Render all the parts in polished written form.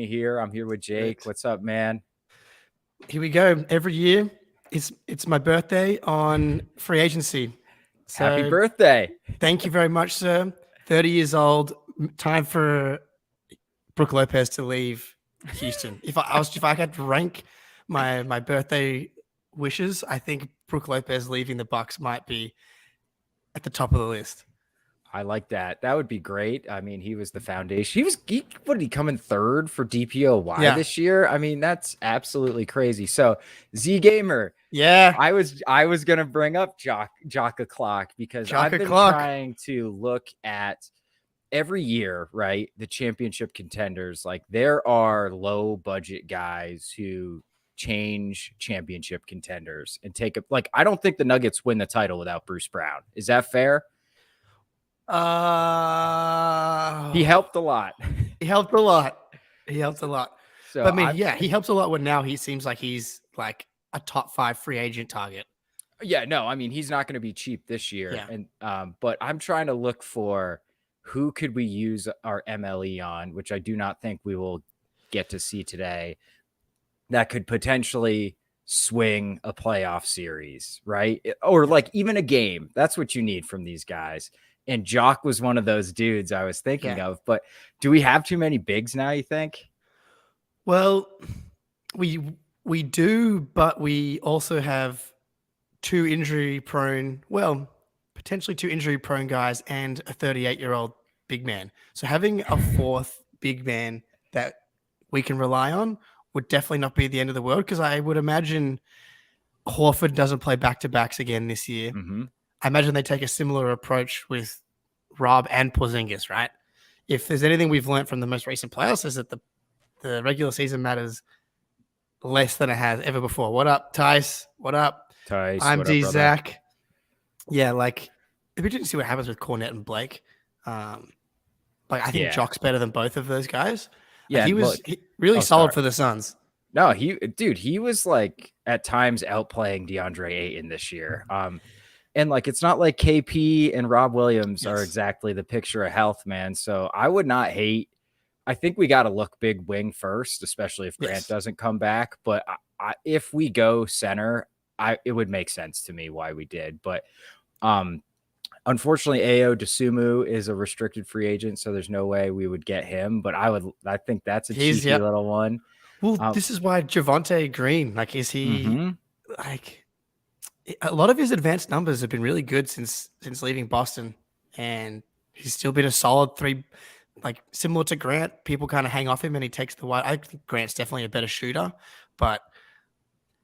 here. I'm here with Jake. Great. What's up, man? Here we go. Every year, it's my birthday on free agency. Happy So birthday. thank you very much, sir. 30 years old. Time for Brook Lopez to leave Houston. If I had to rank my birthday wishes, I think Brook Lopez leaving the Bucks might be at the top of the list. I like that. That would be great. I mean, he was the foundation. What did he come in third for DPOY Yeah. this year? I mean, that's absolutely crazy. So Z Gamer, Yeah. I was gonna bring up Jock O'Clock because Jock I've been o'clock. trying to look at every year, right? The championship contenders, like there are low budget guys who change championship contenders and take it. Like, I don't think the Nuggets win the title without Bruce Brown. Is that fair? He helped a lot. He helped a lot. He helped a lot. So But I mean, yeah, he helps a lot when now he seems like he's like a top 5 free agent target. Yeah, no, I mean, he's not going to be cheap this year. Yeah. And but I'm trying to look for who could we use our MLE on, which I do not think we will get to see today, that could potentially swing a playoff series, right? Or like even a game. That's what you need from these guys. And Jock was one of those dudes I was thinking of. But do we have too many bigs now, you think? Well, we do, but we also have potentially two injury prone guys and a 38-year-old big man. So having a fourth big man that we can rely on would definitely not be the end of the world, because I would imagine Horford doesn't play back-to-backs again this year. Mm-hmm. I imagine they take a similar approach with Rob and Porzingis, right? If there's anything we've learned from the most recent playoffs, is that the regular season matters less than it has ever before. What up, Tice? What up? Tice, I'm what D up, Zach. Yeah, like if we didn't see what happens with Cornette and Blake, I think Jock's better than both of those guys. Yeah, he was really solid for the Suns. No, he was like at times outplaying DeAndre Ayton this year. And like it's not like KP and Rob Williams are exactly the picture of health, man. So I would not hate. I think we got to look big wing first, especially if Grant doesn't come back. But if we go center, it would make sense to me why we did. But unfortunately, Ayo Dosunmu is a restricted free agent, so there's no way we would get him. But I think that's a cheeky little one. Well, this is why Javonte Green, like, is he like a lot of his advanced numbers have been really good since leaving Boston, and he's still been a solid 3, like similar to Grant. People kind of hang off him and he takes the wide. I think Grant's definitely a better shooter, but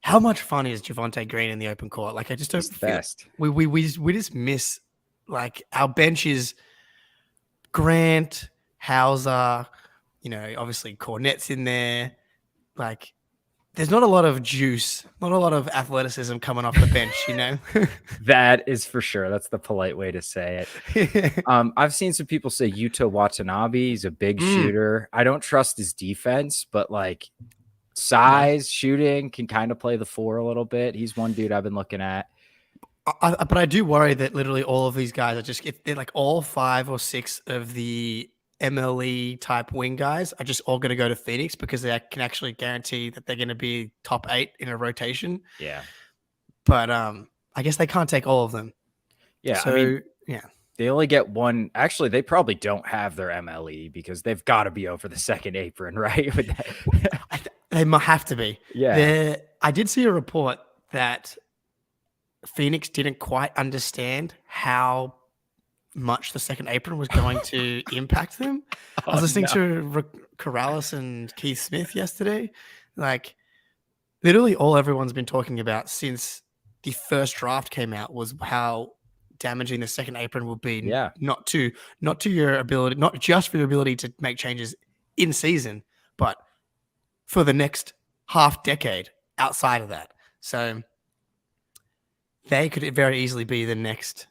how much fun is Javonte Green in the open court? Like, I just don't feel best. We just miss, like, our bench is Grant, Hauser, obviously Cornette's in there. Like, there's not a lot of juice, not a lot of athleticism coming off the bench, That is for sure. That's the polite way to say it. I've seen some people say Yuta Watanabe. He's a big shooter. I don't trust his defense, but like size, shooting, can kind of play the 4 a little bit. He's one dude I've been looking at. But I do worry that literally all of these guys are they're like all 5 or 6 of the MLE type wing guys are just all going to go to Phoenix because they can actually guarantee that they're going to be top 8 in a rotation. Yeah. But I guess they can't take all of them. Yeah. So, I mean, they only get one. Actually, they probably don't have their MLE because they've got to be over the second apron, right? They might have to be. Yeah. I did see a report that Phoenix didn't quite understand how much the second apron was going to impact them. I was listening to Corrales and Keith Smith yesterday. Like, literally all everyone's been talking about since the first draft came out was how damaging the second apron will be. Not to your ability, not just for your ability to make changes in season, but for the next half decade outside of that. So they could very easily be the next.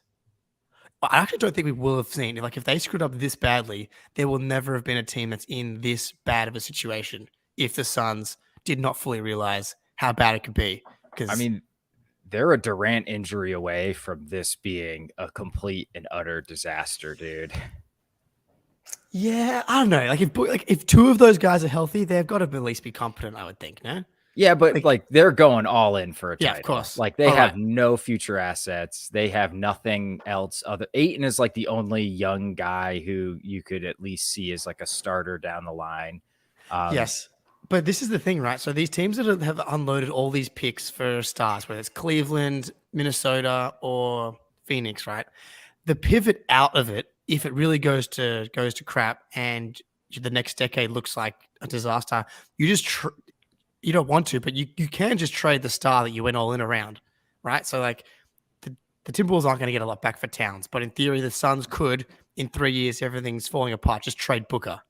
I actually don't think we will have seen, like, if they screwed up this badly, there will never have been a team that's in this bad of a situation if the Suns did not fully realize how bad it could be. Because I mean, they're a Durant injury away from this being a complete and utter disaster, dude. Yeah, I don't know. If two of those guys are healthy, they've got to at least be competent. I would think. No. Yeah, but like they're going all in for a Yeah, of title. course. Like they All have right. no future assets. They have nothing else. Other Aiton is like the only young guy who you could at least see as like a starter down the line. Yes. But this is the thing, right? So these teams that have unloaded all these picks for stars, whether it's Cleveland, Minnesota, or Phoenix, right? The pivot out of it, if it really goes to crap, and the next decade looks like a disaster, you just you don't want to, but you can just trade the star that you went all in around, right? So like the Timberwolves aren't going to get a lot back for Towns, but in theory, the Suns could in 3 years, everything's falling apart. Just trade Booker.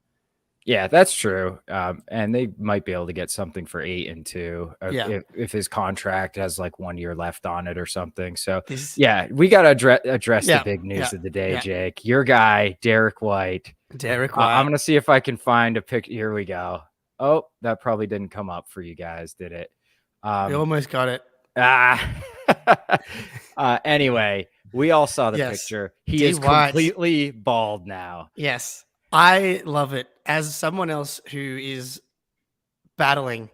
Yeah, that's true. And they might be able to get something for Aiton too, if his contract has like 1 year left on it or something. So yeah, we got to address the big news of the day, Jake. Your guy, Derek White. I'm gonna see if I can find a pic. Here we go. Oh, that probably didn't come up for you guys, did it? You almost got it. Anyway, we all saw the picture. He is completely bald now. Yes. I love it. As someone else who is battling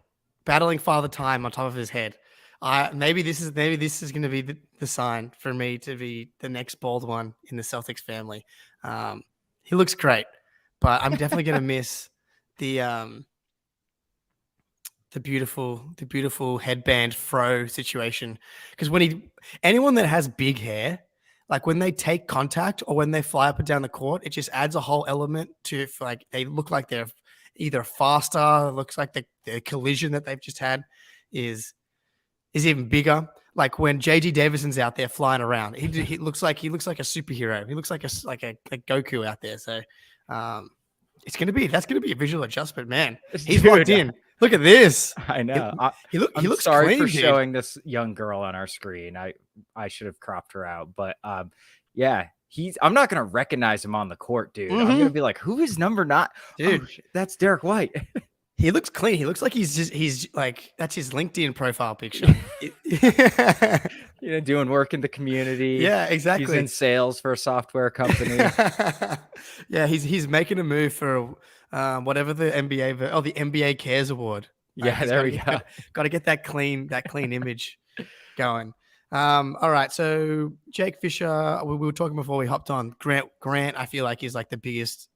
Father Time on top of his head, maybe this is going to be the sign for me to be the next bald one in the Celtics family. He looks great, but I'm definitely going to miss the beautiful headband fro situation, because anyone that has big hair, like when they take contact or when they fly up and down the court, it just adds a whole element to like they look like they're either faster. It looks like the collision that they've just had is even bigger. Like when JG Davison's out there flying around, he looks like a superhero. He looks like a Goku out there. So that's gonna be a visual adjustment, man. He's locked in. Look at this. I know. He looks sorry clean, for dude. showing this young girl on our screen. I should have cropped her out, but yeah, I'm not gonna recognize him on the court, dude. I'm gonna be like, who is number 9? Dude, that's Derek White. He looks clean. He looks like he's like, that's his LinkedIn profile picture. Doing work in the community. Yeah, exactly. He's in sales for a software company. Yeah, he's making a move for whatever the NBA Cares Award. Yeah, there we go. Got to get that clean image going. All right, so Jake Fisher, we were talking before we hopped on. Grant, I feel like is like the biggest.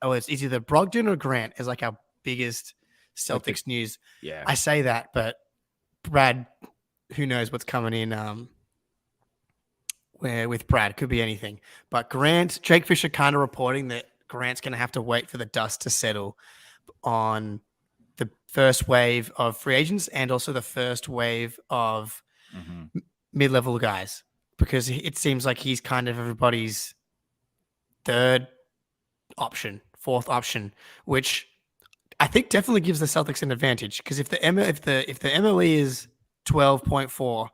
Oh, it's either Brogdon or Grant is like our biggest Celtics news. Yeah, I say that, but Brad, who knows what's coming in? Where with Brad could be anything, but Jake Fisher kind of reporting that Grant's going to have to wait for the dust to settle on the first wave of free agents and also the first wave of mid-level guys, because it seems like he's kind of everybody's third option, fourth option, which I think definitely gives the Celtics an advantage, because if the MLE is 12.4,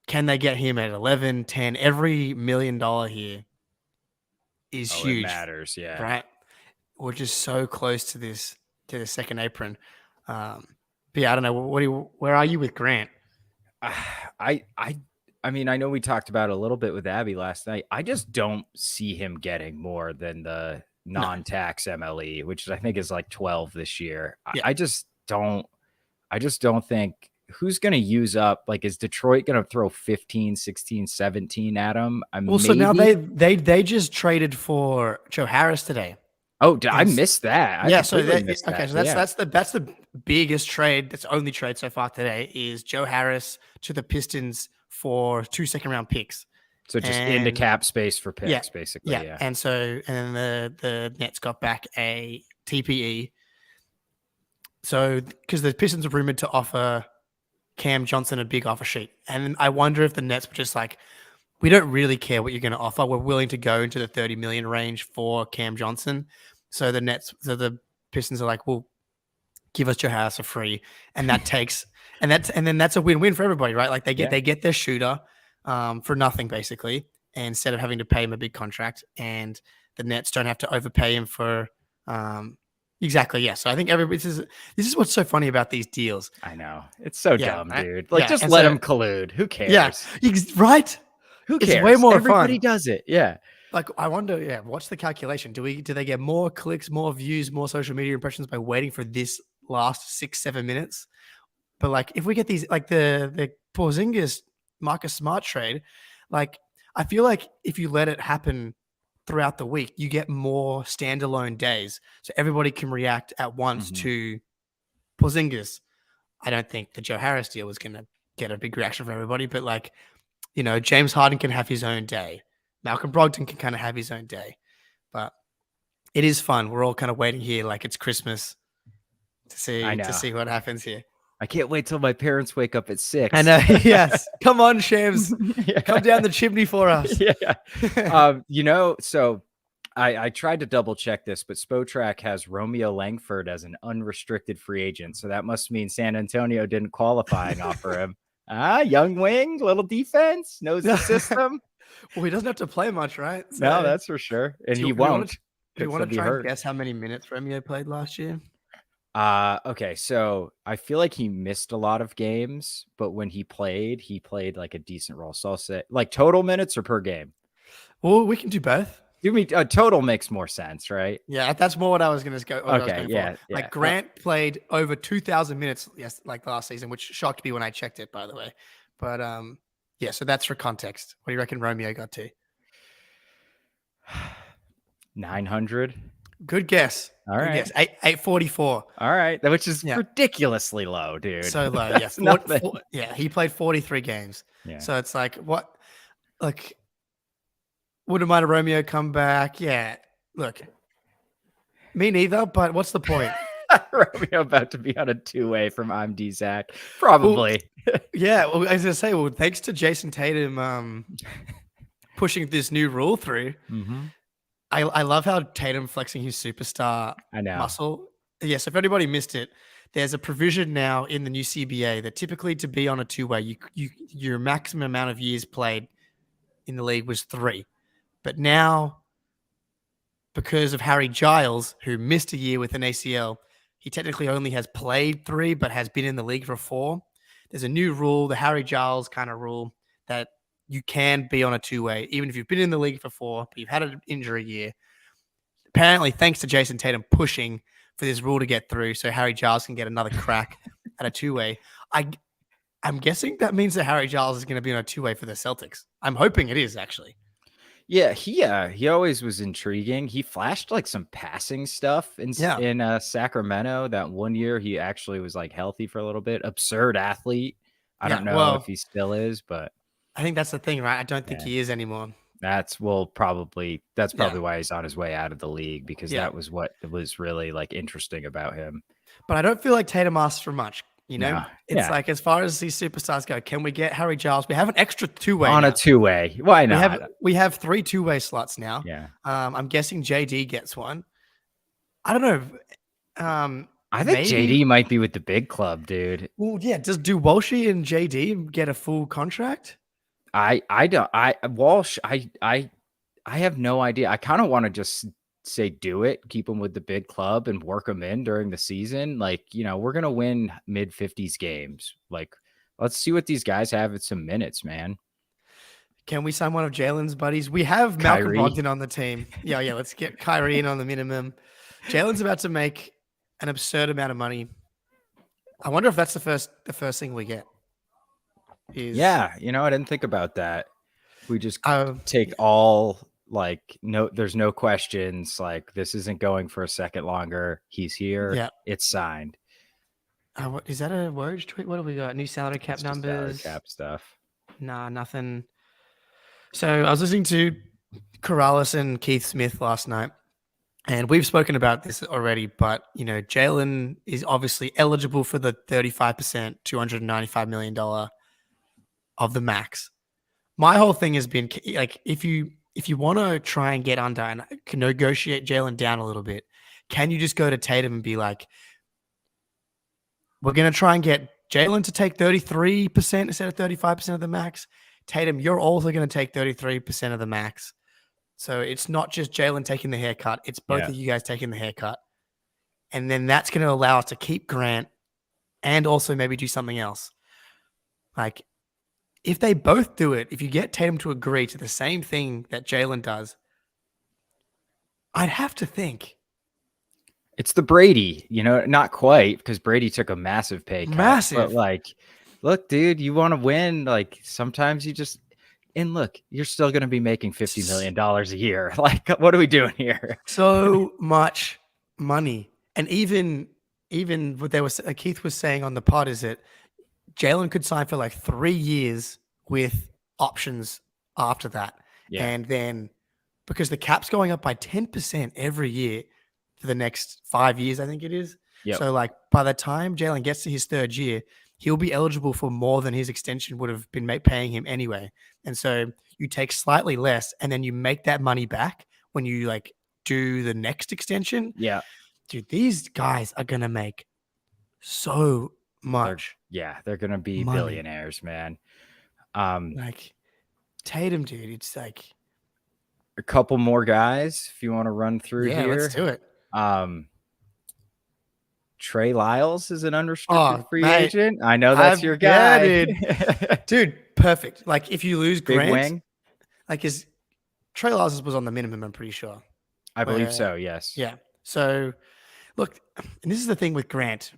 can they get him at 11, 10? Every $1 million here is huge. It matters, yeah. Right? We're just so close to the second apron. But yeah, I don't know. Where are you with Grant? I mean, I know we talked about it a little bit with Abby last night. I just don't see him getting more than the non-tax MLE, which I think is like 12 this year. Yeah. I just don't think. Who's going to use up? Like, is Detroit going to throw 15, 16, 17 at him? So now they just traded for Joe Harris today. Oh, did I miss that? Yeah, so that's the biggest trade. That's the only trade so far today is Joe Harris to the Pistons for 2 second-round picks. So just into cap space for picks, basically. Yeah. And the Nets got back a TPE. So because the Pistons are rumored to offer Cam Johnson a big offer sheet, and I wonder if the Nets were just like, we don't really care what you're going to offer. We're willing to go into the 30 million range for Cam Johnson. So the Pistons are like, well, give us Joe Harris for free, and that takes and then that's a win-win for everybody, right? Like they get their shooter for nothing basically, instead of having to pay him a big contract, and the Nets don't have to overpay him for exactly. Yeah. So I think this is what's so funny about these deals. I know. It's so dumb, dude. Like just let him collude. Who cares? Yeah. Right. Who cares? It's way more Everybody fun. Does it. Yeah. Like, I wonder, yeah, what's the calculation? Do they get more clicks, more views, more social media impressions by waiting for this last 6-7 minutes? But like, if we get these, like the Porzingis Marcus Smart trade, like I feel like if you let it happen throughout the week, you get more standalone days, so everybody can react at once Mhm. to Porzingis. I don't think the Joe Harris deal was going to get a big reaction from everybody, but like, James Harden can have his own day. Malcolm Brogdon can kind of have his own day, but it is fun. We're all kind of waiting here, like it's Christmas, to I see know. what happens here. I can't wait till my parents wake up at I 6. know. Yes. Come on, Shams. Yeah. Come down the chimney for us. Yeah. So I tried to double check this, but Spotrac has Romeo Langford as an unrestricted free agent. So that must mean San Antonio didn't qualifying offer him. Young wing, little defense, knows the system. Well, he doesn't have to play much, right? No, that's for sure. And do he you, do you want won't. to, do Could you still want to be try and hurt. guess how many minutes Romeo played last year? Okay, so I feel like he missed a lot of games, but when he played like a decent role. So I'll say like total minutes or per game. Well, we can do both. Do me total makes more sense, right? Yeah, that's more what I was going to go. What I was Okay, going yeah, for. yeah. Like Grant played over 2,000 minutes, yes, like last season, which shocked me when I checked it, by the way. But yeah, so that's for context. What do you reckon Romeo got to? 900. Good guess. All Good right. guess. 844. All right, which is Yeah. ridiculously low, dude. So low. Yeah. That's nothing. Yeah, he played 43 games. Yeah. So it's like, what? Like, wouldn't mind a Romeo come back. Yeah. Look, me neither, but what's the point? Romeo about to be on a 2-way from I'm D Zach. Probably. Yeah. Well, as I say, well, thanks to Jason Tatum pushing this new rule through. Mm-hmm. I love how Tatum flexing his superstar muscle. Yes, if anybody missed it, there's a provision now in the new CBA that typically to be on a 2-way, your maximum amount of years played in the league was 3. But now, because of Harry Giles, who missed a year with an ACL, he technically only has played 3, but has been in the league for 4. There's a new rule, the Harry Giles kind of rule, that you can be on a 2-way, even if you've been in the league for 4, but you've had an injury year. Apparently, thanks to Jason Tatum pushing for this rule to get through so Harry Giles can get another crack at a 2-way. I'm guessing that means that Harry Giles is going to be on a 2-way for the Celtics. I'm hoping it is, actually. Yeah, he always was intriguing. He flashed like some passing stuff in Sacramento. That one year he actually was like healthy for a little bit. Absurd athlete. I don't know if he still is, but I think that's the thing, right? I don't think he is anymore. That's probably why he's on his way out of the league, because that was what was really like interesting about him. But I don't feel like Tatum asks for much. It's like, as far as these superstars go, can we get Harry Giles? We have an extra 2-way on a 2-way. Why not? We have 3 2-way slots now. Yeah. I'm guessing JD gets one. I don't know. I think JD might be with the big club, dude. Well, yeah. Do Walshy and JD get a full contract? Walsh, I have no idea. I kind of want to just say do it, keep him with the big club and work him in during the season. Like, we're going to win mid-50s games. Like, let's see what these guys have at some minutes, man. Can we sign one of Jalen's buddies? We have Malcolm Brogdon on the team. Yeah, let's get Kyrie in on the minimum. Jalen's about to make an absurd amount of money. I wonder if that's the first thing we get. I didn't think about that. We just take all, like, there's no questions. Like, this isn't going for a second longer. He's here. Yeah. It's signed. Is that a Woj tweet? What have we got? New salary cap numbers? Salary cap stuff. Nah, nothing. So I was listening to Corrales and Keith Smith last night, and we've spoken about this already, but, Jaylen is obviously eligible for the 35%, $295 million of the max. My whole thing has been, like, if you want to try and get under and can negotiate Jaylen down a little bit, can you just go to Tatum and be like, we're going to try and get Jaylen to take 33% instead of 35% of the max. Tatum, you're also going to take 33% of the max. So it's not just Jaylen taking the haircut. It's both of you guys taking the haircut. And then that's going to allow us to keep Grant and also maybe do something else. Like, if they both do it, if you get Tatum to agree to the same thing that Jaylen does, I'd have to think. It's the Brady, not quite, because Brady took a massive pay cut. Massive. But like, look, dude, you want to win. Like sometimes you just, and look, you're still going to be making $50 million a year. Like, what are we doing here? So much money. And even what Keith was saying on the pod is that Jaylen could sign for like 3 years with options after that. Yeah. And then because the cap's going up by 10% every year for the next 5 years, I think it is. Yep. So like by the time Jaylen gets to his 3rd year, he'll be eligible for more than his extension would have been paying him anyway. And so you take slightly less and then you make that money back when you like do the next extension. Yeah. Dude, these guys are going to make so much. They're going to be money. billionaires, man. Like Tatum, dude, it's like a couple more guys if you want to run through here. Let's do it. Trey Lyles is an unrestricted free agent. I know that's your guy. Yeah, dude, perfect. Like if you lose Grant, big wing. Like Trey Lyles was on the minimum, I'm pretty sure. I believe so, yes. Yeah. So look, and this is the thing with Grant.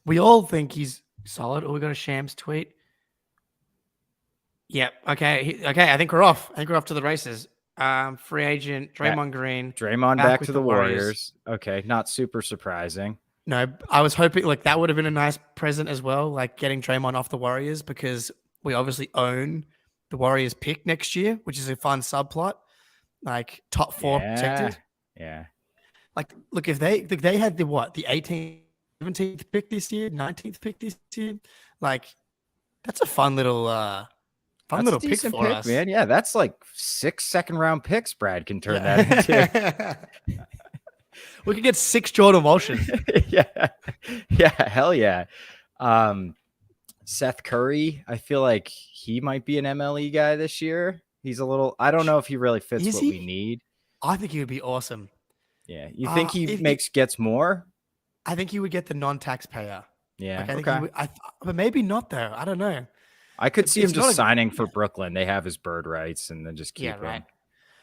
We all think he's solid. Oh, we got a Shams tweet. Yep. Okay. I think we're off. To the races. Free agent Draymond Green. Draymond back to the Warriors. Okay, not super surprising. No, I was hoping like that would have been a nice present as well, like getting Draymond off the Warriors, because we obviously own the Warriors pick next year, which is a fun subplot. Like top 4 protected. Yeah. Like, look, if they had the 18th, 17th pick this year, 19th pick this year, like that's a fun little pick for us, man. Yeah, that's like 6 second-round picks. Brad can turn that into. We could get 6 Jordan Walshes. yeah, hell yeah. Seth Curry, I feel like he might be an MLE guy this year. He's a little. I don't know if he really fits what we need. I think he would be awesome. Yeah, you think he gets more? I think he would get the non-taxpayer. Yeah, like, I think but maybe not though. I don't know. I could see him just signing for Brooklyn. They have his bird rights, and then just keep him. Right.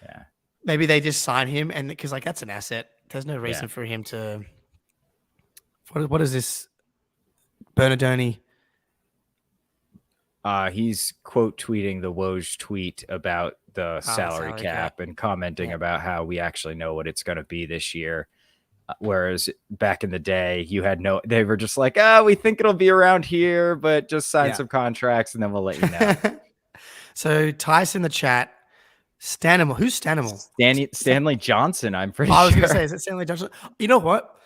Yeah. Maybe they just sign him, and because like that's an asset. There's no reason for him to. What is this? Bernardoni. He's quote tweeting the Woj tweet about the salary cap and commenting about how we actually know what it's going to be this year. Whereas back in the day, they were just like, we think it'll be around here, but just sign some contracts and then we'll let you know. So Tyson in the chat, Stanimal. Who's Stanimal? Stanley Johnson, I'm pretty sure. I was going to say, is it Stanley Johnson? You know what?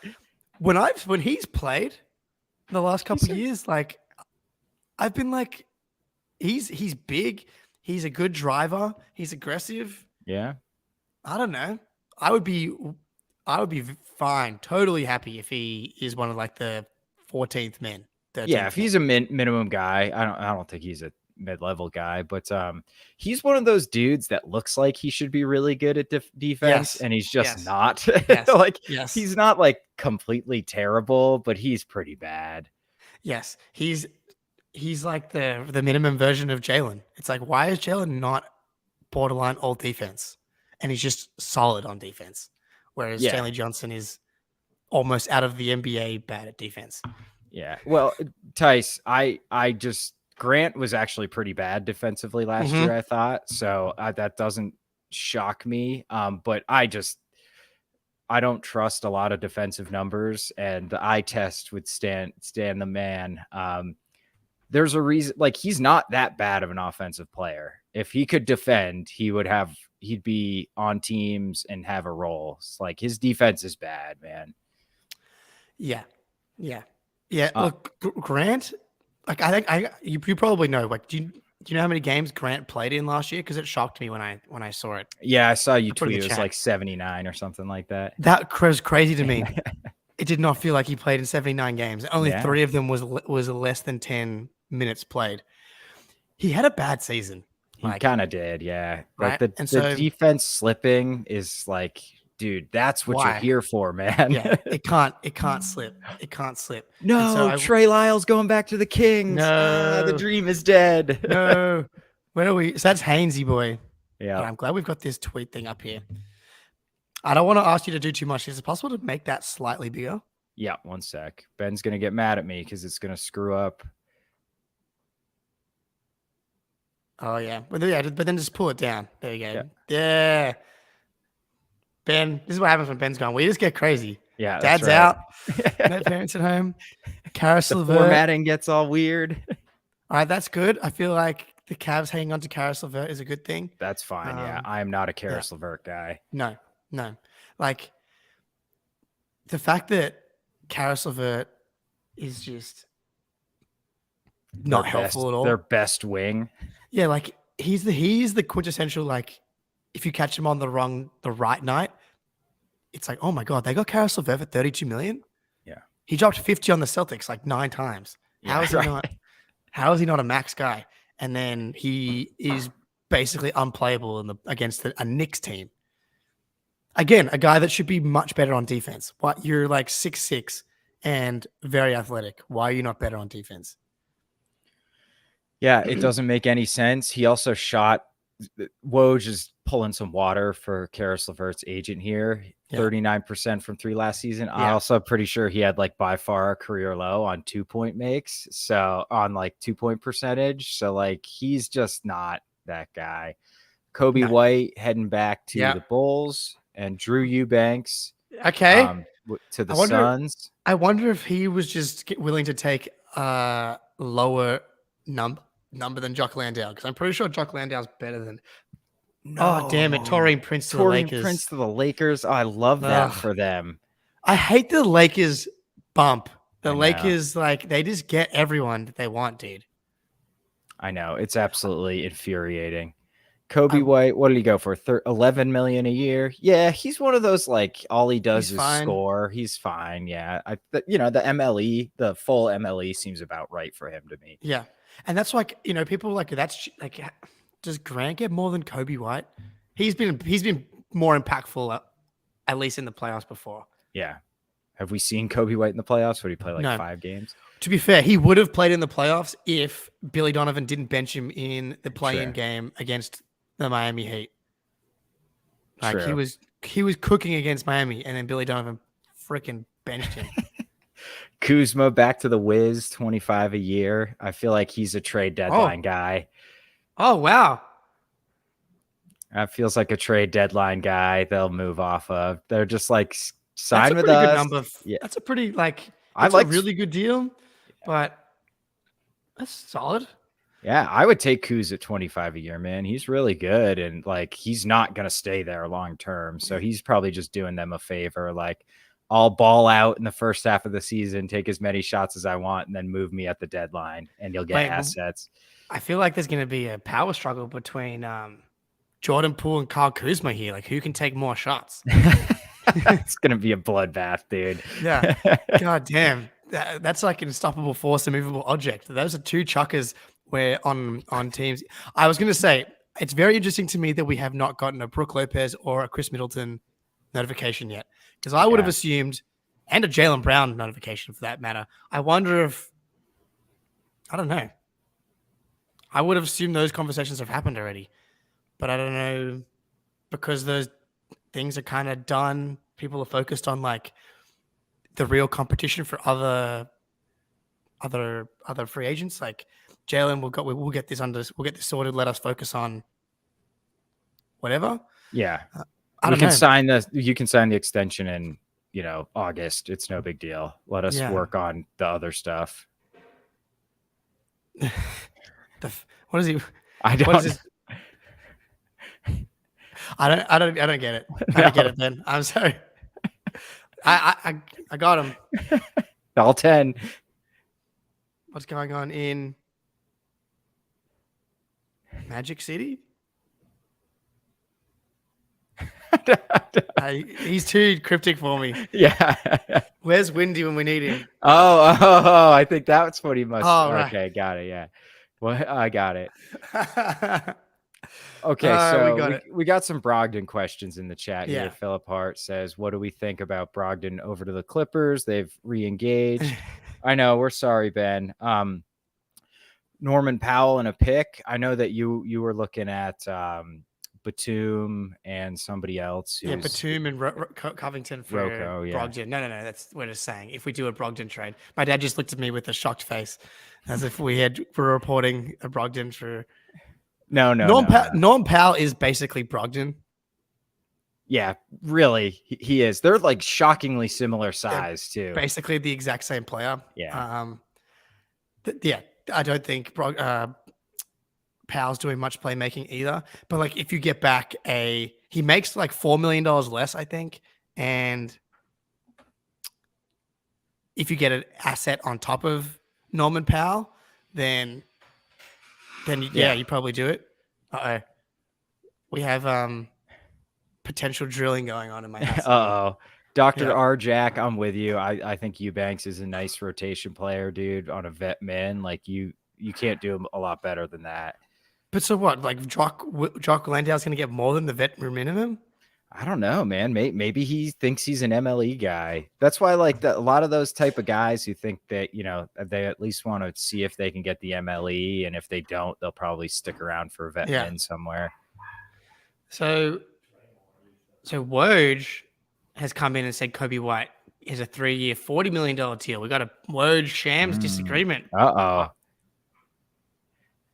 When he's played the last couple of years, like I've been like, he's big. He's a good driver. He's aggressive. Yeah. I don't know. I would be fine, totally happy if he is one of like the 14th men. Yeah, if he's a minimum guy, I don't think he's a mid-level guy, but he's one of those dudes that looks like he should be really good at defense, and he's just not. He's not like completely terrible, but he's pretty bad. Yes, he's like the minimum version of Jaylen. It's like, why is Jaylen not borderline all defense, and he's just solid on defense? Whereas Stanley Johnson is almost out of the NBA bad at defense. Yeah. Well, Tice, Grant was actually pretty bad defensively last year, I thought. So that doesn't shock me. But I don't trust a lot of defensive numbers, and the eye test would stand the man. There's a reason, like he's not that bad of an offensive player. If he could defend, he'd be on teams and have a role. It's like his defense is bad, man. Yeah. Look, Grant, like I think you probably know. Like, do you know how many games Grant played in last year? Because it shocked me when I saw it. Yeah, I saw you tweet. It was like 79 or something like that. That was crazy to me. It did not feel like he played in 79 games. Only 3 of them was less than 10 minutes played. He had a bad season. He kind of did, yeah. Right? Like the defense slipping is like, dude, that's what you're here for, man. Yeah, it can't slip. It can't slip. No, Trey Lyles going back to the Kings. No, the dream is dead. No. Where are we? So that's Hainsey boy. Yeah. But I'm glad we've got this tweet thing up here. I don't want to ask you to do too much. Is it possible to make that slightly bigger? Yeah, one sec. Ben's gonna get mad at me because it's gonna screw up. Oh yeah, but then just pull it down. There you go. Yeah. Yeah. Ben, this is what happens when Ben's gone. We just get crazy. Yeah, that's Dad's right. out. No parents at home. Karis The LeVert. formatting gets all weird. All right, that's good. I feel like the Cavs hanging on to Karis LeVert is a good thing. That's fine. Yeah, I am not a Karis LeVert guy. No. Like the fact that Karis LeVert is just not helpful at all. Their best wing. Yeah, like he's the quintessential, like, if you catch him on the right night, it's like, oh my god, they got Karis LeVert for $32 million. Yeah, he dropped 50 on the Celtics like 9 times. How is he not? How is he not a max guy? And then he is basically unplayable against a Knicks team. Again, a guy that should be much better on defense. What, you're like 6'6" and very athletic. Why are you not better on defense? Yeah, it doesn't make any sense. He also shot. Woj is pulling some water for Karis LeVert's agent here. 39% from 3 last season. I'm also pretty sure he had like by far a career low on 2-point makes. So on like 2-point percentage. So like he's just not that guy. Kobe White heading back to the Bulls and Drew Eubanks. Okay. To the Suns. I wonder if he was just willing to take a lower number than Jock Landale, because I'm pretty sure Jock Landale's better than. No. Oh damn it! Taurean Prince to the Lakers. Prince to the Lakers. Oh, I love that for them. I hate the Lakers bump. The Lakers, like, they just get everyone that they want, dude. I know, it's absolutely infuriating. Kobe White, what did he go for? $11 million a year. Yeah, he's one of those, like, all he does is score. He's fine. Yeah, the MLE, the full MLE seems about right for him to me. Yeah, and that's like, people like, that's like, does Grant get more than Kobe White? He's been more impactful, at least in the playoffs before. Yeah. Have we seen Kobe White in the playoffs? Would he play like 5 games? To be fair, he would have played in the playoffs if Billy Donovan didn't bench him in the play-in game against the Miami Heat. Like, he was cooking against Miami, and then Billy Donovan freaking benched him. Kuzma back to the Wiz, 25 a year. I feel like he's a trade deadline guy. Oh, wow. That feels like a trade deadline guy they'll move off of. They're just like, sign with us. Good number. Yeah. That's a pretty, like, that's a really good deal, but that's solid. Yeah, I would take Kuz at 25 a year, man. He's really good, and like, he's not going to stay there long term. So he's probably just doing them a favor. Like, I'll ball out in the first half of the season, take as many shots as I want, and then move me at the deadline, and you'll get assets. I feel like there's going to be a power struggle between Jordan Poole and Kyle Kuzma here. Like, who can take more shots? It's going to be a bloodbath, dude. Yeah. God damn. That's like an unstoppable force, immovable object. Those are 2 chuckers where on teams. I was going to say, it's very interesting to me that we have not gotten a Brook Lopez or a Chris Middleton notification yet, because I would have assumed, and a Jaylen Brown notification for that matter. I wonder if, I don't know. I would have assumed those conversations have happened already, but I don't know, because those things are kind of done. People are focused on like the real competition for other free agents. Like, Jaylen, we'll get this sorted. Let us focus on whatever. Yeah, you can sign the extension in August. It's no big deal. Let us work on the other stuff. What is he? I don't. I don't get it. I don't get it, man. I'm sorry. I got him. All 10. What's going on in Magic City? He's too cryptic for me. Yeah. Where's Windy when we need him? Oh, I think that's what he must. Oh, right. Okay, got it. Yeah. Well, I got it. Okay, so we got some Brogdon questions in the chat here. Philip Hart says, what do we think about Brogdon over to the Clippers? They've re-engaged. I know, we're sorry, Ben. Norman Powell and a pick. I know that you were looking at Batum and somebody else. Yeah, Batum and Covington for Rocco, yeah. Brogdon. No. That's what it's saying. If we do a Brogdon trade, my dad just looked at me with a shocked face, as if were reporting a Brogdon for. No. Norm Powell is basically Brogdon. Yeah, really, he is. They're like shockingly similar size too. Basically the exact same player. Yeah. I don't think Powell's doing much playmaking either. But like, if you get back he makes like $4 million less, I think, and if you get an asset on top of Norman Powell, then you probably do it. We have potential drilling going on in my house. Dr. R. Jack, I'm with you. I think Eubanks is a nice rotation player, dude, on a vet min. Like you can't do a lot better than that. But so what? Like Jock Landau's going to get more than the vet minimum? I don't know, man. Maybe he thinks he's an MLE guy. That's why, like, a lot of those type of guys who think that, they at least want to see if they can get the MLE, and if they don't, they'll probably stick around for a vet min somewhere. So Woj has come in and said Kobe White is a 3-year, $40 million deal. We got a Woj Shams disagreement.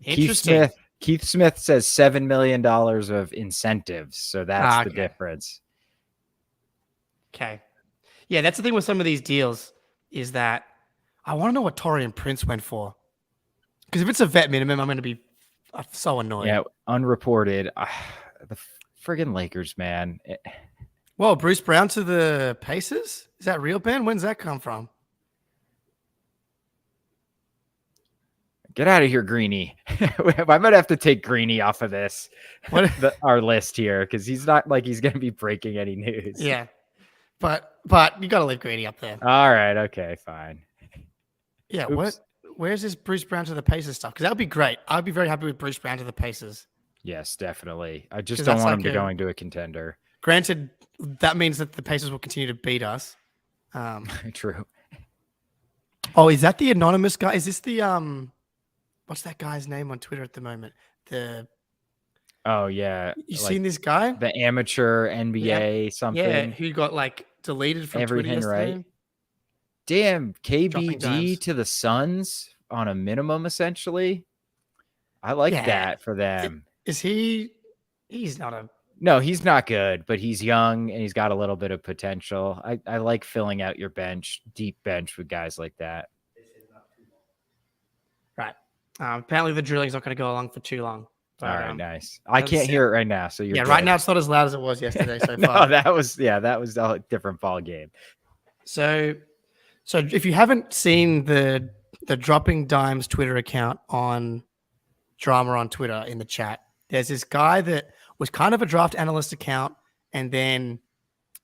Interesting. Keith Smith says $7 million of incentives, so that's the difference. Okay. Yeah, that's the thing with some of these deals is that I want to know what Taurean Prince went for. Because if it's a vet minimum, I'm going to be so annoyed. Yeah, unreported. The friggin' Lakers, man. Whoa, Bruce Brown to the Pacers? Is that real, Ben? When's that come from? Get out of here, Greeny. I might have to take Greeny off of this, our list here, because he's not like he's going to be breaking any news. Yeah, but you got to leave Greeny up there. All right, okay, fine. Yeah, where's this Bruce Brown to the Pacers stuff? Because that would be great. I'd be very happy with Bruce Brown to the Pacers. Yes, definitely. I just don't want him to go into a contender. Granted, that means that the Pacers will continue to beat us. True. Oh, is that the anonymous guy? Is this the what's that guy's name on Twitter at the moment? Oh yeah, you seen this guy? The amateur NBA something. Yeah, who got like deleted from everything, Twitter yesterday. Right? Damn, KBD to the Suns on a minimum, essentially. I like that for them. Is he? He's not a. No, he's not good, but he's young and he's got a little bit of potential. I like filling out your deep bench with guys like that. Right. Apparently the drilling's not going to go along for too long. But, all right, nice. I can't hear it right now, so you're good. Right now it's not as loud as it was yesterday so No, far. that was a different ball game. So if you haven't seen the Dropping Dimes Twitter account on Drama on Twitter in the chat, there's this guy that was kind of a draft analyst account and then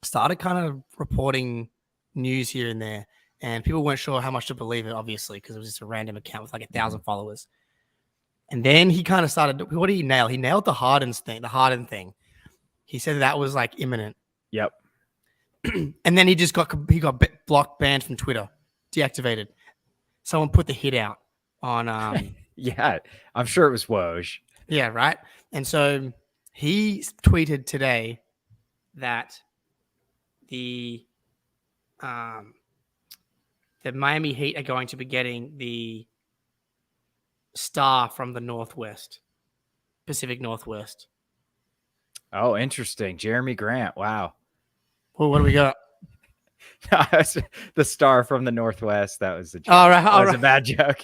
started kind of reporting news here and there. And people weren't sure how much to believe it, obviously, because it was just a random account with like 1,000 followers. And then he kind of started. What did he nail? He nailed the Harden thing. He said that was like imminent. Yep. And then he got blocked, banned from Twitter, deactivated. Someone put the hit out on. Yeah, I'm sure it was Woj. Yeah, right. And so he tweeted today that the Miami Heat are going to be getting the star from the Pacific Northwest. Oh, interesting. Jeremy Grant. Wow. Well, what do we got? The star from the Northwest. That was a joke. That was a bad joke.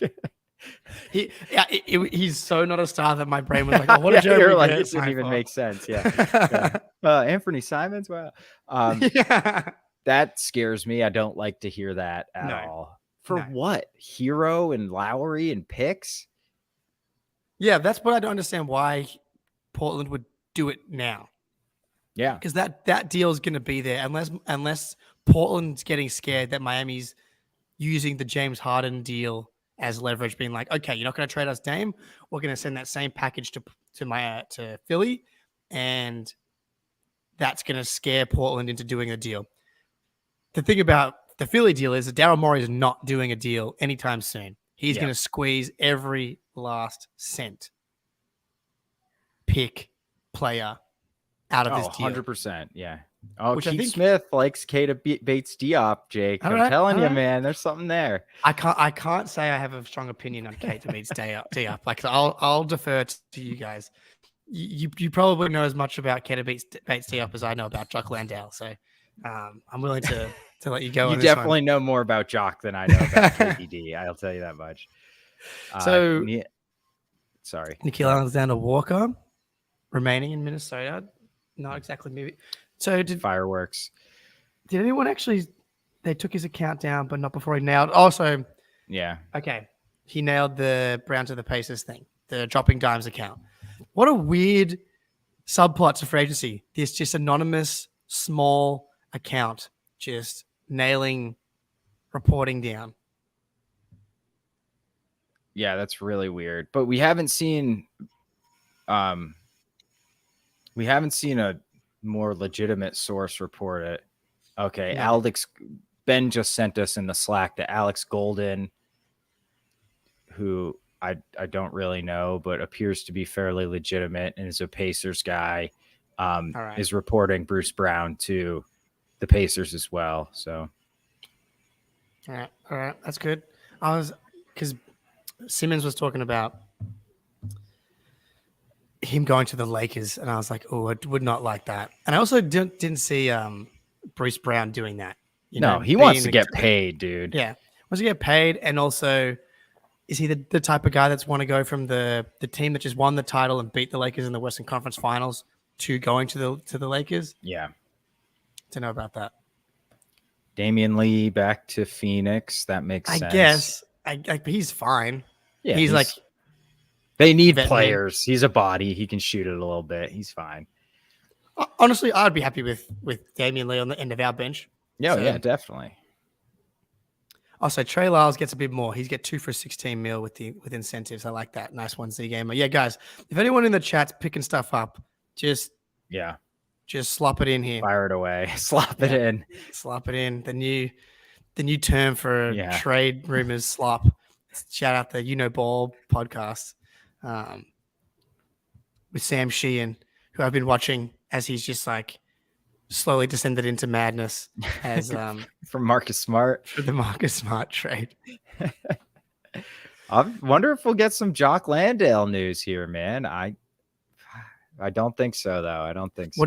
He's so not a star that my brain was like, oh, what a Jeremy Grant. It didn't even make sense. Yeah. Anthony Simons. Wow. That scares me. I don't like to hear that at all. For what? Hero and Lowry and picks? Yeah, that's what I don't understand why Portland would do it now. Yeah. Because that deal is going to be there unless Portland's getting scared that Miami's using the James Harden deal as leverage, being like, okay, you're not going to trade us Dame. We're going to send that same package to Philly, and that's going to scare Portland into doing a deal. The thing about the Philly deal is that Daryl Morey is not doing a deal anytime soon. He's going to squeeze every last cent, pick, player out of Oh, this deal. 100%. Yeah. Oh, Which I Keith think, Smith likes Kata Bates Diop, Jake. all I'm right, telling all you, right. man, there's something there. I can't say I have a strong opinion on Kate Beats day up. Like I'll defer to you guys. You probably know as much about Kate Bates day up as I know about Jock Landale. So I'm willing to let you go You on this definitely know more about Jock than I know about KBD. I'll tell you that much. So Sorry. Nikhil Alexander Walker remaining in Minnesota. Not exactly maybe. So Fireworks. Did anyone actually? They took his account down, but not before he nailed. Also, Yeah. okay, he nailed the Brown to the Pacers thing, the dropping dimes account. What a weird subplot to free agency. This just anonymous small account just nailing reporting down. Yeah, that's really weird. But we haven't seen a more legitimate source report it. Okay, No. Ben just sent us in the Slack that Alex Golden, who I don't really know, but appears to be fairly legitimate and is a Pacers guy, is reporting Bruce Brown to the Pacers as well. So, all right, that's good. Because Simmons was talking about him going to the Lakers, and I was like, oh, I would not like that. And I also didn't see Bruce Brown doing that. He wants to get paid, dude. Yeah, wants to get paid, and also, is he the type of guy that's want to go from the team that just won the title and beat the Lakers in the Western Conference Finals to going to the Lakers? Yeah, to know about that. Damian Lee back to Phoenix. That makes sense. I guess. He's fine. Yeah, he's like. They need players. He's a body. He can shoot it a little bit. He's fine. Honestly, I'd be happy with Damian Lee on the end of our bench. Yeah, definitely. Also, Trey Lyles gets a bit more. He's get 2 for $16 million with incentives. I like that. Nice one, Z Gamer. Yeah, guys, if anyone in the chat's picking stuff up, just slop it in here. Fire it away. Slop it in. Slop it in. The new term for trade rumors. Slop. Shout out the Ball podcast with Sam Sheehan, who I've been watching as he's just like slowly descended into madness as from Marcus Smart for the Marcus Smart trade. I wonder if we'll get some Jock Landale news here, man. I don't think so, though. I don't think so. What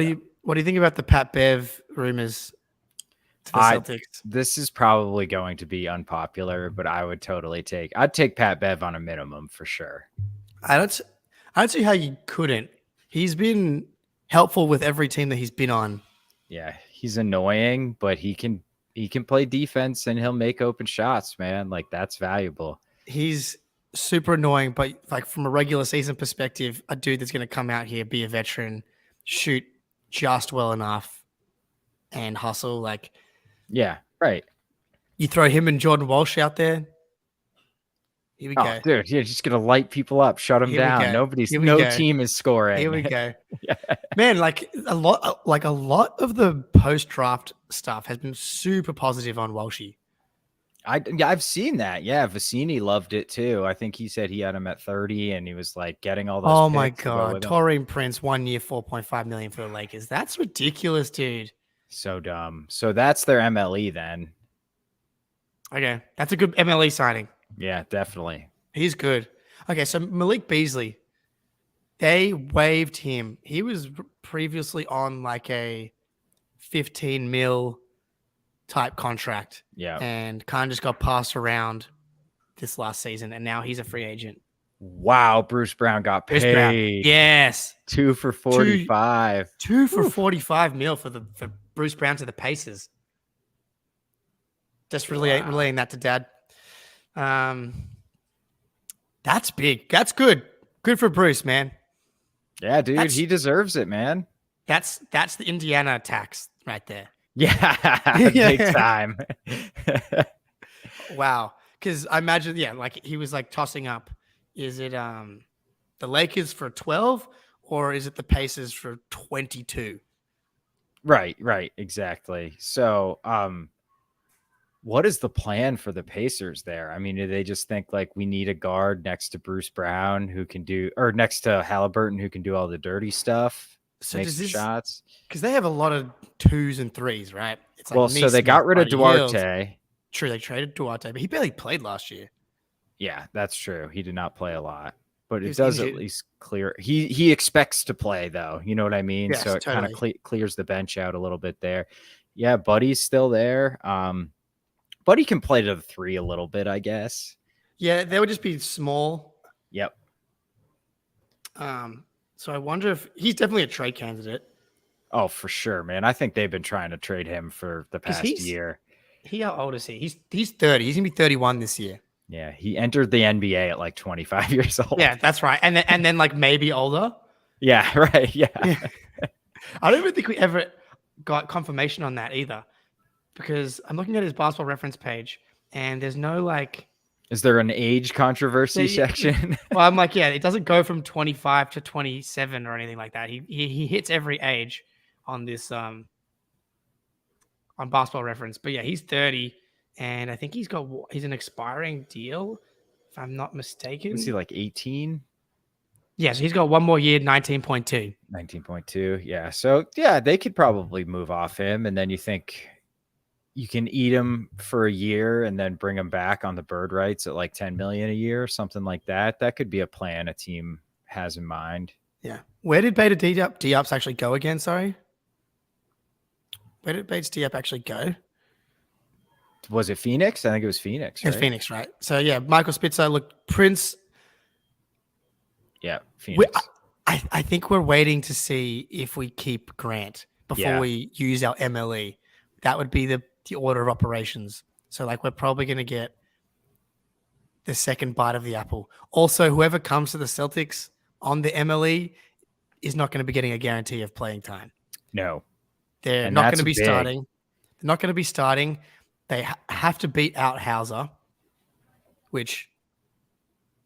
do you think about the Pat Bev rumors to the Celtics? This is probably going to be unpopular, but I'd take Pat Bev on a minimum for sure. I don't see how you couldn't. He's been helpful with every team that he's been on. Yeah, he's annoying, but he can play defense and he'll make open shots, man. Like, that's valuable. He's super annoying, but like from a regular season perspective, a dude that's going to come out here, be a veteran, shoot just well enough, and hustle. Like, yeah, right. You throw him and Jordan Walsh out there. Here we go, dude. You're just gonna light people up, shut them down. No team is scoring. Here we go, man. Like a lot of the post draft stuff has been super positive on Walshy. I've seen that. Yeah, Vicini loved it too. I think he said he had him at 30, and he was like getting all those. Oh my god, Taurean Prince, 1 year, $4.5 million for the Lakers. That's ridiculous, dude. So dumb. So that's their MLE then. Okay, that's a good MLE signing. Yeah, definitely. He's good. Okay, so Malik Beasley, they waived him. He was previously on like a 15 mil type contract. Yeah. And kind of just got passed around this last season, and now he's a free agent. Wow, Bruce Brown got paid. Bruce Brown. Yes. 2 for 45. 2 for $45 million for Bruce Brown to the Pacers. Just relaying that to Dad. That's big. That's good. Good for Bruce, man. Yeah, dude, he deserves it, man. That's the Indiana tax right there. Yeah, big time. Wow. Because I imagine, like he was like tossing up. Is it the Lakers for 12 or is it the Pacers for 22? Right, exactly. So, what is the plan for the Pacers there? I mean, do they just think like we need a guard next to Bruce Brown who can do, or next to Halliburton who can do all the dirty stuff? So make does some this, shots. because they have a lot of 2s and 3s, right? It's like Well, so they Neesmith, got rid of Buddy Hield. Duarte. True, they traded Duarte, but he barely played last year. Yeah, that's true. He did not play a lot, but He it was does at injured. least clear. He expects to play though. You know what I mean? Yes, So it kind of totally. clears the bench out a little bit there. Yeah, Buddy's still there. Buddy can play to the 3 a little bit, I guess. Yeah, they would just be small. Yep. So I wonder if he's definitely a trade candidate. Oh, for sure, man. I think they've been trying to trade him for the Because past year. how old is he? He's 30. He's gonna be 31 this year. Yeah, he entered the NBA at like 25 years old. Yeah, that's right. And then like maybe older. Yeah, right. Yeah. I don't even think we ever got confirmation on that either. Because I'm looking at his basketball reference page and there's no like. Is there an age controversy section? Well, I'm like, yeah, it doesn't go from 25 to 27 or anything like that. He hits every age on this on basketball reference. But yeah, he's 30 and I think he's an expiring deal, if I'm not mistaken. Is he like 18? Yeah, so he's got one more year, 19.2. 19.2. Yeah. So yeah, they could probably move off him. And then you think you can eat him for a year and then bring him back on the bird rights at like 10 million a year, something like that. That could be a plan a team has in mind. Yeah. Where did Beta D-Ups actually go again? Sorry. Where did Bates D-Up actually go? Was it Phoenix? I think it was Phoenix. Right? It's Phoenix, right? So yeah, Michael Spitzer, look, Prince. Yeah, Phoenix. I think we're waiting to see if we keep Grant before we use our MLE. That would be the order of operations. So like we're probably going to get the second bite of the apple. Also, whoever comes to the Celtics on the MLE is not going to be getting a guarantee of playing time. No. They're not going to be starting. They're not going to be starting. They have to beat out Hauser, which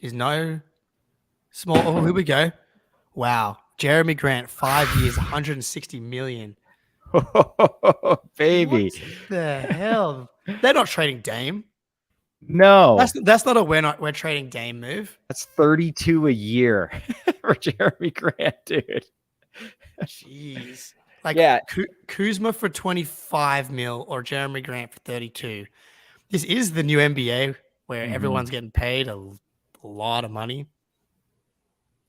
is no small. Oh, here we go. Wow. Jeremy Grant, 5 years, 160 million. Baby. What the hell? They're not trading Dame. No. That's not a we're trading Dame move. That's 32 a year for Jeremy Grant, dude. Jeez. Like Kuzma for 25 mil or Jeremy Grant for 32. This is the new NBA where everyone's getting paid a lot of money.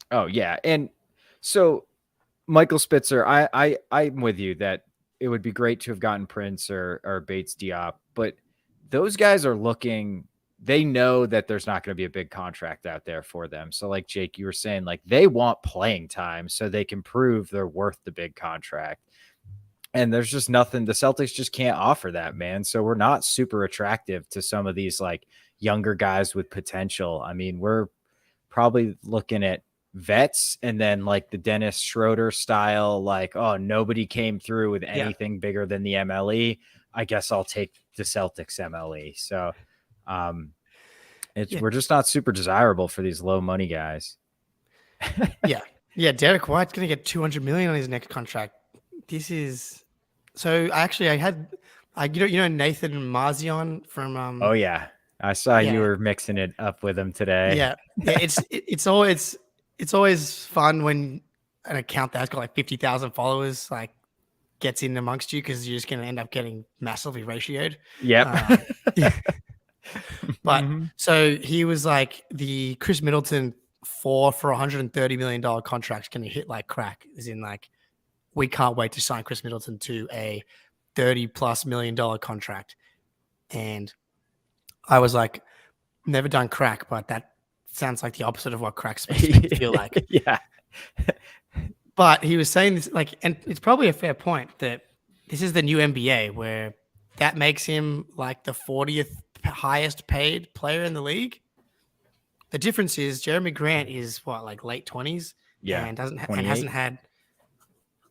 Oh, yeah. And so Michael Spitzer, I'm with you that it would be great to have gotten Prince or Bates Diop, but those guys are looking, they know that there's not going to be a big contract out there for them. So like Jake, you were saying, like they want playing time so they can prove they're worth the big contract. And there's just nothing, the Celtics just can't offer that, man. So we're not super attractive to some of these like younger guys with potential. I mean, we're probably looking at vets and then like the Dennis Schroeder style, like, oh, nobody came through with anything bigger than the MLE. I guess I'll take the Celtics MLE. So we're just not super desirable for these low money guys. Yeah. Derek White's going to get 200 million on his next contract. This is so actually I had you know Nathan Marzion from oh yeah, I saw you were mixing it up with him today. Yeah. It's always fun when an account that's got like 50,000 followers like gets in amongst you because you're just going to end up getting massively ratioed. Yep. But so he was like the Chris Middleton for $130 million contract can hit like crack, as in like we can't wait to sign Chris Middleton to a $30+ million contract. And I was like, never done crack, but that sounds like the opposite of what crack's supposed to feel like. Yeah. But he was saying this, like, and it's probably a fair point that this is the new NBA where that makes him like the 40th highest paid player in the league. The difference is Jeremy Grant is what, like late 20s? Yeah. And hasn't had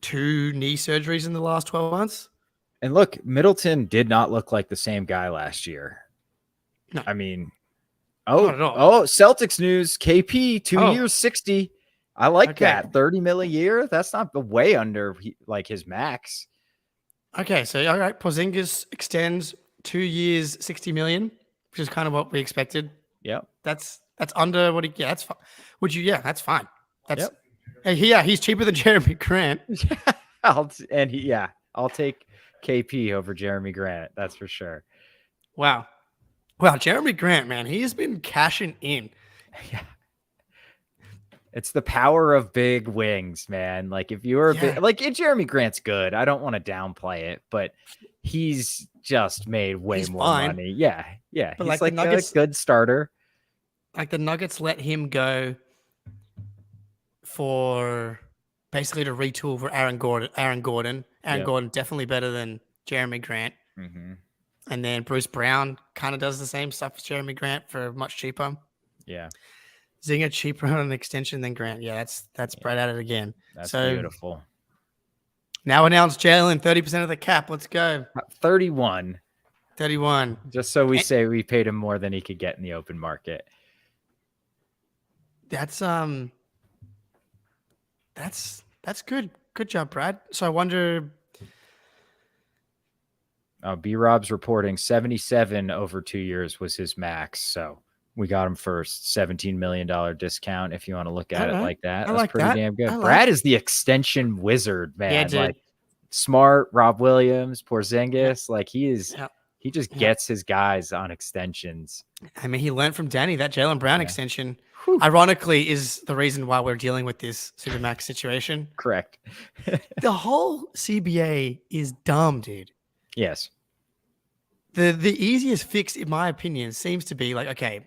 2 knee surgeries in the last 12 months. And look, Middleton did not look like the same guy last year. No. I mean, not at all. Celtics news, KP, 2 years, 60. I like that. 30 mil a year. That's not way under like his max. Okay. So, all right. Porzingis extends 2 years, 60 million, which is kind of what we expected. Yep. That's under what that's fine. That's fine. Hey, yeah, he's cheaper than Jeremy Grant. I'll take KP over Jeremy Grant. That's for sure. Wow. Wow, Jeremy Grant, man, he has been cashing in. Yeah. It's the power of big wings, man. Like if you were Jeremy Grant's good. I don't want to downplay it, but he's just made way more money. Yeah. Yeah. But he's like the Nuggets, a good starter. Like the Nuggets let him go for basically to retool for Aaron Gordon. Aaron Gordon definitely better than Jeremy Grant. Mm-hmm. And then Bruce Brown kind of does the same stuff as Jeremy Grant for much cheaper. Yeah. Zinger cheaper on an extension than Grant. Yeah, that's Brad at it again. That's beautiful. Now announce Jaylen 30% of the cap. Let's go. 31. Just so we say we paid him more than he could get in the open market. That's good. Good job, Brad. So I wonder. B-Rob's reporting 77 over 2 years was his max. So we got him for $17 million discount. If you want to look at it like that, that's pretty damn good. Brad is the extension wizard, man. Yeah, dude. Like Smart, Rob Williams, Porzingis. Like he just gets his guys on extensions. I mean, he learned from Danny. That Jaylen Brown extension, ironically, is the reason why we're dealing with this Supermax situation. Correct. The whole CBA is dumb, dude. Yes. The easiest fix, in my opinion, seems to be like, okay,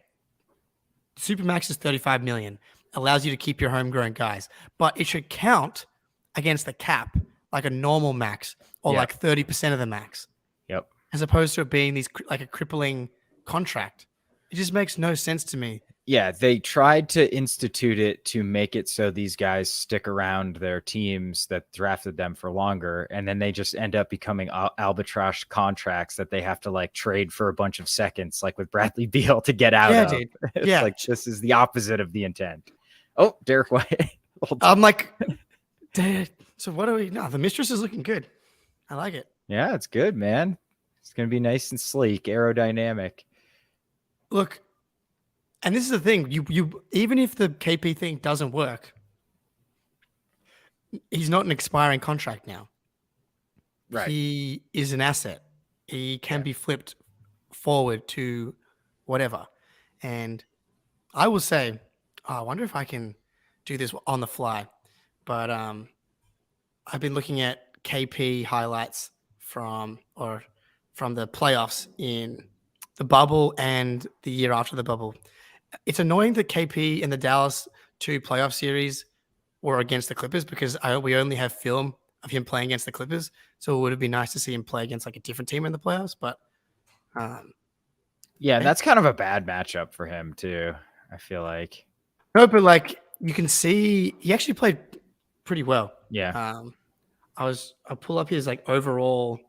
Supermax is $35 million, allows you to keep your homegrown guys, but it should count against the cap like a normal max or like 30% of the max. Yep. As opposed to it being like a crippling contract. It just makes no sense to me. Yeah, they tried to institute it to make it so these guys stick around their teams that drafted them for longer, and then they just end up becoming albatross contracts that they have to like trade for a bunch of seconds, like with Bradley Beal to get out of. Dude. It's like this is the opposite of the intent. Oh, Derek White. I'm like, so what do we? No, the mistress is looking good. I like it. Yeah, it's good, man. It's gonna be nice and sleek, aerodynamic. Look. And this is the thing, you even if the KP thing doesn't work, he's not an expiring contract now. Right. He is an asset. He can be flipped forward to whatever. And I will say, I wonder if I can do this on the fly. But I've been looking at KP highlights from the playoffs in the bubble and the year after the bubble. It's annoying that KP in the Dallas 2 playoff series were against the Clippers because we only have film of him playing against the Clippers. So it would have been nice to see him play against like a different team in the playoffs. But that's kind of a bad matchup for him too, I feel like. No, but like you can see he actually played pretty well. Yeah. I'll pull up his like overall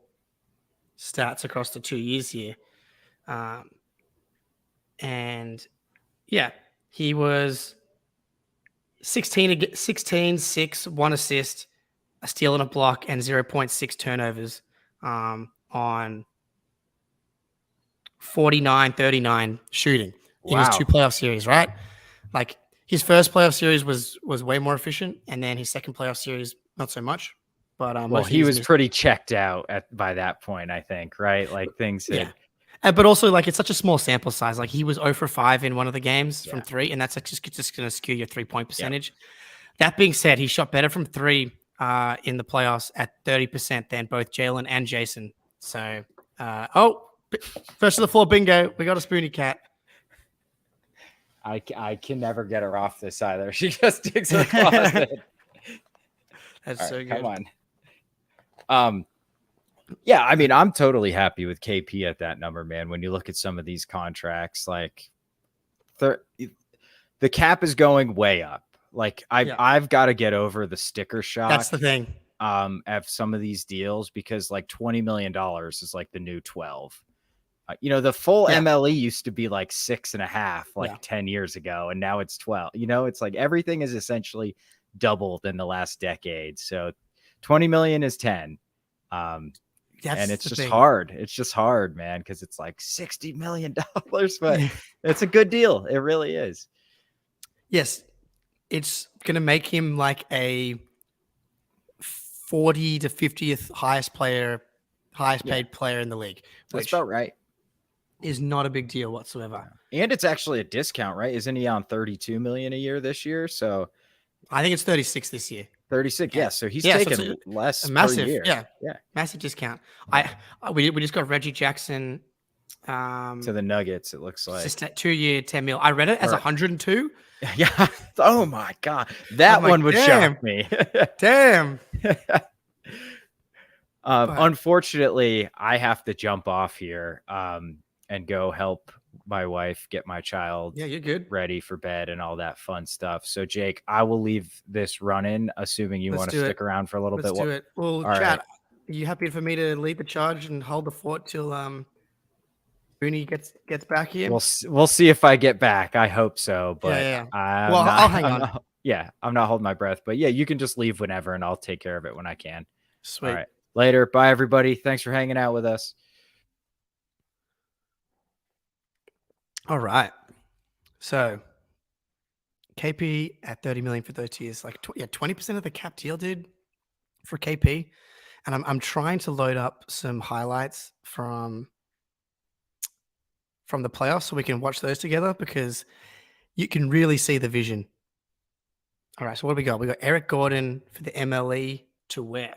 stats across the 2 years here. And yeah, he was 16, 6, 1 assist, a steal and a block, and 0.6 turnovers on 49-39 shooting in his 2 playoff series, right? Like his first playoff series was way more efficient, and then his second playoff series, not so much. But he was pretty checked out by that point, I think, right? Like things had... But also, like, it's such a small sample size. Like, he was 0 for 5 in one of the games from 3, and that's like just going to skew your 3-point percentage. That being said, he shot better from 3 in the playoffs at 30% than both Jaylen and Jason. So, first to the floor bingo. We got a Spoonie Cat. I can never get her off this either. She just digs her claws in. That's so good. Come on. Yeah, I mean, I'm totally happy with KP at that number, man. When you look at some of these contracts, like the cap is going way up. Like I've got to get over the sticker shock. That's the thing. Of some of these deals, because like $20 million is like the new 12. The full MLE used to be like 6.5, 10 years ago, and now it's 12. It's like everything is essentially doubled in the last decade. So 20 million is 10. And it's just hard. It's just hard, man, because it's like $60 million, but it's a good deal. It really is. Yes. it's going to make him like a 40 to 50th highest paid player in the league. That's about right. Is not a big deal whatsoever. And it's actually a discount, right? Isn't he on 32 million a year this year? So I think it's 36 this year. 36, yeah. So he's taking less a massive, per year. Yeah, massive discount. We just got Reggie Jackson to the Nuggets. It looks like just 2 year, 10 mil. I read it as 102. Yeah. Oh my god, that one would shock me. Damn. Unfortunately, I have to jump off here and go help my wife get my child you're good. ready for bed and all that fun stuff. So Jake, I will leave this running, assuming you want to stick around for a little bit. Let's do it. Well, Chad, are you happy for me to lead the charge and hold the fort till Booney gets back here? We'll see if I get back. I hope so, but I'll hang on. I'm not holding my breath, but yeah, you can just leave whenever and I'll take care of it when I can. Sweet. All right. Later. Bye everybody. Thanks for hanging out with us. All right. So KP at 30 million for those 2 years, like 20% of the cap deal, dude, for KP. And I'm trying to load up some highlights from the playoffs so we can watch those together because you can really see the vision. All right. So what do we got? We got Eric Gordon for the MLE to where?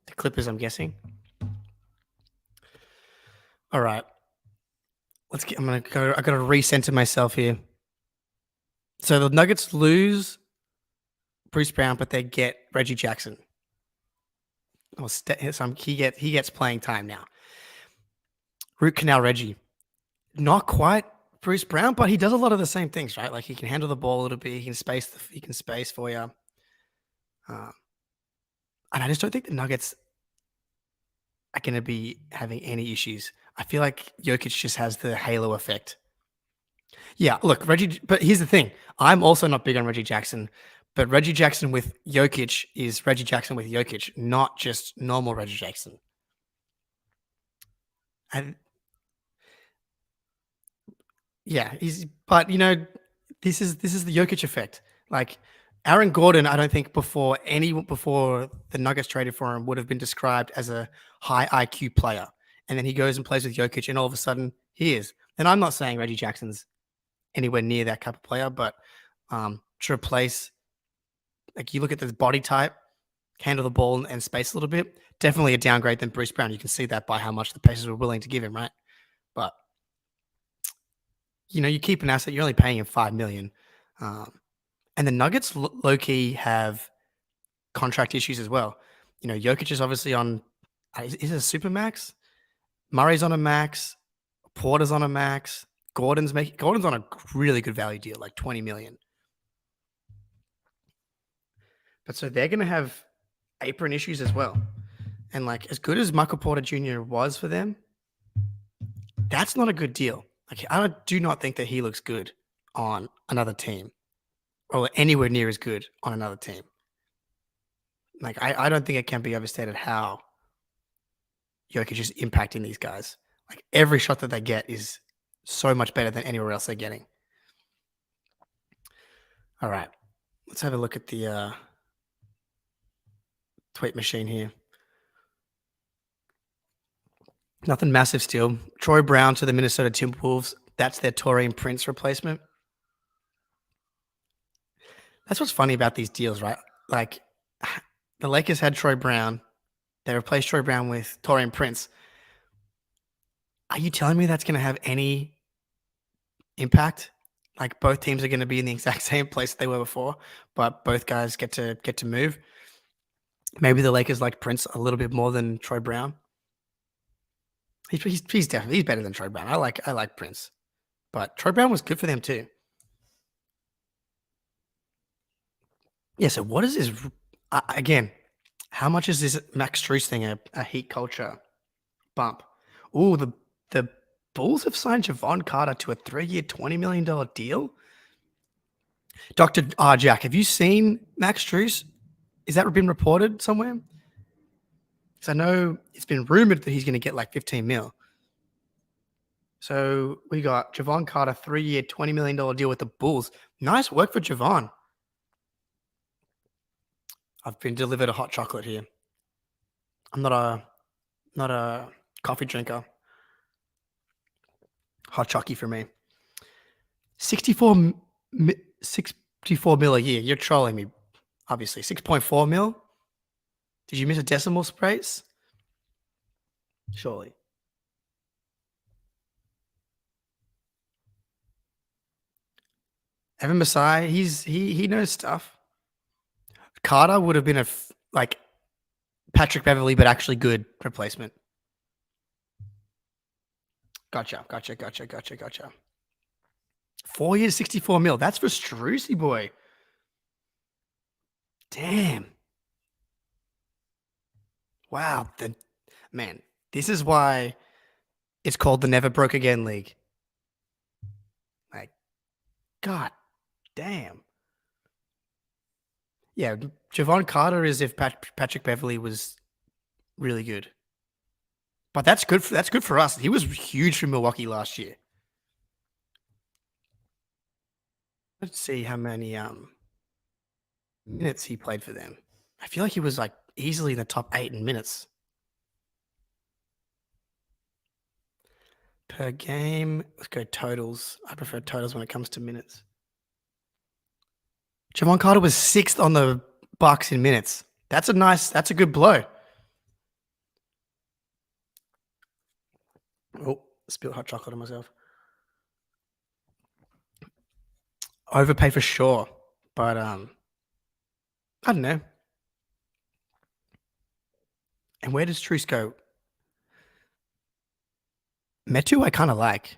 The Clippers, I'm guessing. All right. I got to recenter myself here. So the Nuggets lose Bruce Brown, but they get Reggie Jackson. He gets playing time now. Root Canal Reggie. Not quite Bruce Brown, but he does a lot of the same things, right? Like he can handle the ball a little bit. He can space for you. And I just don't think the Nuggets are going to be having any issues. I feel like Jokic just has the halo effect. Yeah, look, Reggie, but here's the thing. I'm also not big on Reggie Jackson, but Reggie Jackson with Jokic is Reggie Jackson with Jokic, not just normal Reggie Jackson. And yeah, but this is the Jokic effect. Like Aaron Gordon, I don't think before the Nuggets traded for him would have been described as a high IQ player. And then he goes and plays with Jokic, and all of a sudden he is. And I'm not saying Reggie Jackson's anywhere near that type of player, but to replace, like you look at the body type, handle the ball and space a little bit, definitely a downgrade than Bruce Brown. You can see that by how much the Pacers were willing to give him, right? But you keep an asset, you're only paying him $5 million. And the Nuggets low-key have contract issues as well. Jokic is obviously on, is it a super max? Murray's on a max. Porter's on a max. Gordon's on a really good value deal, like $20 million. But so they're going to have apron issues as well. And like as good as Michael Porter Jr. was for them, that's not a good deal. Like I do not think that he looks good on another team or anywhere near as good on another team. Like I don't think it can be overstated how Jokic is impacting these guys. Like every shot that they get is so much better than anywhere else they're getting. All right. Let's have a look at the tweet machine here. Nothing massive still. Troy Brown to the Minnesota Timberwolves. That's their Taurean Prince replacement. That's what's funny about these deals, right? Like the Lakers had Troy Brown. They replaced Troy Brown with Taurean Prince. Are you telling me that's going to have any impact? Like both teams are going to be in the exact same place they were before, but both guys get to move. Maybe the Lakers like Prince a little bit more than Troy Brown. He's definitely better than Troy Brown. I like Prince, but Troy Brown was good for them too. Yeah. So what is this again? How much is this Max Strus thing a Heat culture bump? Oh, the Bulls have signed Javon Carter to a 3-year, $20 million deal. Dr. Jack, have you seen Max Strus? Is that been reported somewhere? Because I know it's been rumored that he's going to get like 15 mil. So we got Javon Carter, 3-year, $20 million deal with the Bulls. Nice work for Javon. I've been delivered a hot chocolate here. I'm not a coffee drinker. Hot chocky for me. 64 mil a year. You're trolling me, obviously. 6.4 mil? Did you miss a decimal place? Surely. Evan Masai, he knows stuff. Carter would have been like Patrick Beverley, but actually good replacement. Gotcha. 4 years, 64 mil. That's for Strusy boy. Damn. Wow. Man, this is why it's called the Never Broke Again League. Like, God damn. Yeah, Javon Carter is if Patrick Beverley was really good. But that's good for us. He was huge for Milwaukee last year. Let's see how many minutes he played for them. I feel like he was like easily in the top 8 in minutes per game. Let's go totals. I prefer totals when it comes to minutes. Javon Carter was 6th on the Bucks in minutes. That's a good blow. Oh, spilled hot chocolate on myself. Overpay for sure, but I don't know. And where does Truce go? Metu, I kind of like.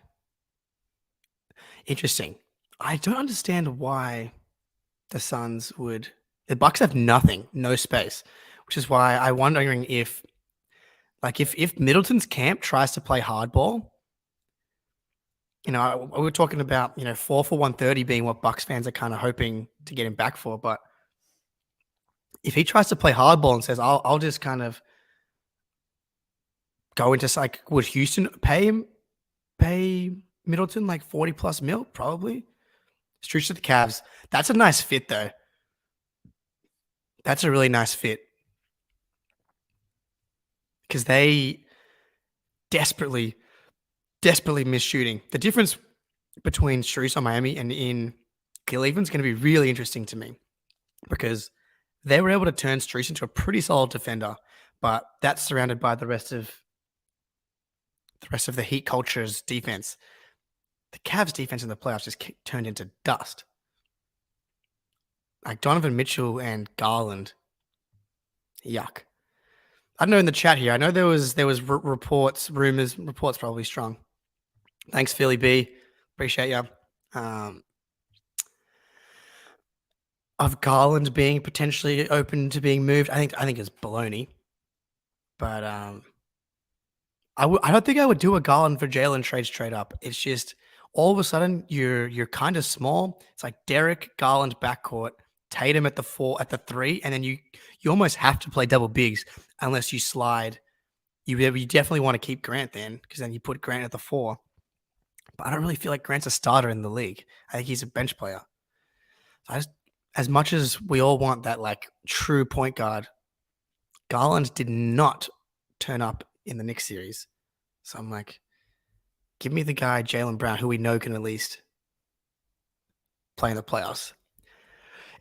Interesting. I don't understand why the Suns would. The Bucks have nothing, no space, which is why I'm wondering if Middleton's camp tries to play hardball. We were talking about 4 for 130 being what Bucks fans are kind of hoping to get him back for, but if he tries to play hardball and says, "I'll just kind of go into like," would Houston pay Middleton like 40 plus mil? Probably. Strooch to the Cavs. That's a nice fit though. That's a really nice fit because they desperately miss shooting. The difference between Strooch on Miami and in Cleveland is going to be really interesting to me because they were able to turn Strooch into a pretty solid defender, but that's surrounded by the rest of the Heat culture's defense. The Cavs defense in the playoffs just turned into dust. Like Donovan Mitchell and Garland. Yuck. I don't know in the chat here. I know there was reports, rumors, reports probably strong. Thanks, Philly B. Appreciate you. Of Garland being potentially open to being moved. I think it's baloney. But I don't think I would do a Garland for Jaylen trade straight up. It's just all of a sudden you're kind of small. It's like Derek Garland backcourt, Tatum at the 4, at the 3, and then you almost have to play double bigs unless you slide. You definitely want to keep Grant then, because then you put Grant at the 4. But I don't really feel like Grant's a starter in the league. I think he's a bench player. As much as we all want that like true point guard, Garland did not turn up in the Knicks series. So I'm like, give me the guy, Jaylen Brown, who we know can at least play in the playoffs.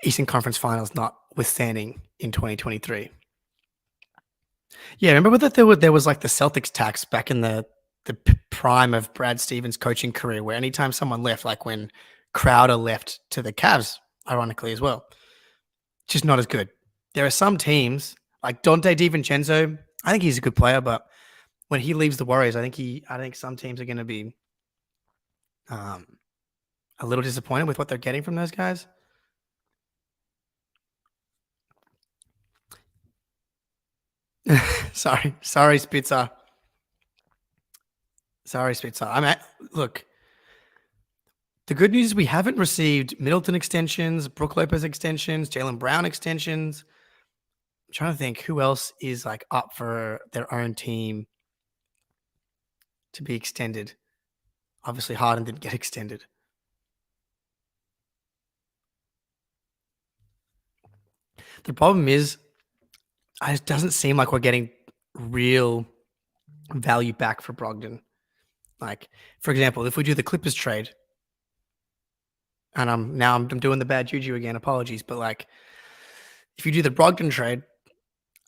Eastern Conference Finals notwithstanding in 2023. Yeah, remember that there was like the Celtics tax back in the prime of Brad Stevens' coaching career, where anytime someone left, like when Crowder left to the Cavs, ironically as well, just not as good. There are some teams like Dante DiVincenzo. I think he's a good player, but when he leaves the Warriors, I think some teams are going to be a little disappointed with what they're getting from those guys. Sorry, Spitzer. Look. The good news is we haven't received Middleton extensions, Brook Lopez extensions, Jaylen Brown extensions. I'm trying to think who else is like up for their own team to be extended. Obviously, Harden didn't get extended. The problem is, it doesn't seem like we're getting real value back for Brogdon. Like, for example, if we do the Clippers trade, and I'm doing the bad juju again, apologies, but like, if you do the Brogdon trade,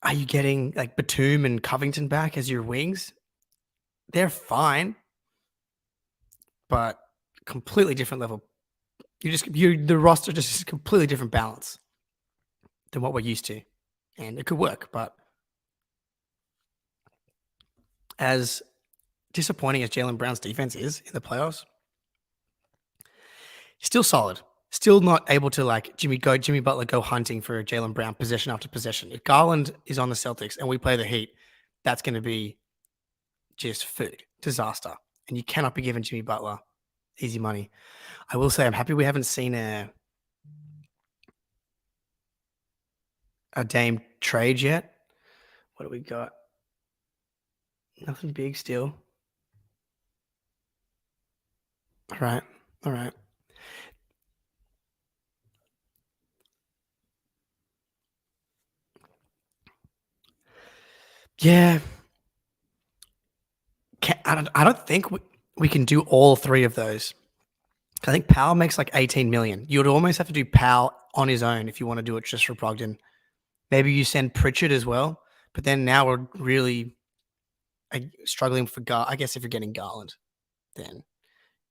are you getting like Batum and Covington back as your wings? They're fine, but completely different level. The roster just is a completely different balance than what we're used to, and it could work. But as disappointing as Jaylen Brown's defense is in the playoffs, still solid. Still not able to like Jimmy Butler go hunting for Jaylen Brown possession after possession. If Garland is on the Celtics and we play the Heat, that's going to be just food disaster. And you cannot be giving Jimmy Butler easy money. I will say I'm happy we haven't seen a Dame trade yet. What do we got? Nothing big still. All right. Yeah. I don't think we can do all three of those. I think Powell makes like 18 million. You would almost have to do Powell on his own if you want to do it just for Brogdon. Maybe you send Pritchard as well, but then now we're really struggling for guard. I guess if you're getting Garland, then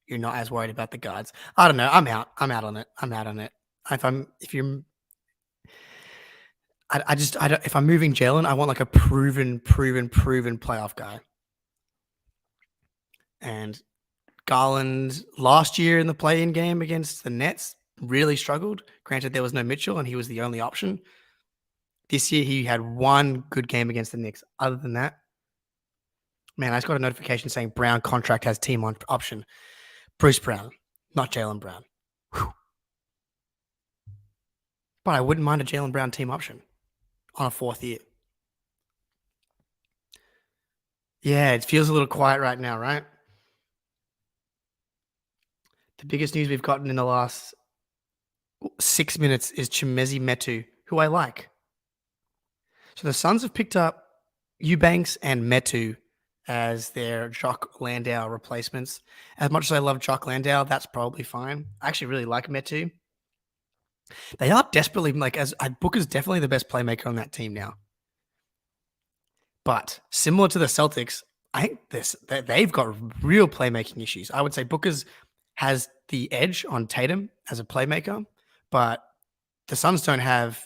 you're not as worried about the guards. I don't know. I'm out on it. If I'm moving Jaylen, I want like a proven playoff guy. And Garland last year in the play-in game against the Nets really struggled. Granted, there was no Mitchell and he was the only option. This year, he had one good game against the Knicks. Other than that, man, I just got a notification saying Brown contract has team option. Bruce Brown, not Jaylen Brown. Whew. But I wouldn't mind a Jaylen Brown team option on a 4th year. Yeah, it feels a little quiet right now, right? The biggest news we've gotten in the last 6 minutes is Chimezie Metu, who I like. So the Suns have picked up Eubanks and Metu as their Jock Landau replacements. As much as I love Jock Landau, that's probably fine. I actually really like Metu. They are desperately Booker's definitely the best playmaker on that team now. But similar to the Celtics, I think they've got real playmaking issues. I would say Booker's has the edge on Tatum as a playmaker, but the Suns don't have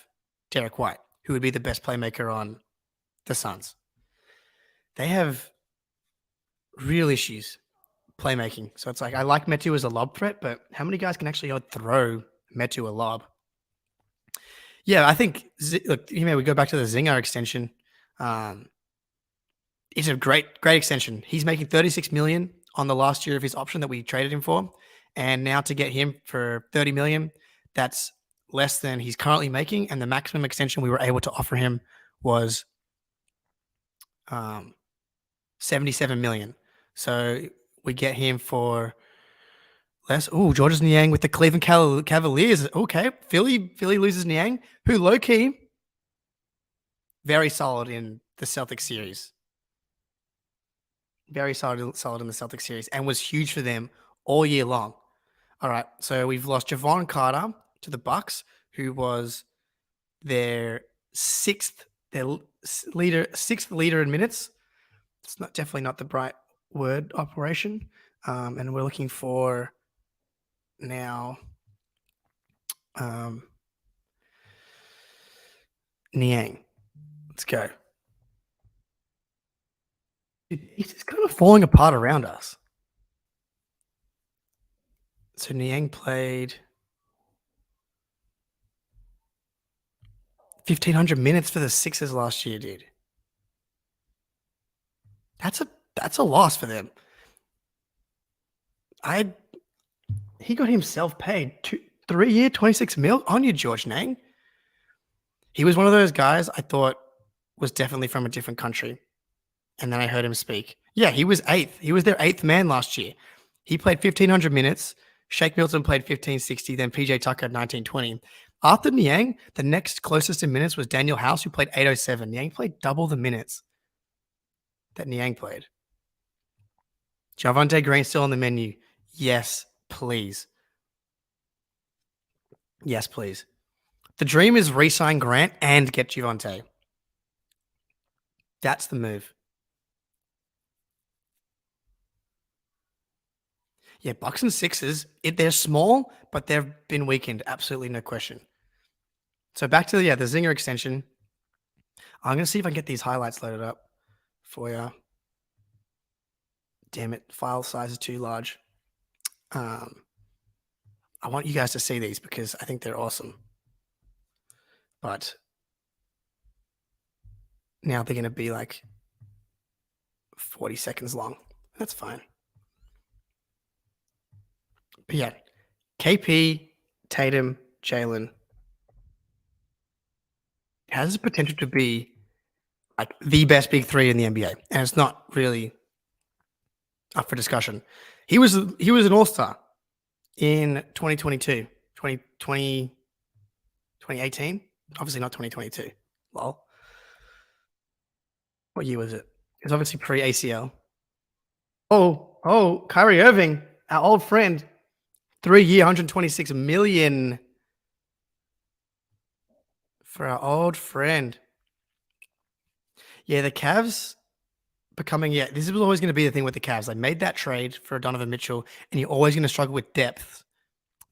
Derek White, who would be the best playmaker on the Suns. They have real issues playmaking. So it's like, I like Metu as a lob threat, but how many guys can actually throw Metu a lob? Yeah, I think, look, we go back to the Zinger extension. It's a great extension. He's making $36 million on the last year of his option that we traded him for. And now to get him for $30 million, that's less than he's currently making. And the maximum extension we were able to offer him was $77 million. So we get him for less. Oh, Georges Niang with the Cleveland Cavaliers. Okay, Philly loses Niang, who low-key very solid in the Celtics series. Very solid in the Celtics series, and was huge for them all year long. All right, so we've lost Javon Carter to the Bucks, who was their sixth leader in minutes. It's definitely not the bright word operation. And we're looking for now Niang. Let's go. It's just kind of falling apart around us. So Niang played 1,500 minutes for the Sixers last year, dude. That's a loss for them. He got himself paid 3 year, 26 mil on you, George Niang. He was one of those guys I thought was definitely from a different country. And then I heard him speak. Yeah, he was 8th. He was their 8th man last year. He played 1,500 minutes. Shake Milton played 1,560. Then PJ Tucker 1920. After Niang, the next closest in minutes was Daniel House, who played 807. Niang played double the minutes that Niang played. Javonte Green still on the menu. Yes, please. Yes, please. The dream is re-sign Grant and get Javonte. That's the move. Yeah, Bucks and Sixers, they're small, but they've been weakened. Absolutely no question. So back to the Zinger extension. I'm going to see if I can get these highlights loaded up for you. Damn it, file size is too large. I want you guys to see these because I think they're awesome. But now they're going to be like 40 seconds long. That's fine. But yeah, KP, Tatum, Jaylen has the potential to be like the best big three in the NBA. And it's not really up for discussion. He was an all-star in 2022, 2020, 2018. Obviously not 2022. Lol. What year was it? It's obviously pre-ACL. Oh, Kyrie Irving, our old friend, 3-year, $126 million for our old friend. Yeah, the Cavs becoming, this was always going to be the thing with the Cavs. They made that trade for Donovan Mitchell, and you're always going to struggle with depth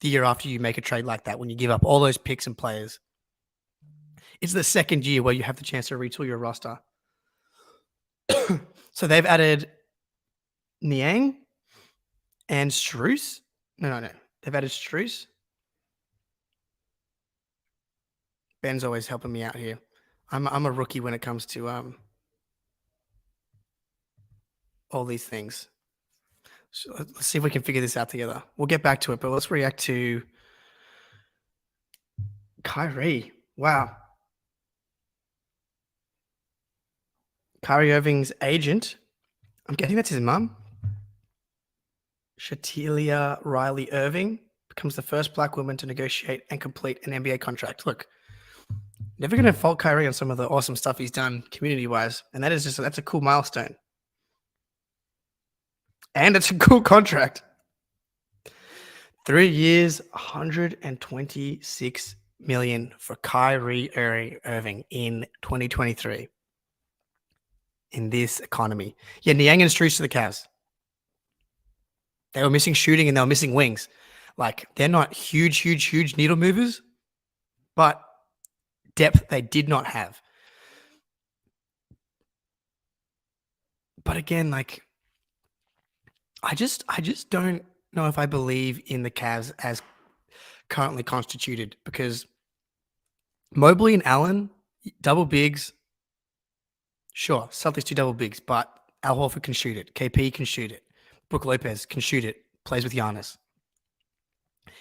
the year after you make a trade like that when you give up all those picks and players. It's the second year where you have the chance to retool your roster. So they've added Niang and Strus. No. They've added Strus. Ben's always helping me out here. I'm a rookie when it comes to all these things. So let's see if we can figure this out together. We'll get back to it, but let's react to Kyrie. Wow. Kyrie Irving's agent, I'm guessing that's his mum, Shatilia Riley Irving, becomes the first black woman to negotiate and complete an NBA contract. Look, never going to fault Kyrie on some of the awesome stuff he's done community-wise, and that's a cool milestone. And it's a cool contract. 3 years, $126 million for Kyrie Irving in 2023. In this economy. Yeah, Niang and Strus to the Cavs. They were missing shooting and they were missing wings. Like, they're not huge needle movers, but depth they did not have. But again, like, I just don't know if I believe in the Cavs as currently constituted, because Mobley and Allen, double bigs, sure, Celtics do double bigs, but Al Horford can shoot it. KP can shoot it. Brook Lopez can shoot it. Plays with Giannis.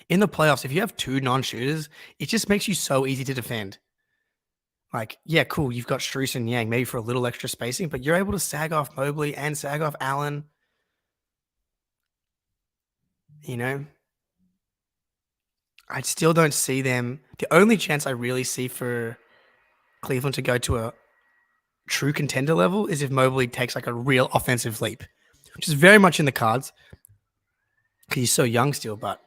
In the playoffs, if you have two non-shooters, it just makes you so easy to defend. Like, yeah, cool, you've got Strus and Niang, maybe for a little extra spacing, but you're able to sag off Mobley and sag off Allen. You know? I still don't see them. The only chance I really see for Cleveland to go to a true contender level is if Mobley takes like a real offensive leap, which is very much in the cards because he's so young still, but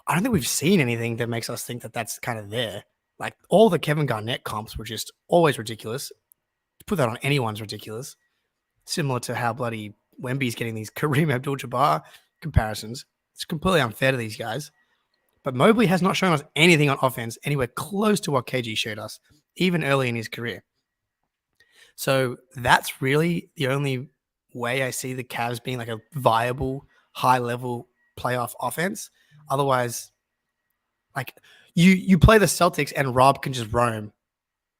I don't think we've seen anything that makes us think that that's kind of there. Like, all the Kevin Garnett comps were just always ridiculous. To put that on anyone's ridiculous. Similar to how bloody Wemby's getting these Kareem Abdul-Jabbar comparisons. It's completely unfair to these guys. But Mobley has not shown us anything on offense anywhere close to what KG showed us, even early in his career. So that's really the only way I see the Cavs being like a viable, high-level playoff offense. Otherwise, like, you play the Celtics and Rob can just roam.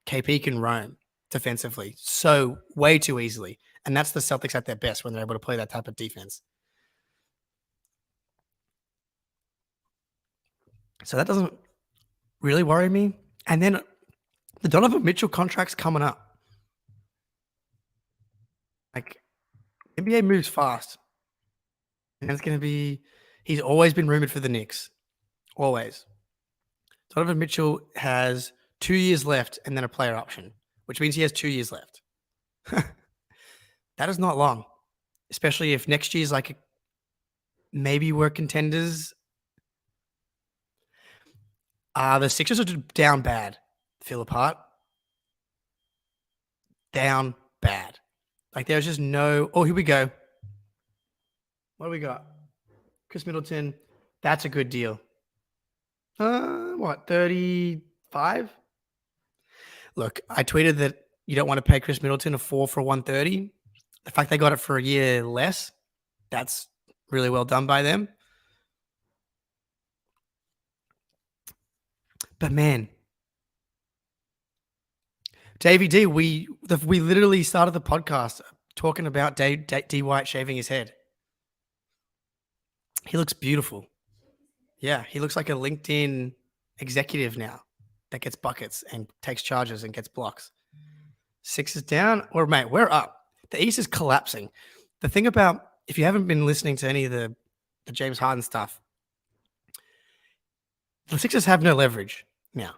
KP can roam defensively so way too easily. And that's the Celtics at their best when they're able to play that type of defense. So that doesn't really worry me. And then the Donovan Mitchell contract's coming up. Like, NBA moves fast. it's going to be. He's always been rumored for the Knicks. Always. Donovan Mitchell has 2 years left and then a player option, which means he has 2 years left. That is not long, especially if next year's like maybe we're contenders. The Sixers are down bad. Feel apart. Down bad. Like there's just no. Oh, here we go. What do we got? Chris Middleton. That's a good deal. What, 35? Look, I tweeted that you don't want to pay Chris Middleton a 4 for 130. The fact they got it for a year less, that's really well done by them. But man, Davey D, we literally started the podcast talking about D White shaving his head. He looks beautiful. Yeah, he looks like a LinkedIn executive now that gets buckets and takes charges and gets blocks. Sixers down, or mate, we're up. The East is collapsing. The thing about, if you haven't been listening to any of the James Harden stuff, the Sixers have no leverage now.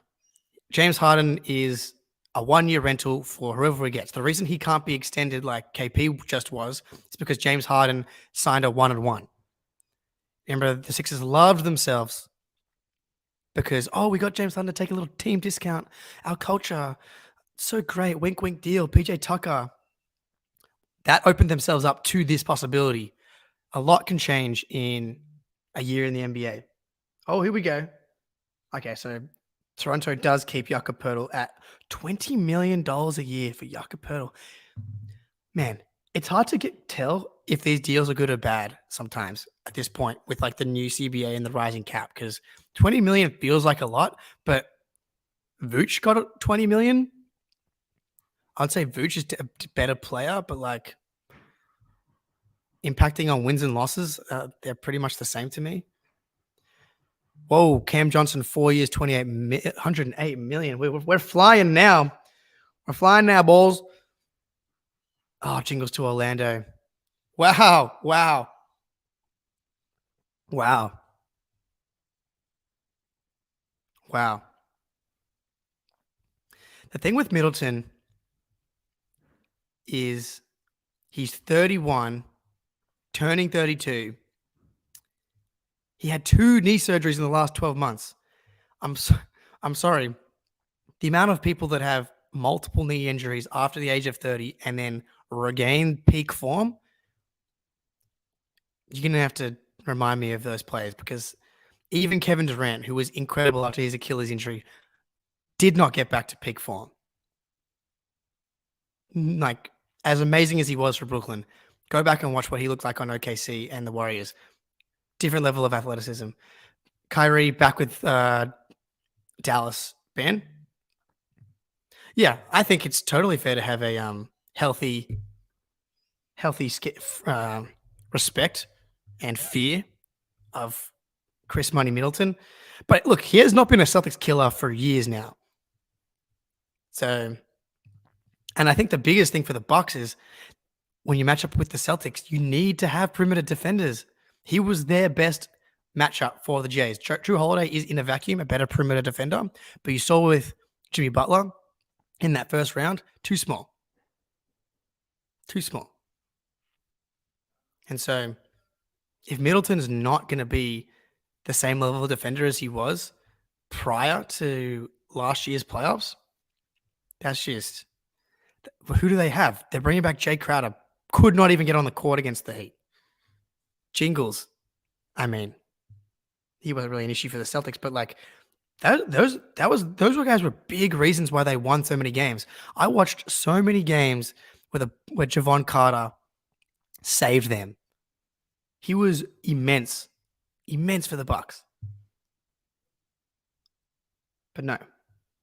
James Harden is a 1-year rental for whoever he gets. The reason he can't be extended like KP just was is because James Harden signed a 1-on-1. Remember, the Sixers loved themselves because, we got James Harden to take a little team discount. Our culture, so great. Wink, wink deal. PJ Tucker. That opened themselves up to this possibility. A lot can change in a year in the NBA. Oh, here we go. Okay, so Toronto does keep Jakob Poeltl at $20 million a year for Jakob Poeltl. Man, it's hard to tell if these deals are good or bad sometimes at this point with like the new CBA and the rising cap, because 20 million feels like a lot, but Vooch got 20 million. I'd say Vooch is a better player, but like impacting on wins and losses, they're pretty much the same to me. Whoa, Cam Johnson, 4 years, 108 million. We're flying now. We're flying now, balls. Oh, jingles to Orlando. Wow. The thing with Middleton is he's 31, turning 32. He had 2 knee surgeries in the last 12 months. I'm sorry. The amount of people that have multiple knee injuries after the age of 30 and then regain peak form, you're going to have to remind me of those players, because even Kevin Durant, who was incredible after his Achilles injury, did not get back to peak form. Like, as amazing as he was for Brooklyn, go back and watch what he looked like on OKC and the Warriors. Different level of athleticism. Kyrie back with Dallas. Ben? Yeah, I think it's totally fair to have a healthy respect and fear of Chris Money Middleton. But look, he has not been a Celtics killer for years now. So, and I think the biggest thing for the Bucks is when you match up with the Celtics, you need to have perimeter defenders. He was their best matchup for the Jays. Drew Holiday is in a vacuum a better perimeter defender, but you saw with Jimmy Butler in that first round, too small. And so if Middleton's not going to be the same level of defender as he was prior to last year's playoffs, that's just, who do they have? They're bringing back Jay Crowder. Could not even get on the court against the Heat. Jingles. I mean, he wasn't really an issue for the Celtics, but like those guys were big reasons why they won so many games. I watched so many games where Javon Carter saved them. He was immense for the Bucks. But no.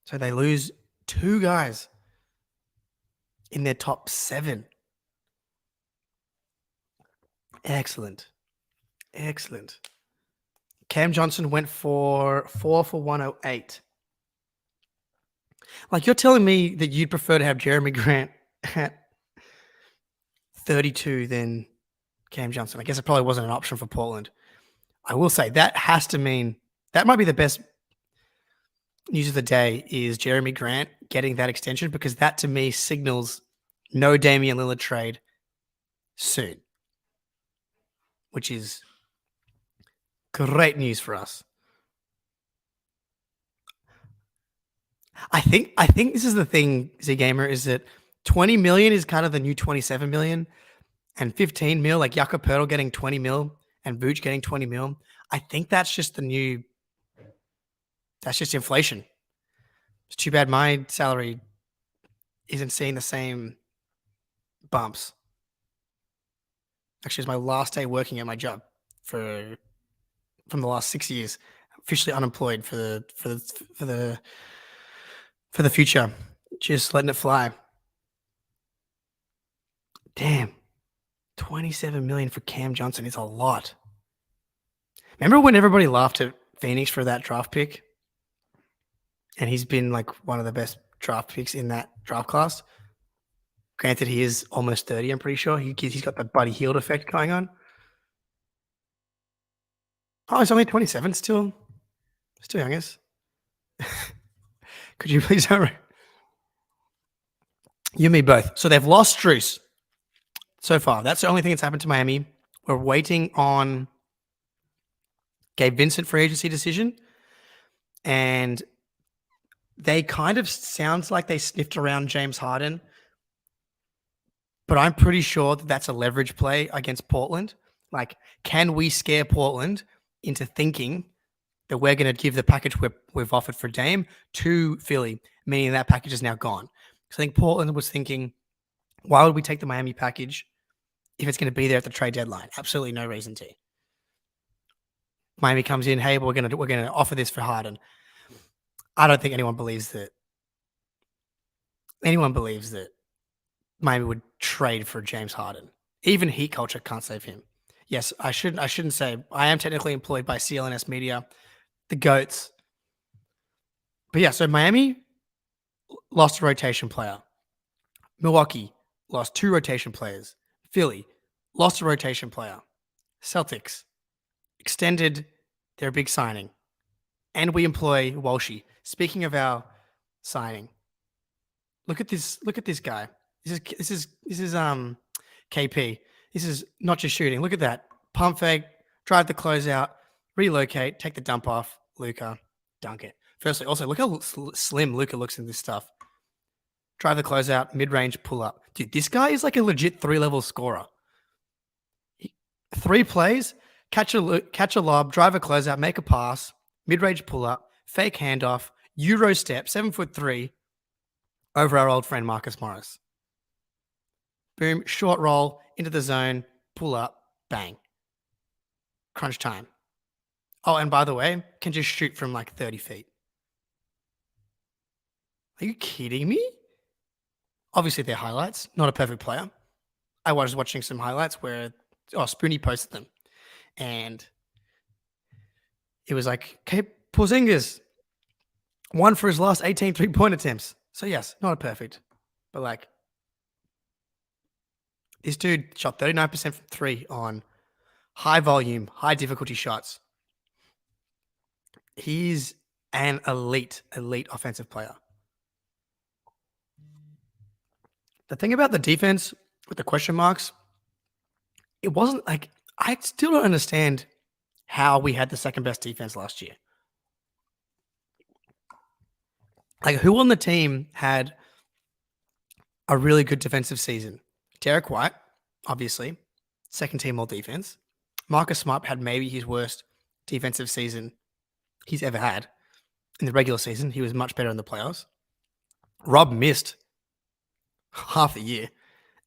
So they lose 2 guys in their top 7. Excellent. Cam Johnson went for 4 for 108. Like, you're telling me that you'd prefer to have Jeremy Grant at 32 than Cam Johnson. I guess it probably wasn't an option for Portland. I will say that has to mean that might be the best news of the day is Jeremy Grant getting that extension, because that to me signals no Damian Lillard trade soon, which is great news for us. I think this is the thing, Z Gamer, is that 20 million is kind of the new 27 million, and 15 mil, like Jakob Poeltl getting 20 mil and Vooch getting 20 mil. I think that's just that's just inflation. It's too bad my salary isn't seeing the same bumps. Actually, it's my last day working at my job from the last 6 years. Officially unemployed for the future. Just letting it fly. Damn. 27 million for Cam Johnson is a lot. Remember when everybody laughed at Phoenix for that draft pick? And he's been like one of the best draft picks in that draft class. Granted, he is almost 30, I'm pretty sure. He's got the Buddy Hield effect going on. Oh, he's only 27, still young, I guess. Could you please You and me both. So they've lost Strus so far. That's the only thing that's happened to Miami. We're waiting on Gabe Vincent free agency decision. And they kind of sounds like they sniffed around James Harden. But I'm pretty sure that that's a leverage play against Portland. Like, can we scare Portland into thinking that we're going to give the package we've offered for Dame to Philly, meaning that package is now gone? Because I think Portland was thinking, why would we take the Miami package if it's going to be there at the trade deadline? Absolutely no reason to. Miami comes in, hey, we're going to offer this for Harden. I don't think anyone believes that Miami would trade for James Harden. Even Heat culture can't save him. Yes, I shouldn't say. I am technically employed by CLNS Media, the GOATs. But yeah, so Miami lost a rotation player. Milwaukee lost 2 rotation players. Philly lost a rotation player. Celtics extended their big signing. And we employ Walshy. Speaking of our signing, look at this guy. This is KP. This is not just shooting. Look at that. Pump fake, drive the closeout, relocate, take the dump off, Luka, dunk it. Firstly, also, look how slim Luka looks in this stuff. Drive the closeout, mid-range, pull up. Dude, this guy is like a legit 3-level scorer. 3 plays, catch a lob, drive a closeout, make a pass, mid-range pull up, fake handoff, Euro step, 7'3", over our old friend Marcus Morris. Boom, short roll, into the zone, pull up, bang. Crunch time. Oh, and by the way, can just shoot from like 30 feet. Are you kidding me? Obviously, they're highlights, not a perfect player. I was watching some highlights where Spoonie posted them. And it was like, okay, Porzingis, 1 for his last 18 3-point attempts. So yes, not a perfect. But like, this dude shot 39% from 3 on high volume, high difficulty shots. He's an elite offensive player. The thing about the defense with the question marks, it wasn't like, I still don't understand how we had the second best defense last year. Like, who on the team had a really good defensive season? Derek White, obviously, second team all defense. Marcus Smart had maybe his worst defensive season he's ever had. In the regular season, he was much better in the playoffs. Rob missed half the year.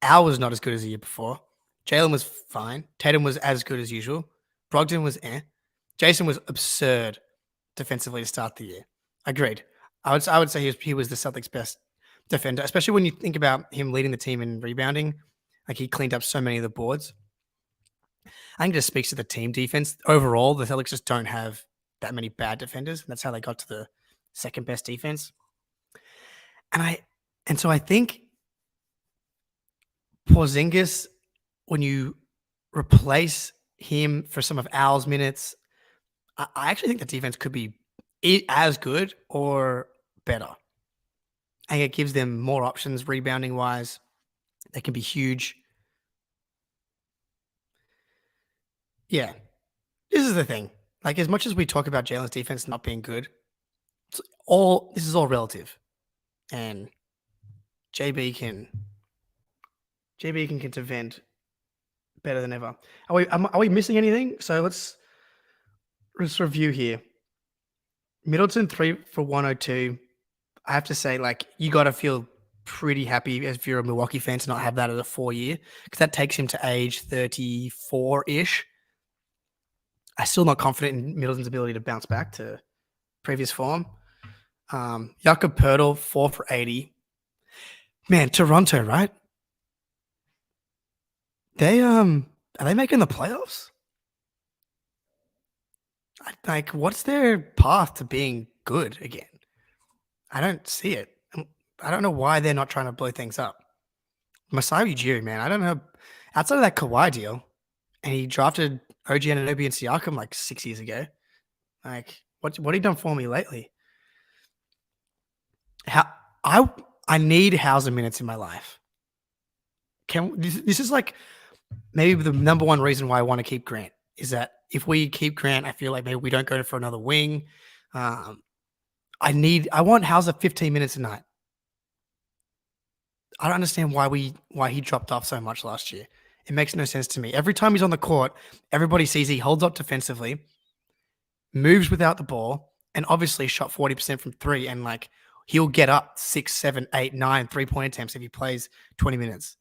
Al was not as good as the year before. Jaylen was fine. Tatum was as good as usual. Brogdon was Jason was absurd defensively to start the year. Agreed. I would say he was the Celtics' best defender, especially when you think about him leading the team in rebounding. Like, he cleaned up so many of the boards. I think it just speaks to the team defense. Overall, the Celtics just don't have that many bad defenders. And that's how they got to the second best defense. And so I think Porzingis, when you replace him for some of Al's minutes, I actually think the defense could be as good or better. And it gives them more options rebounding wise. They can be huge. Yeah. This is the thing. Like, as much as we talk about Jalen's defense not being good, this is all relative. And JB can defend better than ever. Are we missing anything? So let's review here. Middleton 3 for 102. I have to say, like, you got to feel pretty happy if you're a Milwaukee fan to not have that as a 4-year, because that takes him to age 34-ish. I'm still not confident in Middleton's ability to bounce back to previous form. Jakob Poeltl 4 for 80. Man, Toronto, right? They are they making the playoffs? Like, what's their path to being good again? I don't see it. I don't know why they're not trying to blow things up. Masai Ujiri, man, I don't know. Outside of that Kawhi deal, and he drafted OG Anunoby and Siakam like 6 years ago. Like, what have you done for me lately? I need Hauser minutes in my life. This is like maybe the number one reason why I want to keep Grant is that if we keep Grant, I feel like maybe we don't go for another wing. I want Hauser 15 minutes a night. I don't understand why he dropped off so much last year. It makes no sense to me. Every time he's on the court, everybody sees he holds up defensively, moves without the ball, and obviously shot 40% from 3. And like, he'll get up 6, 7, 8, 9 3-point attempts if he plays 20 minutes.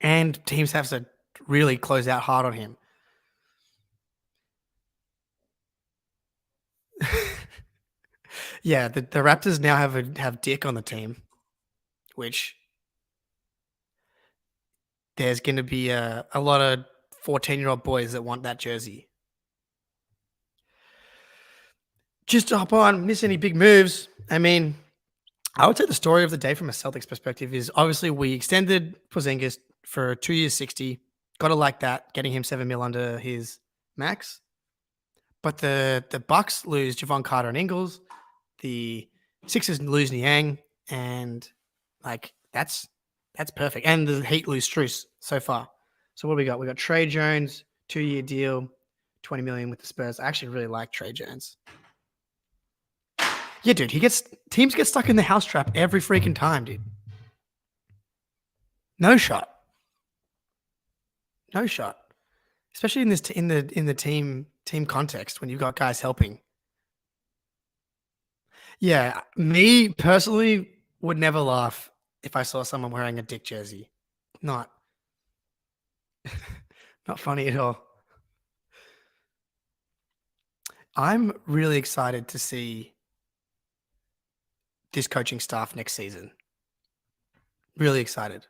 And teams have to really close out hard on him. Yeah, the Raptors now have Dick on the team, which there's going to be a lot of 14-year-old boys that want that jersey. Just to hop on, miss any big moves. I mean, I would say the story of the day from a Celtics perspective is obviously we extended Porzingis for 2 years, 60. Got to like that, getting him $7 million under his max. But the Bucks lose Javon Carter and Ingles. The Sixers lose Niang, and like that's perfect. And the Heat lose Strus so far. So what do we got? We got Trey Jones, 2-year deal, $20 million with the Spurs. I actually really like Trey Jones. Yeah, dude, teams get stuck in the house trap every freaking time, dude. No shot. Especially in this in the team context when you've got guys helping. Yeah, me personally would never laugh if I saw someone wearing a Dick jersey. Not funny at all. I'm really excited to see this coaching staff next season. Really excited.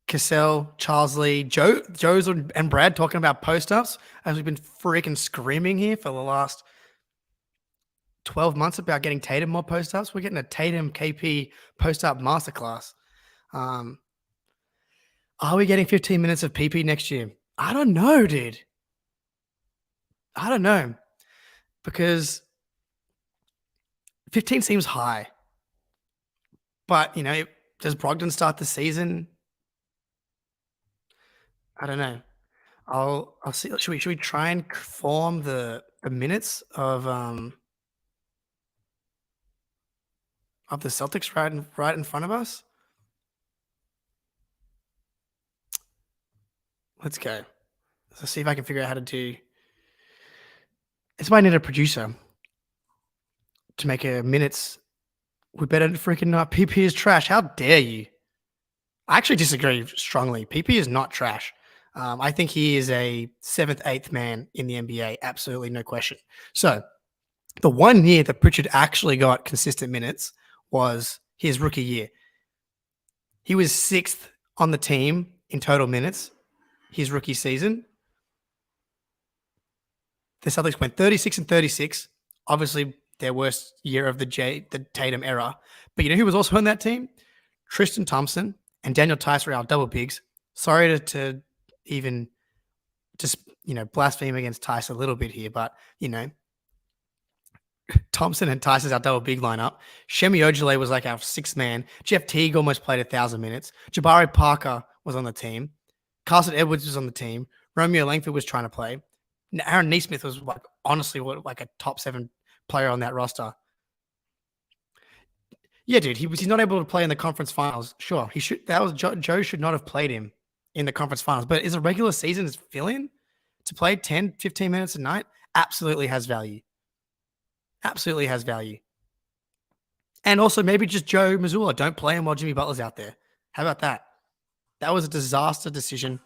Cassell, Charles Lee, Joe's and Brad talking about post-ups, as we've been freaking screaming here for the last 12 months about getting Tatum more post-ups. We're getting a Tatum KP post-up masterclass. Are we getting 15 minutes of PP next year? I don't know, dude. I don't know. Because 15 seems high. But, does Brogdon start the season? I don't know. I'll see. Should we try and form the minutes of the Celtics right in front of us? Let's go. Let's see if I can figure out how to do. It's why I need a producer to make a minutes. We better freaking not. PP is trash. How dare you? I actually disagree strongly. PP is not trash. I think he is a 7th, 8th man in the NBA. Absolutely no question. So the 1 year that Pritchard actually got consistent minutes was his rookie year. He was 6th on the team in total minutes his rookie season. The Celtics went 36-36. Obviously, their worst year of the Tatum era. But you know who was also on that team? Tristan Thompson and Daniel Tice are our double bigs. Sorry to even just, blaspheme against Tice a little bit here, but, Thompson and Tice is our double big lineup. Shemi Ojale was like our sixth man. Jeff Teague almost played 1,000 minutes. Jabari Parker was on the team. Carson Edwards was on the team. Romeo Langford was trying to play. Aaron Neesmith was honestly like a top 7 player on that roster. Yeah, dude, he's not able to play in the conference finals. Sure, he should. Joe should not have played him in the conference finals. But is a regular season fill-in to play 10, 15 minutes a night? Absolutely has value. Absolutely has value. And also maybe just Joe Mazzulla. Don't play him while Jimmy Butler's out there. How about that? That was a disaster decision.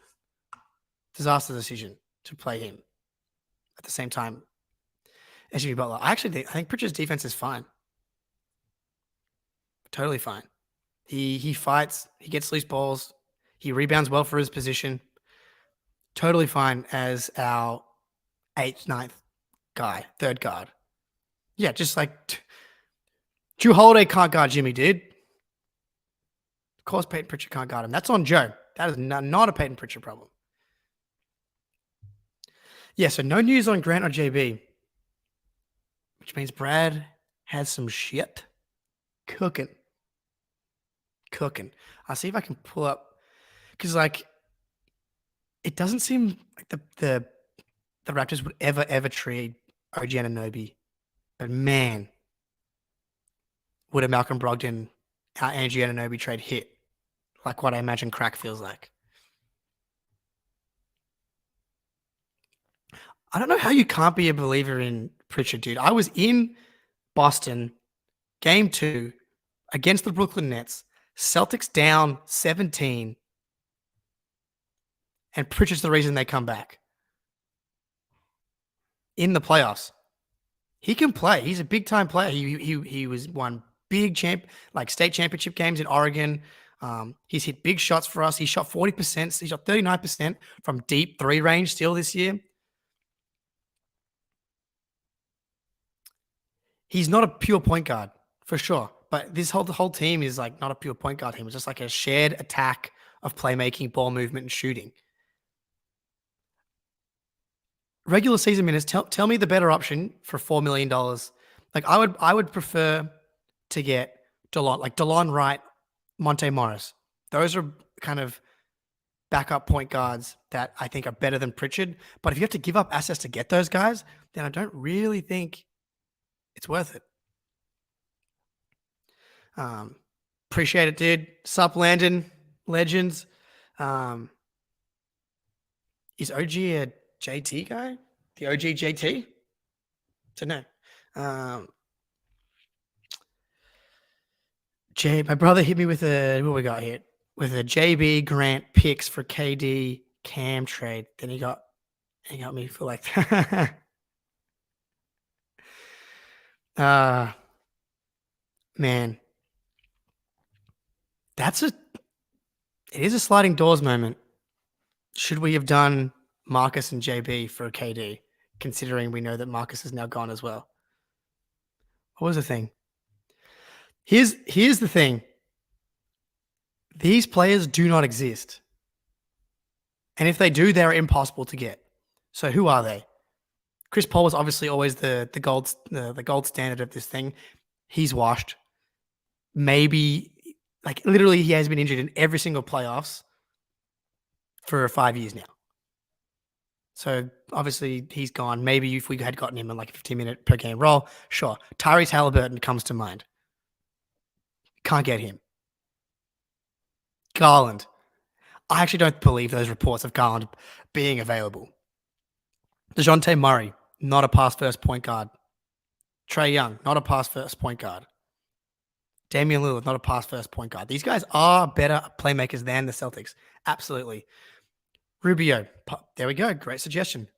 Disaster decision to play him at the same time as Jimmy Butler. I think Pritchard's defense is fine. Totally fine. He fights. He gets loose balls. He rebounds well for his position. Totally fine as our 8th, 9th guy, third guard. Yeah, just like Drew Holiday can't guard Jimmy, dude. Of course, Peyton Pritchard can't guard him. That's on Joe. That is not a Peyton Pritchard problem. Yeah, so no news on Grant or JB, which means Brad has some shit cooking. I'll see if I can pull up, because it doesn't seem like the Raptors would ever trade OG Anunoby, but man, would a Malcolm Brogdon OG Anunoby trade hit like what I imagine crack feels like. I don't know how you can't be a believer in Pritchard, dude. I was in Boston, game 2 against the Brooklyn Nets. Celtics down 17, and Pritchard's the reason they come back in the playoffs. He can play. He's a big time player. He was won big state championship games in Oregon. He's hit big shots for us. He shot 40%. He shot 39% from deep 3 range still this year. He's not a pure point guard for sure. But the whole team is not a pure point guard team. It's just like a shared attack of playmaking, ball movement, and shooting. Regular season minutes. Tell me the better option for $4 million. I would prefer to get DeLon Wright, Monte Morris. Those are kind of backup point guards that I think are better than Pritchard. But if you have to give up assets to get those guys, then I don't really think it's worth it. Appreciate it, dude. Sup, Landon, legends. Is OG a JT guy? The OG JT? Don't know. My brother hit me with what we got here? With a JB Grant picks for KD Cam trade. Then he got me for man. It is a sliding doors moment. Should we have done Marcus and JB for KD, considering we know that Marcus is now gone as well? What was the thing? Here's the thing. These players do not exist. And if they do, they're impossible to get. So who are they? Chris Paul was obviously always the gold standard of this thing. He's washed. Maybe literally he has been injured in every single playoffs for 5 years now. So obviously he's gone. Maybe if we had gotten him in a 15-minute per game role, sure. Tyrese Halliburton comes to mind. Can't get him. Garland. I actually don't believe those reports of Garland being available. DeJounte Murray, not a pass-first point guard. Trae Young, not a pass-first point guard. Damian Lillard, not a pass-first point guard. These guys are better playmakers than the Celtics. Absolutely. Rubio, there we go. Great suggestion.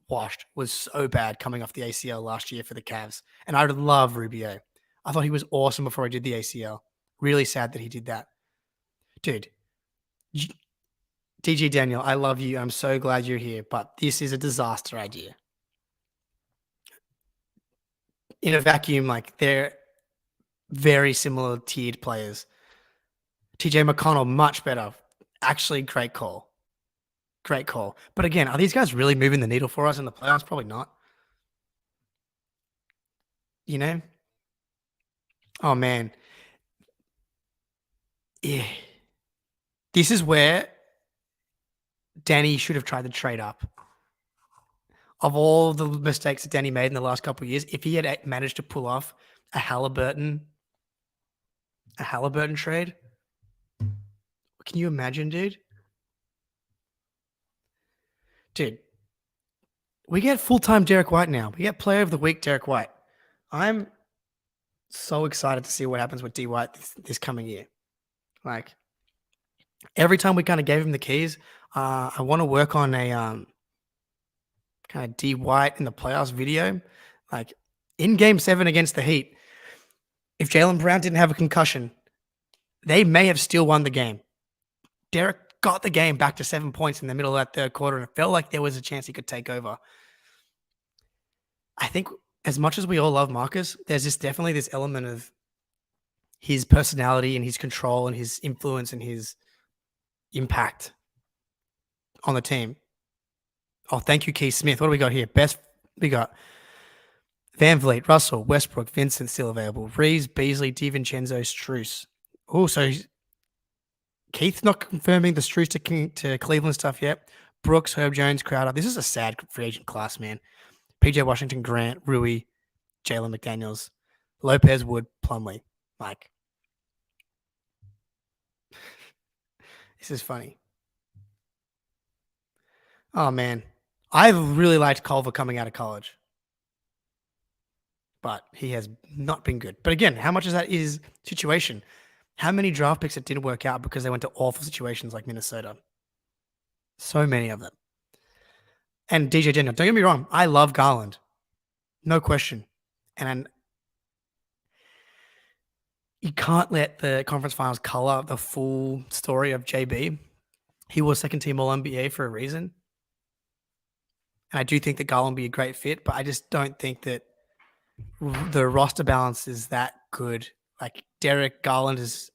Washed. Was so bad coming off the ACL last year for the Cavs. And I love Rubio. I thought he was awesome before he did the ACL. Really sad that he did that. Dude, DG Daniel, I love you. I'm so glad you're here, but this is a disaster idea. In a vacuum, they're very similar tiered players. TJ McConnell, much better. Actually, great call. Great call. But again, are these guys really moving the needle for us in the playoffs? Probably not. You know? Oh, man. Yeah. This is where Danny should have tried to trade up. Of all the mistakes that Danny made in the last couple of years, if he had managed to pull off a Halliburton trade, can you imagine, dude? Dude, we get full-time Derek White now. We get player of the week Derek White. I'm so excited to see what happens with D White this coming year. Like, every time we kind of gave him the keys, I want to work on a kind of D White in the playoffs video. Like, in Game 7 against the Heat, if Jaylen Brown didn't have a concussion, they may have still won the game. Derek got the game back to 7 points in the middle of that third quarter, and it felt like there was a chance he could take over. I think as much as we all love Marcus, there's definitely this element of his personality and his control and his influence and his impact on the team. Oh, thank you, Keith Smith. What do we got here? We got Van Vliet, Russell, Westbrook, Vincent still available. Reeves, Beasley, DiVincenzo, Strus. Oh, so Keith's not confirming the Strus to Cleveland stuff yet. Brooks, Herb Jones, Crowder. This is a sad free agent class, man. PJ Washington, Grant, Rui, Jalen McDaniels, Lopez, Wood, Plumlee. Like, this is funny. Oh, man. I really liked Culver coming out of college, but he has not been good. But again, how much of that is situation? How many draft picks that didn't work out because they went to awful situations like Minnesota? So many of them. And DJ Daniel, don't get me wrong, I love Garland. No question. And you can't let the conference finals color the full story of JB. He was second team All NBA for a reason. And I do think that Garland would be a great fit, but I just don't think that the roster balance is that good. Like, Derek Garland is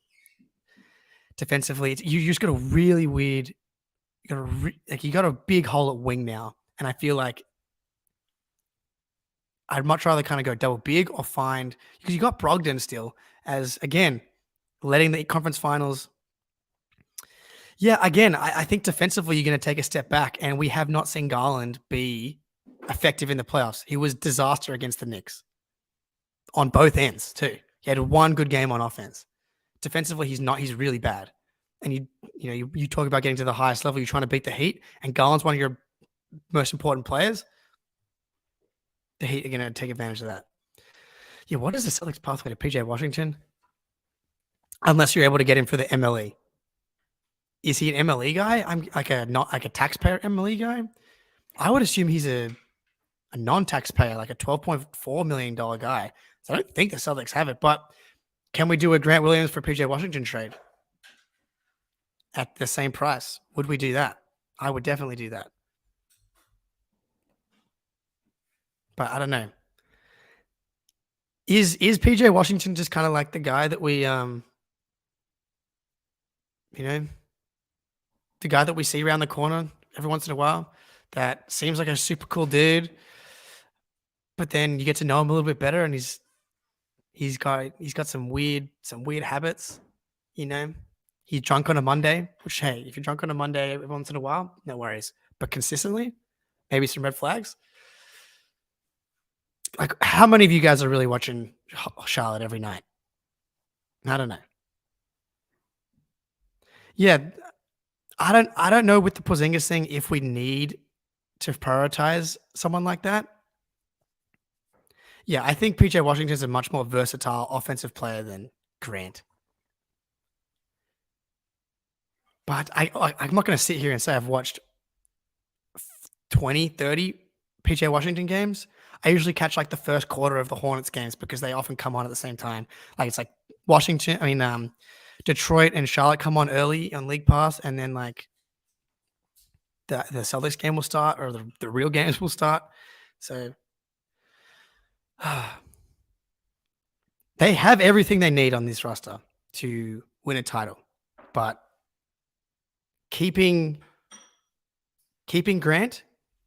defensively, you just got a really weird, you got a big hole at wing now. And I feel like I'd much rather kind of go double big or find, because you got Brogdon still as, again, letting the conference finals. Yeah, again, I think defensively you're going to take a step back, and we have not seen Garland be effective in the playoffs. He was disaster against the Knicks on both ends too. He had one good game on offense. Defensively, he's not. He's really bad. And you talk about getting to the highest level. You're trying to beat the Heat, and Garland's one of your most important players. The Heat are going to take advantage of that. Yeah, what is the Celtics pathway to PJ Washington? Unless you're able to get him for the MLE. Is he an MLE guy? I'm not like a taxpayer MLE guy. I would assume he's a non-taxpayer, like a $12.4 million guy. So I don't think the Celtics have it. But can we do a Grant Williams for PJ Washington trade at the same price? Would we do that? I would definitely do that. But I don't know. Is PJ Washington just kind of like the guy that we the guy that we see around the corner every once in a while that seems like a super cool dude, but then you get to know him a little bit better, and he's got some weird habits, He's drunk on a Monday, which, hey, if you're drunk on a Monday every once in a while, no worries. But consistently, maybe some red flags. Like, how many of you guys are really watching Charlotte every night? I don't know. Yeah, I don't know with the Porzingis thing if we need to prioritize someone like that. Yeah, I think PJ Washington is a much more versatile offensive player than Grant. But I'm not going to sit here and say I've watched 20, 30 PJ Washington games. I usually catch like the first quarter of the Hornets games because they often come on at the same time. Like, it's like Detroit and Charlotte come on early on League Pass, and then like the Celtics game will start, or the real games will start. So they have everything they need on this roster to win a title. But keeping Grant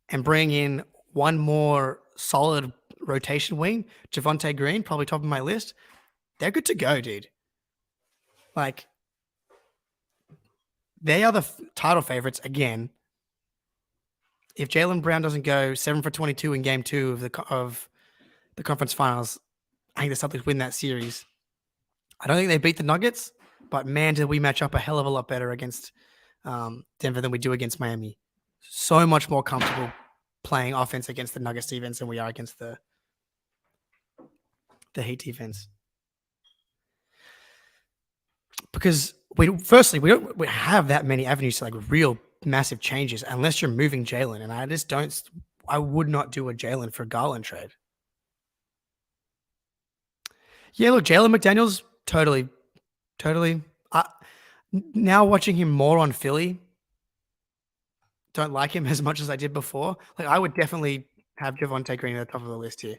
and bringing in one more solid rotation wing, Javonte Green, probably top of my list. They're good to go, dude. Like, they are the title favorites again. If Jaylen Brown doesn't go 7 for 22 in game 2 of the conference finals, I think the Celtics win that series. I don't think they beat the Nuggets, but man, did we match up a hell of a lot better against Denver than we do against Miami. So much more comfortable playing offense against the Nuggets defense than we are against the Heat defense. Because we don't have that many avenues to like real massive changes unless you're moving Jaylen, and I would not do a Jaylen for Garland trade. Yeah, look, Jalen McDaniels, totally. Now watching him more on Philly, don't like him as much as I did before. Like, I would definitely have Javonte Green at the top of the list here.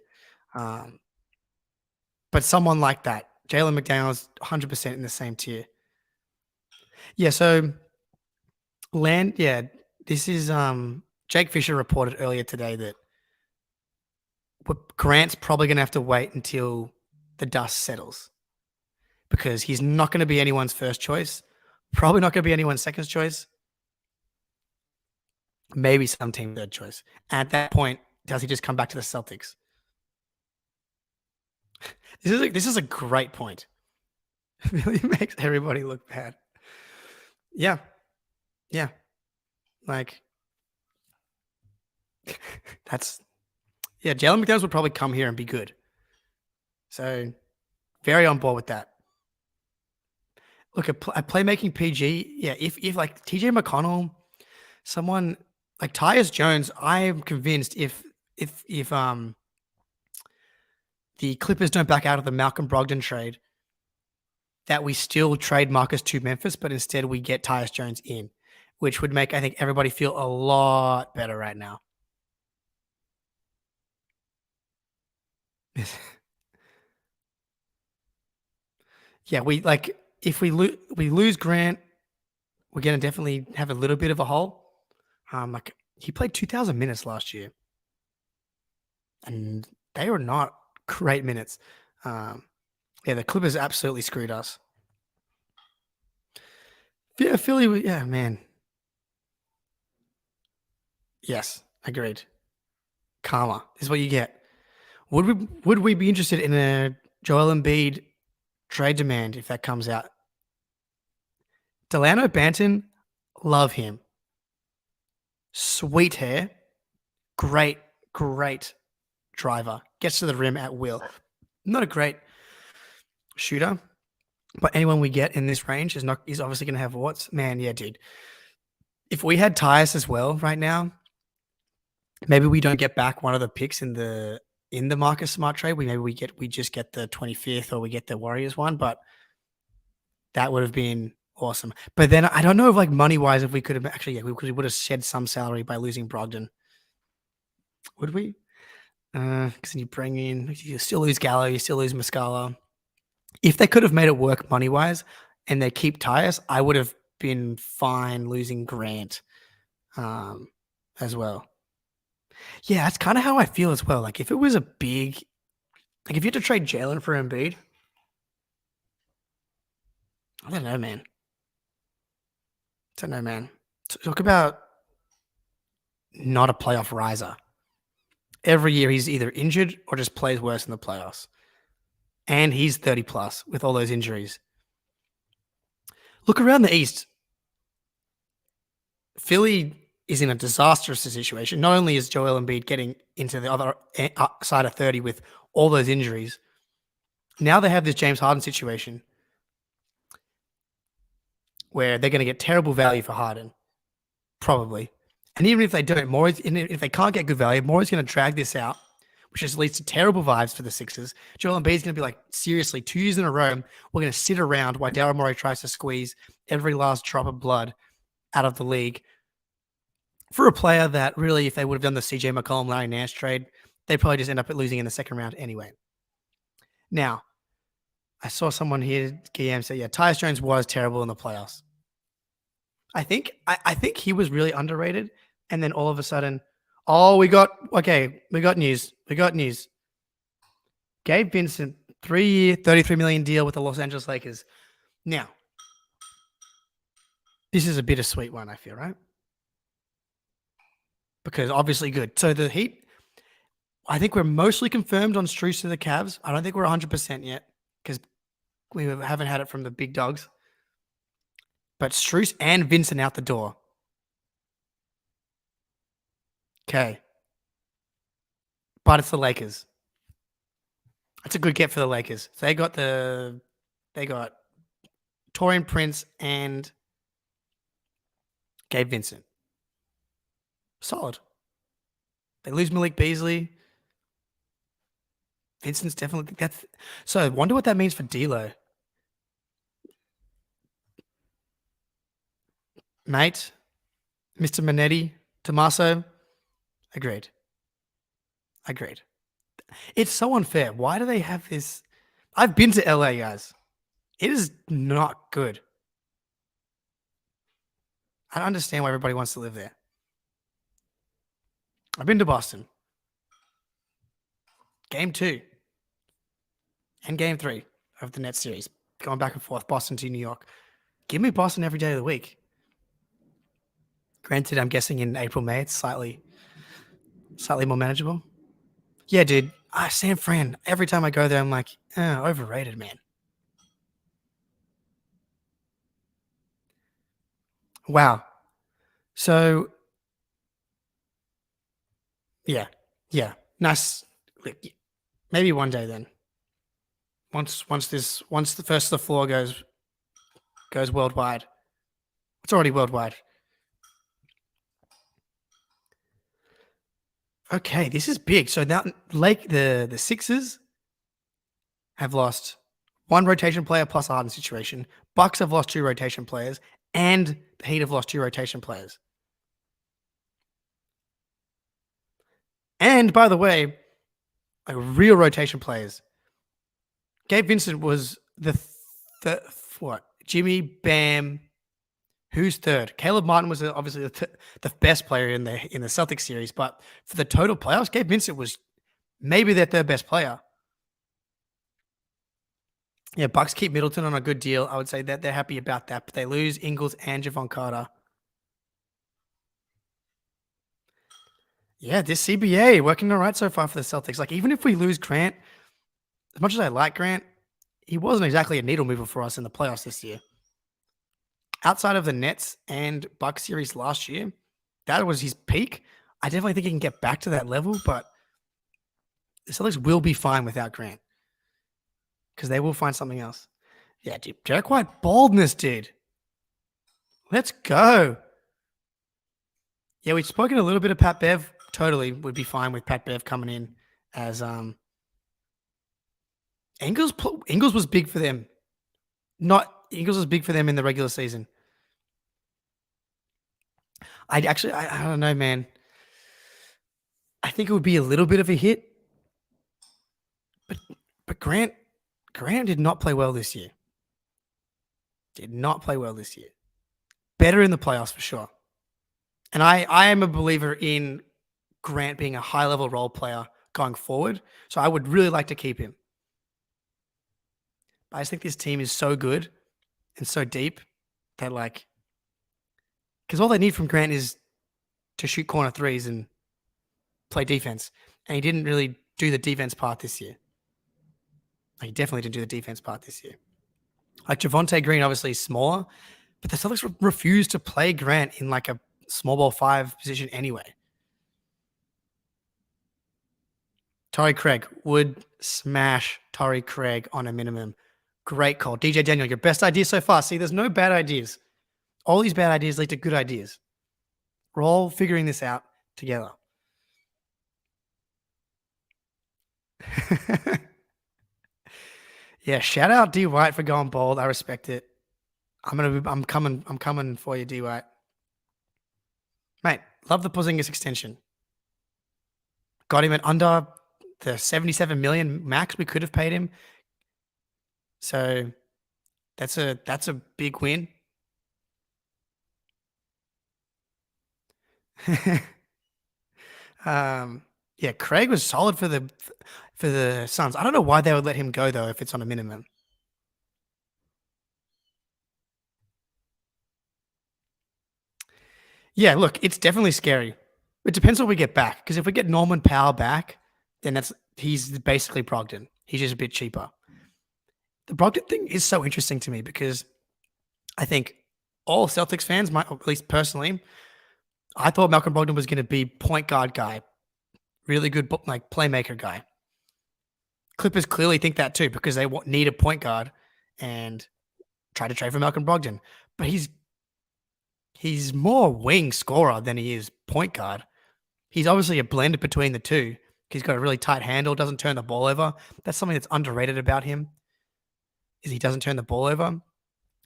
But someone like that, Jalen McDaniels, 100% in the same tier. Yeah, so this is Jake Fisher reported earlier today that Grant's probably going to have to wait until the dust settles because he's not going to be anyone's first choice, probably not going to be anyone's second choice, maybe some team third choice. At that point, does he just come back to the Celtics? This is a great point. It really makes everybody look bad. Yeah. Like, Jalen McDaniels would probably come here and be good. So, very on board with that. Look, a playmaking PG, if like TJ McConnell, someone like Tyus Jones, I am convinced if the Clippers don't back out of the Malcolm Brogdon trade, that we still trade Marcus to Memphis, but instead we get Tyus Jones in, which would make, I think, everybody feel a lot better right now. Yeah, if we lose Grant, we're going to definitely have a little bit of a hole. Like, he played 2,000 minutes last year, and they were not great minutes. The Clippers absolutely screwed us. Yeah, Philly. Yeah, man. Yes, agreed. Karma is what you get. Would we be interested in a Joel Embiid trade demand if that comes out? Delano Banton, love him. Sweet hair, great driver. Gets to the rim at will. Not a great shooter, but anyone we get in this range is obviously going to have warts. Man, yeah, dude. If we had Tyus as well right now, maybe we don't get back one of the picks in the Marcus Smart trade. We just get the 25th, or we get the Warriors one, but that would have been awesome. But then I don't know if, like, money wise, if we could have actually, we would have shed some salary by losing Brogdon. Would we? Because you still lose Gallo, you still lose Muscala. If they could have made it work money wise, and they keep Tyus, I would have been fine losing Grant, as well. Yeah, that's kind of how I feel as well. Like, if it was if you had to trade Jaylen for Embiid, I don't know, man. Talk about not a playoff riser. Every year he's either injured or just plays worse in the playoffs. And he's 30 plus with all those injuries. Look around the East. Philly is in a disastrous situation. Not only is Joel Embiid getting into the other side of 30 with all those injuries, now they have this James Harden situation where they're going to get terrible value for Harden, probably. And even if they don't, if they can't get good value, Morey's going to drag this out, which just leads to terrible vibes for the Sixers. Joel Embiid's going to be like, seriously, 2 years in a row, we're going to sit around while Daryl Morey tries to squeeze every last drop of blood out of the league for a player that really, if they would have done the CJ McCollum, Larry Nance trade, they'd probably just end up losing in the second round anyway. Now, I saw someone here, GM, say, yeah, Tyus Jones was terrible in the playoffs. I think he was really underrated, and then all of a sudden, oh, we got news. We got news. Gabe Vincent, 3-year, $33 million deal with the Los Angeles Lakers. Now, this is a bittersweet one, I feel, right? Because obviously good. So the Heat, I think we're mostly confirmed on Strus to the Cavs. I don't think we're 100% yet because we haven't had it from the big dogs. But Strus and Vincent out the door. Okay. But it's the Lakers. That's a good get for the Lakers. So they got Torian Prince and Gabe Vincent. Solid. They lose Malik Beasley. Vincent's definitely that's so I wonder what that means for D'Lo. Mate, Mr. Manetti, Tommaso. Agreed. It's so unfair. Why do they have this? I've been to LA, guys. It is not good. I don't understand why everybody wants to live there. I've been to Boston. Game 2 and Game 3 of the Nets series. Going back and forth, Boston to New York. Give me Boston every day of the week. Granted, I'm guessing in April, May, it's slightly more manageable. Yeah, dude. San Fran. Every time I go there, I'm like, overrated, man. Wow. So, yeah. Nice. Maybe one day then. Once the first of the floor goes worldwide. It's already worldwide. Okay, this is big. So now the Sixers have lost one rotation player plus a Harden situation. Bucks have lost 2 rotation players, and the Heat have lost 2 rotation players. And by the way, real rotation players. Gabe Vincent was the what? Jimmy, Bam. Who's third? Caleb Martin was obviously the best player in the Celtics series, but for the total playoffs, Gabe Vincent was maybe their third best player. Yeah, Bucks keep Middleton on a good deal. I would say that they're happy about that, but they lose Ingles and Javon Carter. Yeah, this CBA working all right so far for the Celtics. Like, even if we lose Grant, as much as I like Grant, he wasn't exactly a needle mover for us in the playoffs this year. Outside of the Nets and Bucks series last year, that was his peak. I definitely think he can get back to that level, but the Celtics will be fine without Grant because they will find something else. Yeah, dude, Derek White boldness, dude. Let's go. Yeah, we've spoken a little bit of Pat Bev. Totally would be fine with Pat Bev coming in as Ingles was big for them. Ingles was big for them in the regular season. I don't know, man. I think it would be a little bit of a hit. But Grant did not play well this year. Better in the playoffs for sure. And I am a believer in Grant being a high-level role player going forward. So I would really like to keep him. But I just think this team is so good and so deep that, like, because all they need from Grant is to shoot corner threes and play defense. And he didn't really do the defense part this year. He definitely didn't do the defense part this year. Like, Javonte Green obviously is smaller, but the Celtics refused to play Grant in like a small ball 5 position anyway. Torrey Craig would smash Torrey Craig on a minimum. Great call. DJ Daniel, your best idea so far. See, there's no bad ideas. All these bad ideas lead to good ideas. We're all figuring this out together. Yeah, shout out D White for going bold. I respect it. I'm coming for you, D White. Mate, love the Porzingis extension. Got him at under the 77 million max we could have paid him. So that's a big win. Yeah, Craig was solid for the Suns. I don't know why they would let him go though if it's on a minimum. Yeah, look, it's definitely scary. It depends what we get back. Because if we get Norman Powell back, then he's basically Brogdon. He's just a bit cheaper. The Brogdon thing is so interesting to me because I think all Celtics fans, at least personally, I thought Malcolm Brogdon was going to be point guard guy, really good like playmaker guy. Clippers clearly think that too because they need a point guard and try to trade for Malcolm Brogdon. But he's more wing scorer than he is point guard. He's obviously a blend between the two. He's got a really tight handle, doesn't turn the ball over. That's something that's underrated about him, is he doesn't turn the ball over.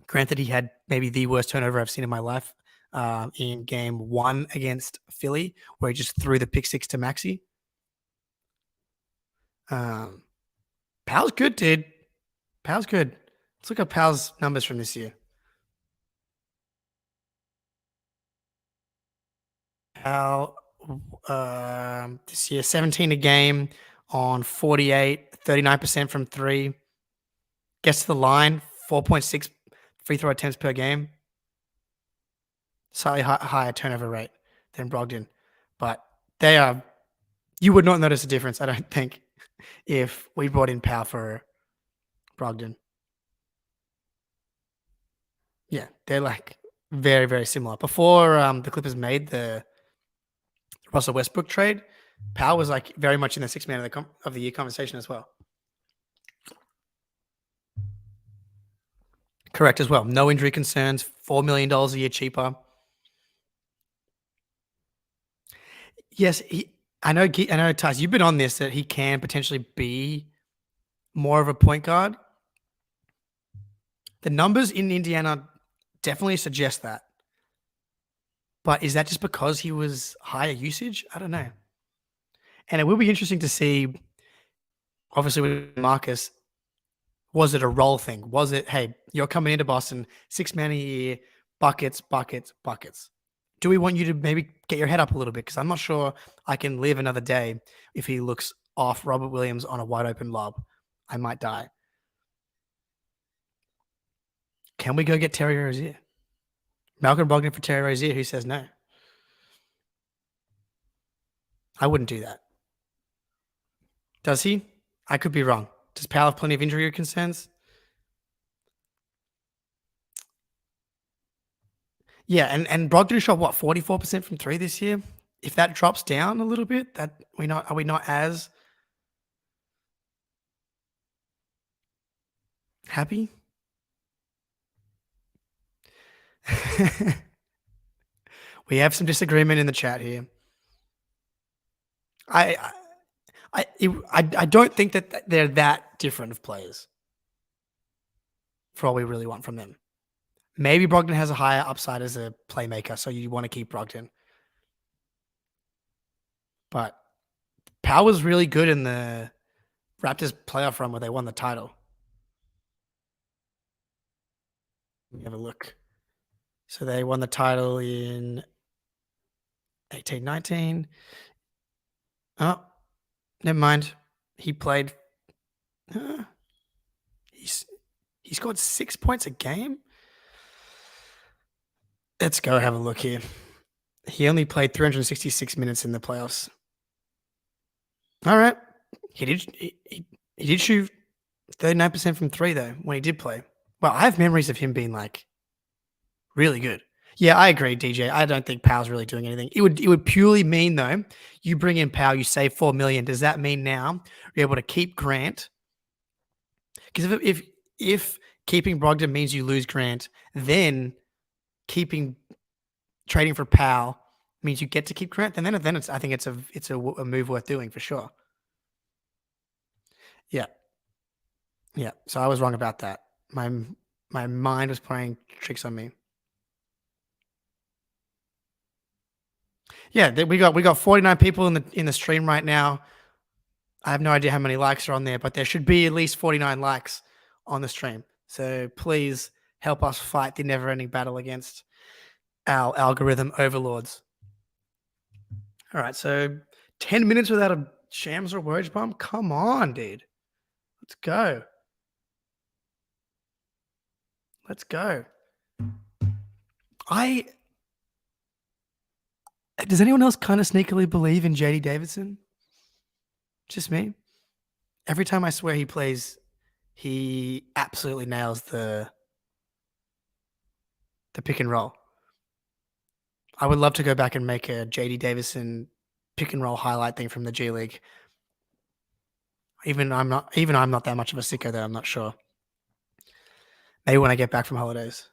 Granted, he had maybe the worst turnover I've seen in my life in game 1 against Philly, where he just threw the pick 6 to Maxey. Powell's good, dude. Powell's good. Let's look at Powell's numbers from this year. Powell, this year, 17 a game on 48, 39% from 3. Gets to the line, 4.6 free throw attempts per game. Slightly higher turnover rate than Brogdon. But you would not notice a difference, I don't think, if we brought in Powell for Brogdon. Yeah, they're like very, very similar. Before the Clippers made the Russell Westbrook trade, Powell was like very much in the sixth man of the year conversation as well. Correct as well. No injury concerns. $4 million a year cheaper. Yes, I know, Taz, you've been on this, that he can potentially be more of a point guard. The numbers in Indiana definitely suggest that. But is that just because he was higher usage? I don't know. And it will be interesting to see, obviously, with Marcus, was it a role thing? Was it, hey, you're coming into Boston, 6 man a year, buckets, buckets, buckets? Do we want you to maybe get your head up a little bit? Because I'm not sure I can live another day if he looks off Robert Williams on a wide open lob. I might die. Can we go get Terry Rozier? Malcolm Brogdon for Terry Rozier? Who says no? I wouldn't do that. Does he? I could be wrong. Does Powell have plenty of injury concerns? Yeah, and Brogdon shot what, 44% from 3 this year? If that drops down a little bit, are we not as happy? We have some disagreement in the chat here. I don't think that they're that different of players for all we really want from them. Maybe Brogdon has a higher upside as a playmaker, so you want to keep Brogdon. But Powell was really good in the Raptors playoff run where they won the title. Let me have a look. So they won the title in 18-19. Oh, never mind. He played. He scored 6 points a game. Let's go have a look here. He only played 366 minutes in the playoffs. All right. He did shoot 39% from 3 though when he did play. Well, I have memories of him being like really good. Yeah, I agree, DJ. I don't think Powell's really doing anything. It would purely mean though, you bring in Powell, you save $4 million. Does that mean now you're able to keep Grant? Because if keeping Brogdon means you lose Grant, then trading for Powell means you get to keep Grant, and then I think it's a move worth doing for sure. Yeah. So I was wrong about that. My mind was playing tricks on me. Yeah, we got 49 people in the stream right now. I have no idea how many likes are on there, but there should be at least 49 likes on the stream. So please help us fight the never-ending battle against our algorithm overlords. All right, so 10 minutes without a Shams or Woj bomb? Come on, dude. Let's go. Let's go. Does anyone else kind of sneakily believe in JD Davidson? Just me? Every time I swear he plays, he absolutely nails the pick and roll. I would love to go back and make a JD Davidson pick and roll highlight thing from the G League. Even I'm not that much of a sicko that I'm not sure. Maybe when I get back from holidays.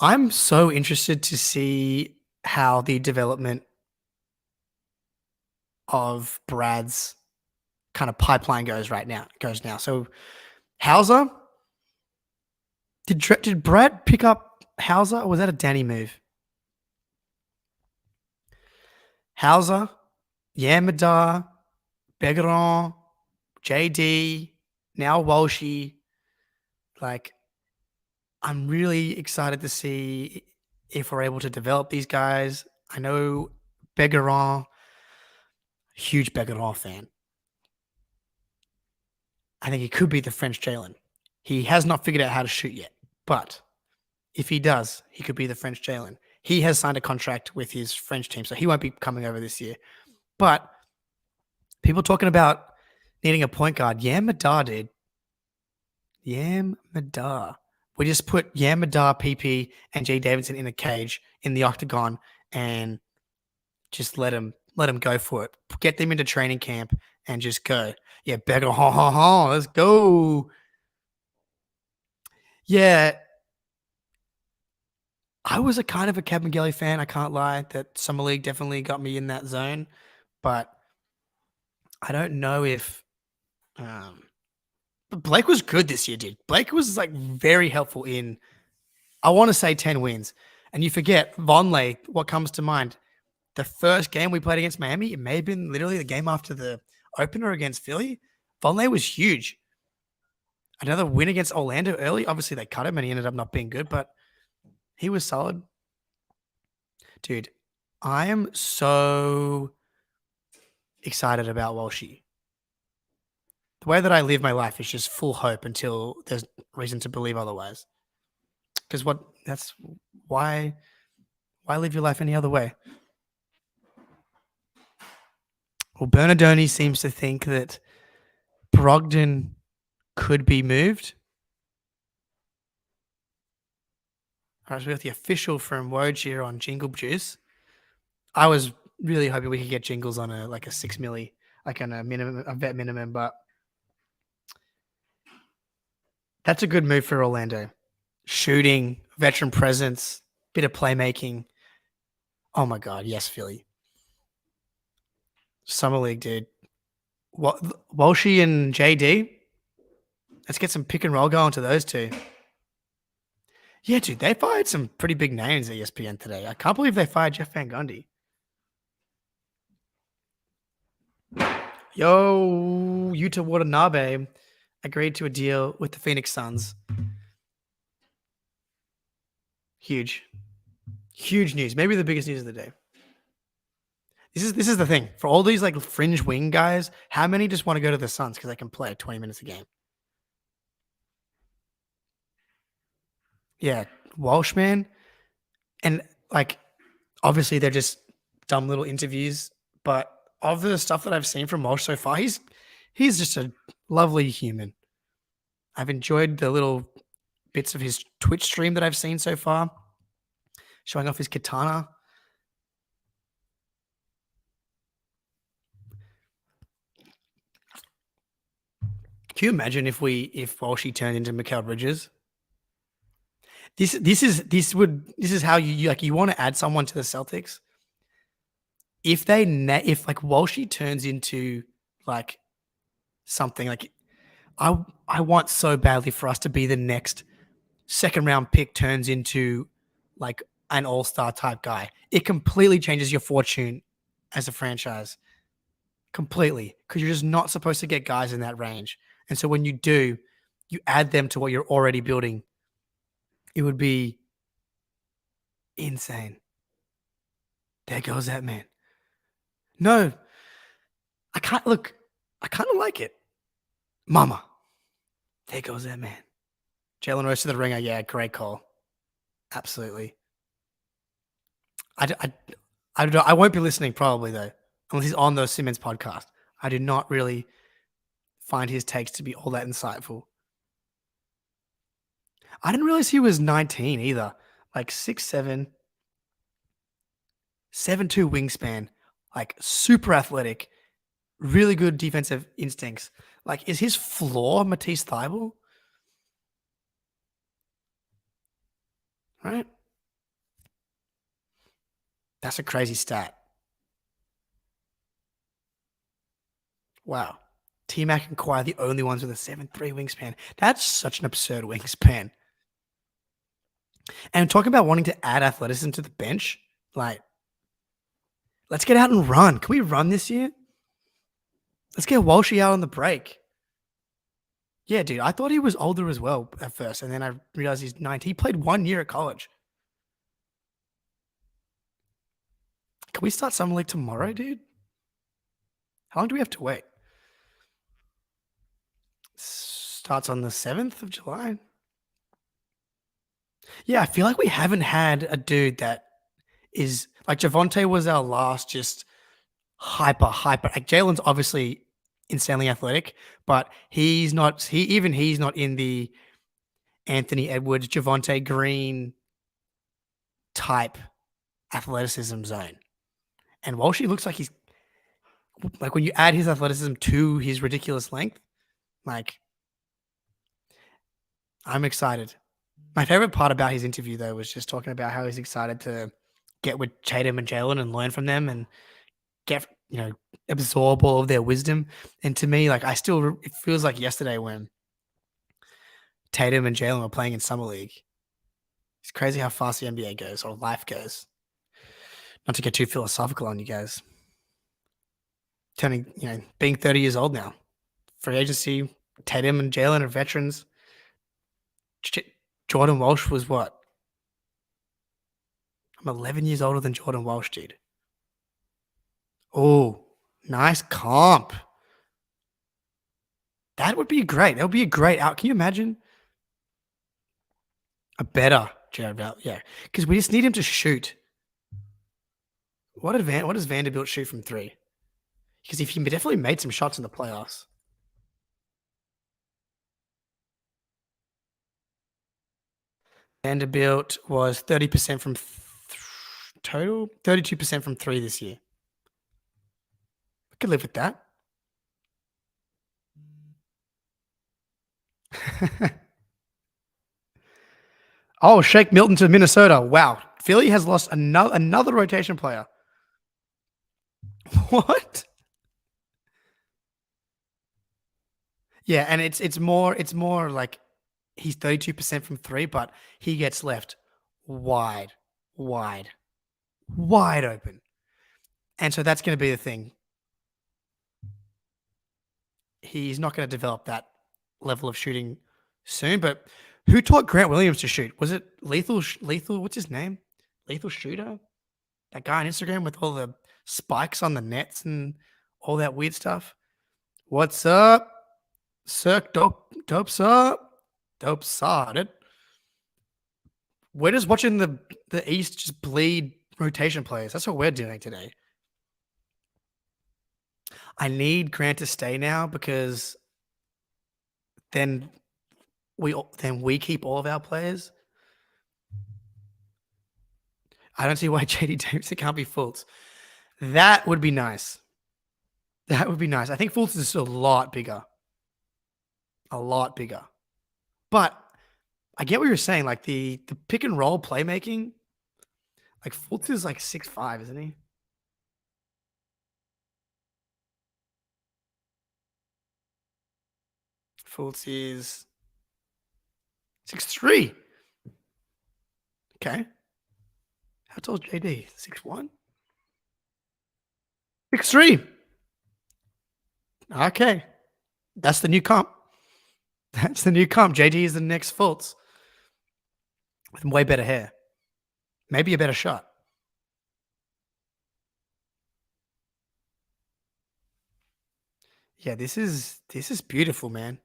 I'm so interested to see how the development of Brad's kind of pipeline goes now. So Hauser, did Brad pick up Hauser, or was that a Danny move? Hauser, Yamadar, Begaron, JD, now Walshy. Like, I'm really excited to see if we're able to develop these guys. I know Begaron, huge Begaron fan. I think he could be the French Jaylen. He has not figured out how to shoot yet, but if he does, he could be the French Jaylen. He has signed a contract with his French team, so he won't be coming over this year. But people talking about needing a point guard. Yam Madar, dude. Yam Madar. We just put Yam Madar, PP, and Jay Davidson in a cage in the octagon and just let them go for it. Get them into training camp and just go. Yeah, Beggar, let's go. Yeah. I was a kind of a Kabengele fan. I can't lie. That Summer League definitely got me in that zone. But I don't know if but Blake was good this year, dude. Blake was like very helpful in, I want to say 10 wins. And you forget Vonleh, what comes to mind? The first game we played against Miami, it may have been literally the game after the opener against Philly. Vonleh was huge. Another win against Orlando early. Obviously, they cut him and he ended up not being good, but he was solid. Dude, I am so excited about Walshy. The way that I live my life is just full hope until there's reason to believe otherwise. Because that's why live your life any other way? Well, Bernardoni seems to think that Brogdon could be moved. All right, so we got the official from Woj here on Jingle Juice. I was really hoping we could get Jingles on a 6 milli, like on a vet minimum, but that's a good move for Orlando. Shooting, veteran presence, bit of playmaking. Oh my God, yes, Philly. Summer League, dude. Walshy and JD. Let's get some pick and roll going to those two. Yeah, dude, they fired some pretty big names at ESPN today. I can't believe they fired Jeff Van Gundy. Yo, Yuta Watanabe agreed to a deal with the Phoenix Suns. Huge news. Maybe the biggest news of the day. This is the thing. For all these like fringe wing guys, how many just want to go to the Suns because they can play 20 minutes a game? Yeah, Walsh, man. And like, obviously they're just dumb little interviews, but of the stuff that I've seen from Walsh so far, he's just a lovely human. I've enjoyed the little bits of his Twitch stream that I've seen so far, showing off his katana. Can you imagine if Walshy turned into Mikal Bridges? This is how you want to add someone to the Celtics. If like Walshy turns into like something like, I want so badly for us to be the next second round pick turns into like an all-star type guy. It completely changes your fortune as a franchise. Completely. Because you're just not supposed to get guys in that range. And so when you do, you add them to what you're already building. It would be insane. There goes that man. No, I can't look. I kind of like it. Mama. There goes that man. Jalen Rose to the ringer. Yeah, great call. Absolutely. I won't be listening probably though, unless he's on the Simmons podcast. I do not really find his takes to be all that insightful. I didn't realize he was 19 either. Like 6'7", 7'2" wingspan, like super athletic, really good defensive instincts. Like, is his floor Matisse Thybulle? Right? That's a crazy stat. Wow. T-Mac and Kawhi are the only ones with a 7'3" wingspan. That's such an absurd wingspan. And talking about wanting to add athleticism to the bench, like, let's get out and run. Can we run this year? Let's get Walshy out on the break. Yeah, dude, I thought he was older as well at first, and then I realized he's 19. He played 1 year at college. Can we start Summer League tomorrow, dude? How long do we have to wait? Starts on the 7th of July. Yeah, I feel like we haven't had a dude that is like Javonte was our last just hyper. Like Jalen's obviously insanely athletic, but he's not in the Anthony Edwards, Javonte Green type athleticism zone. And Walshy looks like he's like, when you add his athleticism to his ridiculous length, like, I'm excited. My favorite part about his interview, though, was just talking about how he's excited to get with Tatum and Jalen and learn from them and get, absorb all of their wisdom. And to me, like, it feels like yesterday when Tatum and Jalen were playing in Summer League. It's crazy how fast the NBA goes, or life goes. Not to get too philosophical on you guys. Being 30 years old now. Free agency, Tatum and Jalen are veterans. Jordan Walsh was what? I'm 11 years older than Jordan Walsh, dude. Oh, nice comp. That would be great. That would be a great out. Can you imagine? A better Jared Val. Yeah. Because we just need him to shoot. What does Vanderbilt shoot from 3? Because he definitely made some shots in the playoffs. Vanderbilt was 30% from total, 32% from 3 this year. I could live with that. Oh, Shake Milton to Minnesota. Wow. Philly has lost another rotation player. What? Yeah, and it's more like he's 32% from 3, but he gets left wide open. And so that's going to be the thing. He's not going to develop that level of shooting soon, but who taught Grant Williams to shoot? Was it Lethal, what's his name? Lethal Shooter? That guy on Instagram with all the spikes on the nets and all that weird stuff. What's up? Cirque dope's up. Dope started. We're just watching the East just bleed rotation players. That's what we're doing today. I need Grant to stay now because then we keep all of our players. I don't see why JD Davidson can't be Fultz. That would be nice. That would be nice. I think Fultz is still a lot bigger. A lot bigger. But I get what you're saying. Like the pick and roll playmaking, like Fultz is like 6'5", isn't he? Fultz is 6'3". Okay. How tall is JD? 6'1"? 6'3". Okay. That's the new comp. That's the new comp. JD is the next Fultz with way better hair. Maybe a better shot. Yeah, this is beautiful, man.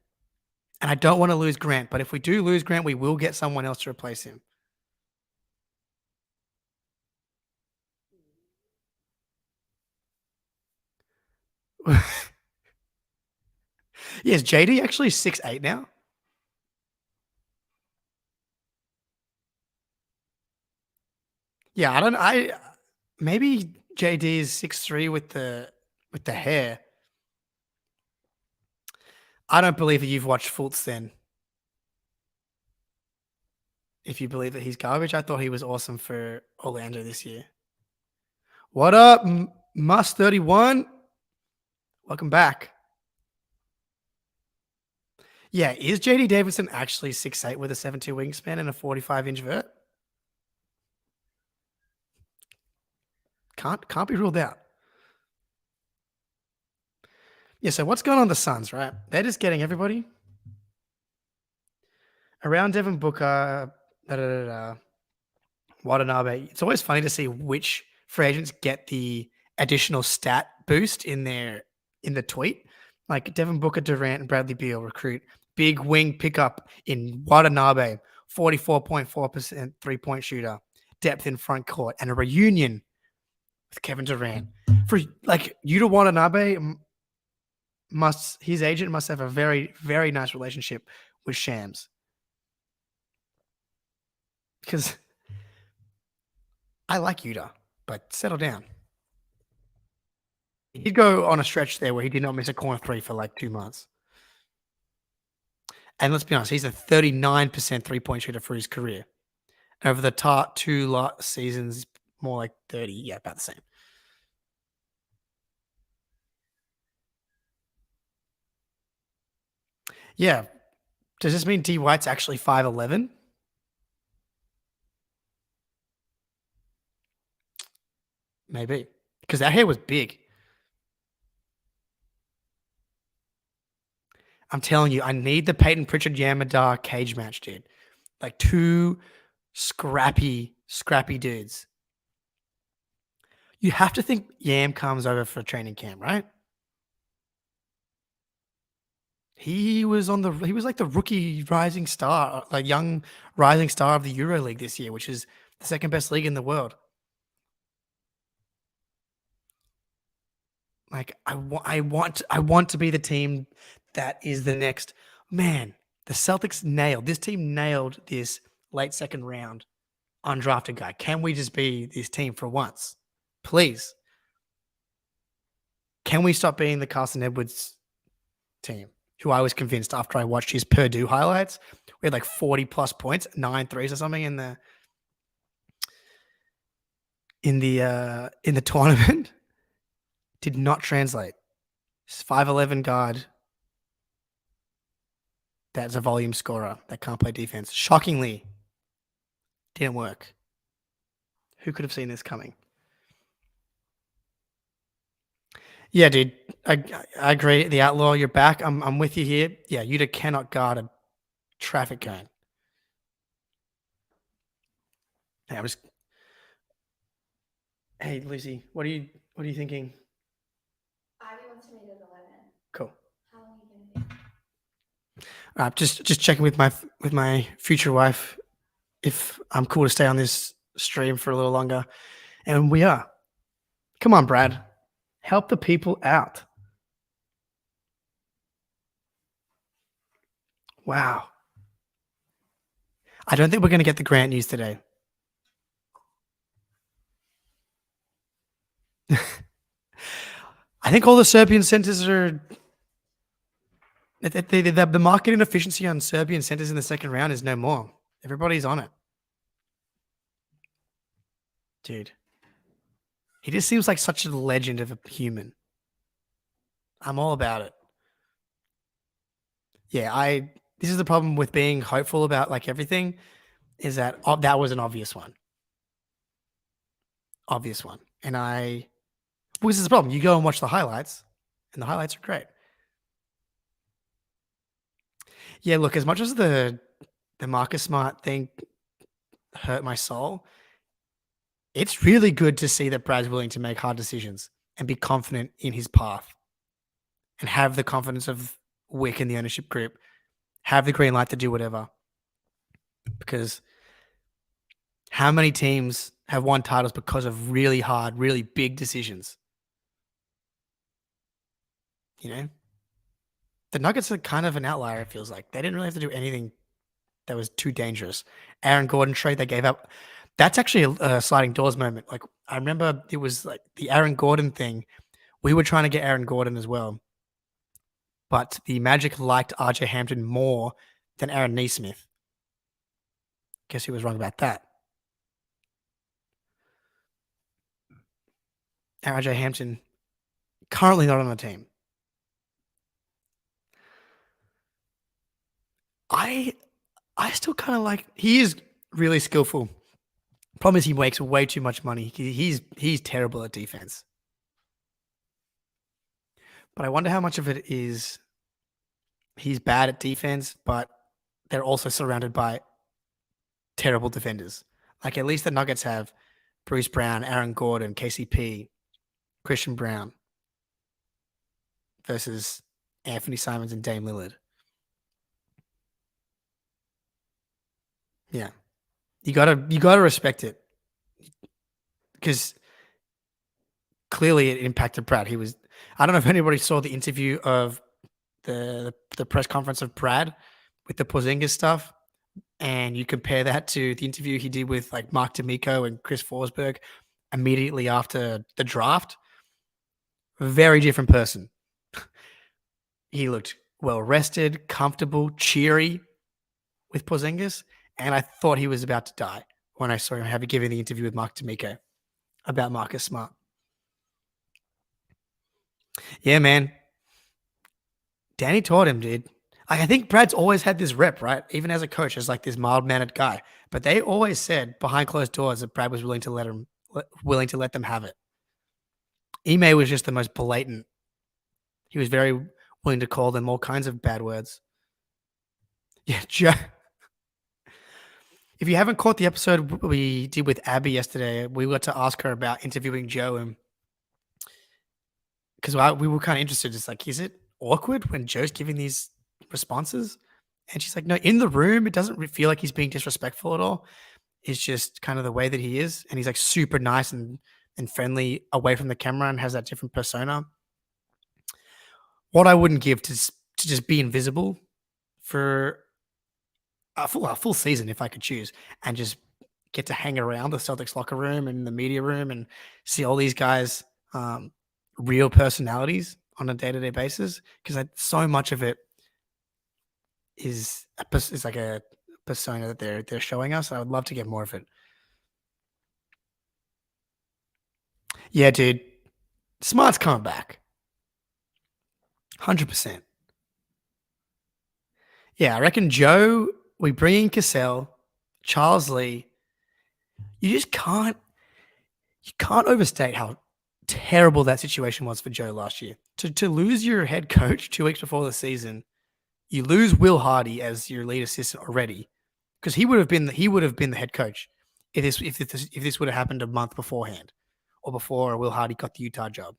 And I don't want to lose Grant, but if we do lose Grant, we will get someone else to replace him. Yes, JD actually 6'8" now. Yeah, I maybe JD is 6'3" with the hair. I don't believe that you've watched Fultz then. If you believe that he's garbage, I thought he was awesome for Orlando this year. What up, Must 31? Welcome back. Yeah, is JD Davidson actually 6'8" with a 7'2" wingspan and a 45-inch vert? Can't be ruled out. Yeah, so what's going on with the Suns, right? They're just getting everybody around Devin Booker, Watanabe. It's always funny to see which free agents get the additional stat boost in the tweet. Like Devin Booker, Durant, and Bradley Beal recruit big wing pickup in Watanabe, 44.4% 3-point shooter, depth in front court, and a reunion with Kevin Durant. For like Yuta Watanabe, his agent must have a very, very nice relationship with Shams. Because I like Yuta, but settle down. He did go on a stretch there where he did not miss a corner three for like 2 months. And let's be honest, he's a 39% 3-point shooter for his career. Over the two seasons, more like 30. Yeah, about the same. Yeah. Does this mean D White's actually 5'11"? Maybe. Because that hair was big. I'm telling you, I need the Peyton Pritchard Yamadar cage match, dude. Like two scrappy dudes. You have to think Yam comes over for training camp, right? He was like the rookie rising star, like young rising star of the EuroLeague this year, which is the second best league in the world. Like I want to be the team that is the next man. The Celtics this team nailed this late second round undrafted guy. Can we just be this team for once? Please. Can we stop being the Carson Edwards team, who I was convinced after I watched his Purdue highlights? We had like 40 plus points, 9 threes or something in the tournament. Did not translate. 5'11" guard. That's a volume scorer that can't play defense. Shockingly, didn't work. Who could have seen this coming? Yeah, dude. I agree. The Outlaw, you're back. I'm with you here. Yeah, Yuta cannot guard a traffic cone. Hey, Lucy, what are you thinking? Ivy wants to meet at 11. Cool. How long are you gonna be? Just checking with my future wife if I'm cool to stay on this stream for a little longer, and we are. Come on, Brad, help the people out. Wow. I don't think we're going to get the Grant news today. I think all the Serbian centers are. The marketing efficiency on Serbian centers in the second round is no more. Everybody's on it. Dude. He just seems like such a legend of a human. I'm all about it. Yeah, this is the problem with being hopeful about like everything, is that that was an obvious one. Obvious one. And this is the problem. You go and watch the highlights, and the highlights are great. Yeah, look, as much as the Marcus Smart thing hurt my soul, it's really good to see that Brad's willing to make hard decisions and be confident in his path and have the confidence of Wick and the ownership group, have the green light to do whatever. Because how many teams have won titles because of really hard, really big decisions? You know? The Nuggets are kind of an outlier, it feels like. They didn't really have to do anything that was too dangerous. Aaron Gordon trade they gave up. That's actually a sliding doors moment. Like, I remember it was like the Aaron Gordon thing. We were trying to get Aaron Gordon as well. But the Magic liked RJ Hampton more than Aaron Neesmith. Guess who was wrong about that? RJ Hampton, currently not on the team. I still kind of like, he is really skillful. Problem is he makes way too much money. He's terrible at defense. But I wonder how much of it is he's bad at defense, but they're also surrounded by terrible defenders. Like, at least the Nuggets have Bruce Brown, Aaron Gordon, KCP, Christian Brown versus Anthony Simons and Dame Lillard. Yeah. You gotta respect it. Because clearly it impacted Brad. I don't know if anybody saw the interview of the press conference of Brad with the Porzingis stuff, and you compare that to the interview he did with like Mark D'Amico and Chris Forsberg immediately after the draft. Very different person. He looked well rested, comfortable, cheery with Porzingis, and I thought he was about to die when I saw him having given the interview with Mark D'Amico about Marcus Smart. Yeah, man. Danny taught him, dude. I think Brad's always had this rep, right? Even as a coach, as like this mild-mannered guy. But they always said behind closed doors that Brad was willing to let them have it. Ime was just the most blatant. He was very willing to call them all kinds of bad words. Yeah, Joe. If you haven't caught the episode we did with Abby yesterday, we got to ask her about interviewing Joe, and because we were kind of interested. It's like, is it awkward when Joe's giving these responses? And she's like, no, in the room, it doesn't feel like he's being disrespectful at all. It's just kind of the way that he is. And he's like super nice and friendly away from the camera and has that different persona. What I wouldn't give to just be invisible for a full season if I could choose, and just get to hang around the Celtics locker room and the media room and see all these guys' real personalities on a day-to-day basis, because so much of it is like a persona that they're showing us. I would love to get more of it. Yeah, dude. Smart's coming back. 100%. Yeah, I reckon Joe, we bring in Cassell, Charles Lee. You can't overstate how terrible that situation was for Joe last year. To lose your head coach 2 weeks before the season, you lose Will Hardy as your lead assistant already, because he would have been the head coach if this would have happened a month beforehand, or before Will Hardy got the Utah job.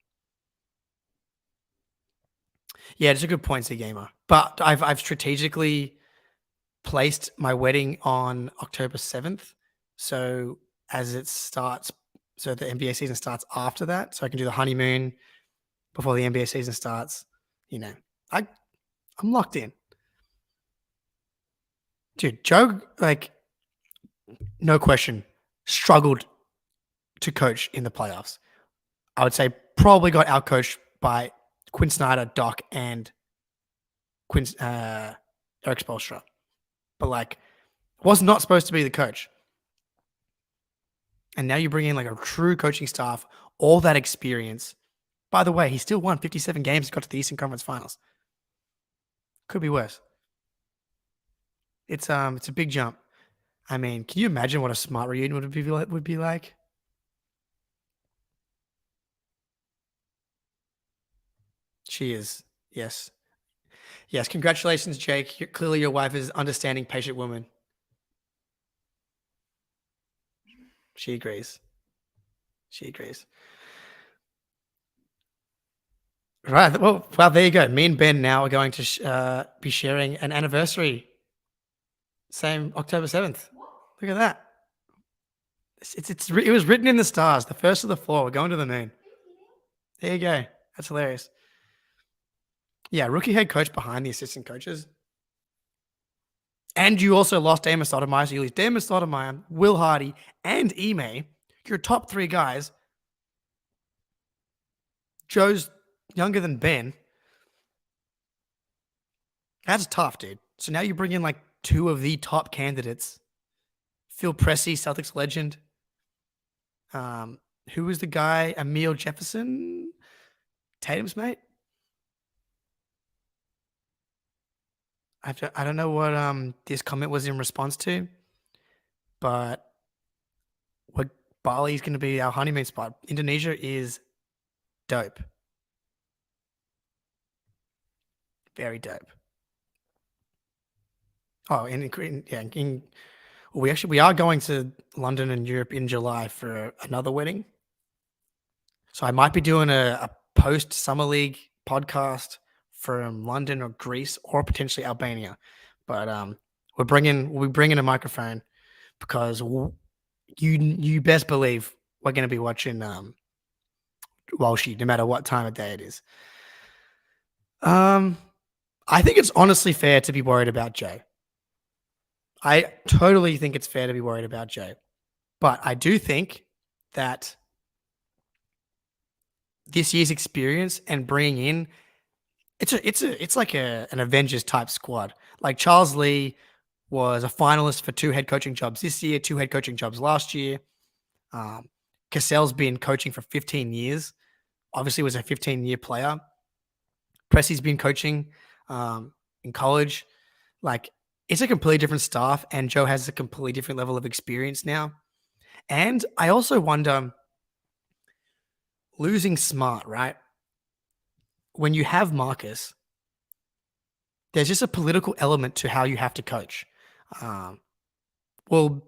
Yeah, it's a good point, Gamer. But I've strategically placed my wedding on October 7th. So as it starts, so the NBA season starts after that. So I can do the honeymoon before the NBA season starts. You know, I'm locked in. Dude, Joe, like, no question, struggled to coach in the playoffs. I would say probably got outcoached by Quinn Snyder, Doc, and Eric Spoelstra. But like, was not supposed to be the coach. And now you bring in like a true coaching staff, all that experience. By the way, he still won 57 games, got to the Eastern Conference Finals. Could be worse. It's a big jump. I mean, can you imagine what a Smart reunion would be like? She is. Yes. Yes. Congratulations, Jake. Clearly your wife is an understanding, patient woman. She agrees. Right. Well, there you go. Me and Ben now are going to be sharing an anniversary. Same October 7th. Look at that. It was written in the stars. The first of the four. We're going to the moon. There you go. That's hilarious. Yeah, rookie head coach behind the assistant coaches. And you also lost Damon Stoudemire. So you lose Damon Stoudemire, Will Hardy, and Ime. Your top three guys. Joe's younger than Ben. That's tough, dude. So now you bring in like two of the top candidates. Phil Pressey, Celtics legend. Who was the guy? Emil Jefferson? Tatum's mate? I don't know what this comment was in response to, but what Bali's going to be our honeymoon spot. Indonesia is dope. Very dope. Oh, we are going to London and Europe in July for another wedding. So I might be doing a post Summer League podcast from London or Greece or potentially Albania. But we'll be bringing a microphone because you best believe we're going to be watching Walshy no matter what time of day it is. I think it's honestly fair to be worried about Jay. I totally think it's fair to be worried about Jay. But I do think that this year's experience and bringing in it's like an Avengers type squad. Like Charles Lee was a finalist for 2 head coaching jobs this year, 2 head coaching jobs last year. Cassell's been coaching for 15 years. Obviously was a 15-year player. Pressey's been coaching in college. Like, it's a completely different staff, and Joe has a completely different level of experience now. And I also wonder, losing Smart, right? When you have Marcus, there's just a political element to how you have to coach. Well,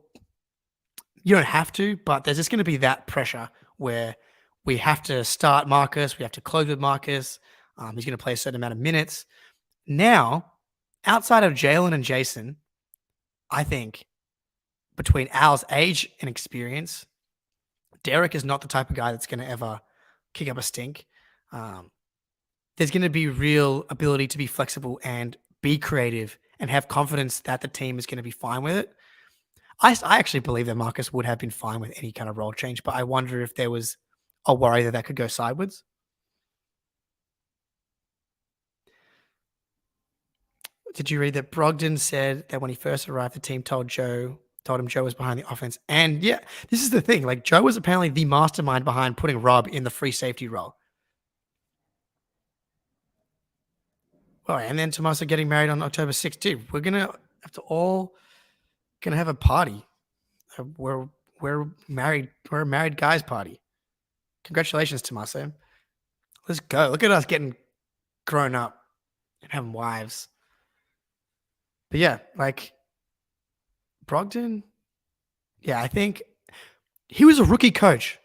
you don't have to, but there's just going to be that pressure where we have to start Marcus, we have to close with Marcus. He's going to play a certain amount of minutes. Now, outside of Jaylen and Jason, I think between Al's age and experience, Derek is not the type of guy that's going to ever kick up a stink. There's going to be real ability to be flexible and be creative and have confidence that the team is going to be fine with it. I actually believe that Marcus would have been fine with any kind of role change, but I wonder if there was a worry that could go sideways. Did you read that Brogdon said that when he first arrived, the team told him Joe was behind the offense? And yeah, this is the thing. Like, Joe was apparently the mastermind behind putting Rob in the free safety role. Well, and then Tommaso getting married on October 6th too. We're gonna have a party. We're married. We're a married guys party. Congratulations, Tommaso. Let's go. Look at us getting grown up and having wives. But yeah, like Brogdon, yeah, I think he was a rookie coach.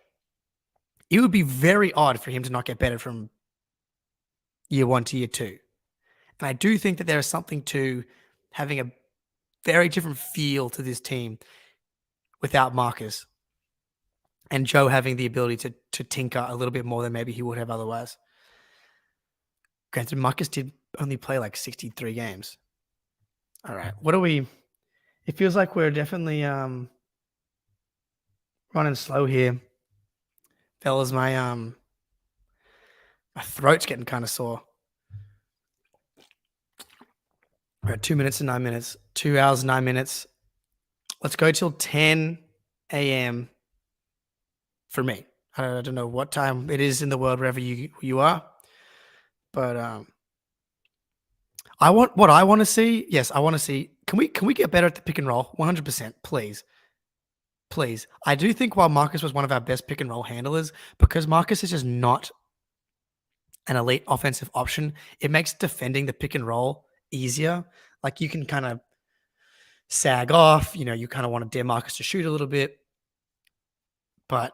It would be very odd for him to not get better from year 1 to year 2. And I do think that there is something to having a very different feel to this team without Marcus and Joe having the ability to tinker a little bit more than maybe he would have otherwise. Granted, Marcus did only play like 63 games. All right. It feels like we're definitely running slow here. Fellas, my throat's getting kind of sore. We're at 2 minutes and 9 minutes. 2 hours, 9 minutes. Let's go till 10 a.m. for me. I don't know what time it is in the world, wherever you are. But I want to see. Yes, I want to see. Can we get better at the pick and roll? 100%, please. Please. I do think while Marcus was one of our best pick and roll handlers, because Marcus is just not an elite offensive option, it makes defending the pick and roll easier. Like, you can kind of sag off, you kind of want to dare Marcus to shoot a little bit. But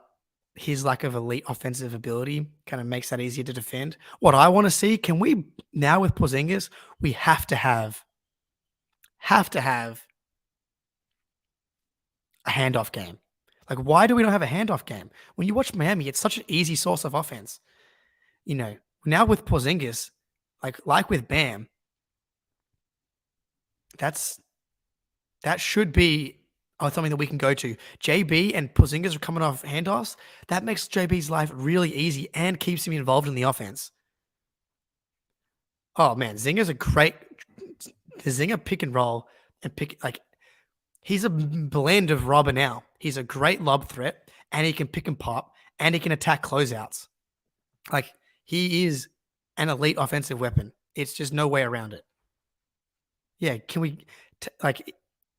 his lack of elite offensive ability kind of makes that easier to defend. What I want to see, can we now with Porzingis, we have to have a handoff game. Like, why do we not have a handoff game? When you watch Miami, it's such an easy source of offense. You know, now with Porzingis, like with Bam, that should be something that we can go to. JB and Porzingis are coming off handoffs. That makes JB's life really easy and keeps him involved in the offense. Oh man, Zinger's a great. The Zinger pick and roll and he's a blend of Rob and Al. He's a great lob threat, and he can pick and pop, and he can attack closeouts. Like, he is an elite offensive weapon. It's just no way around it. Yeah, can we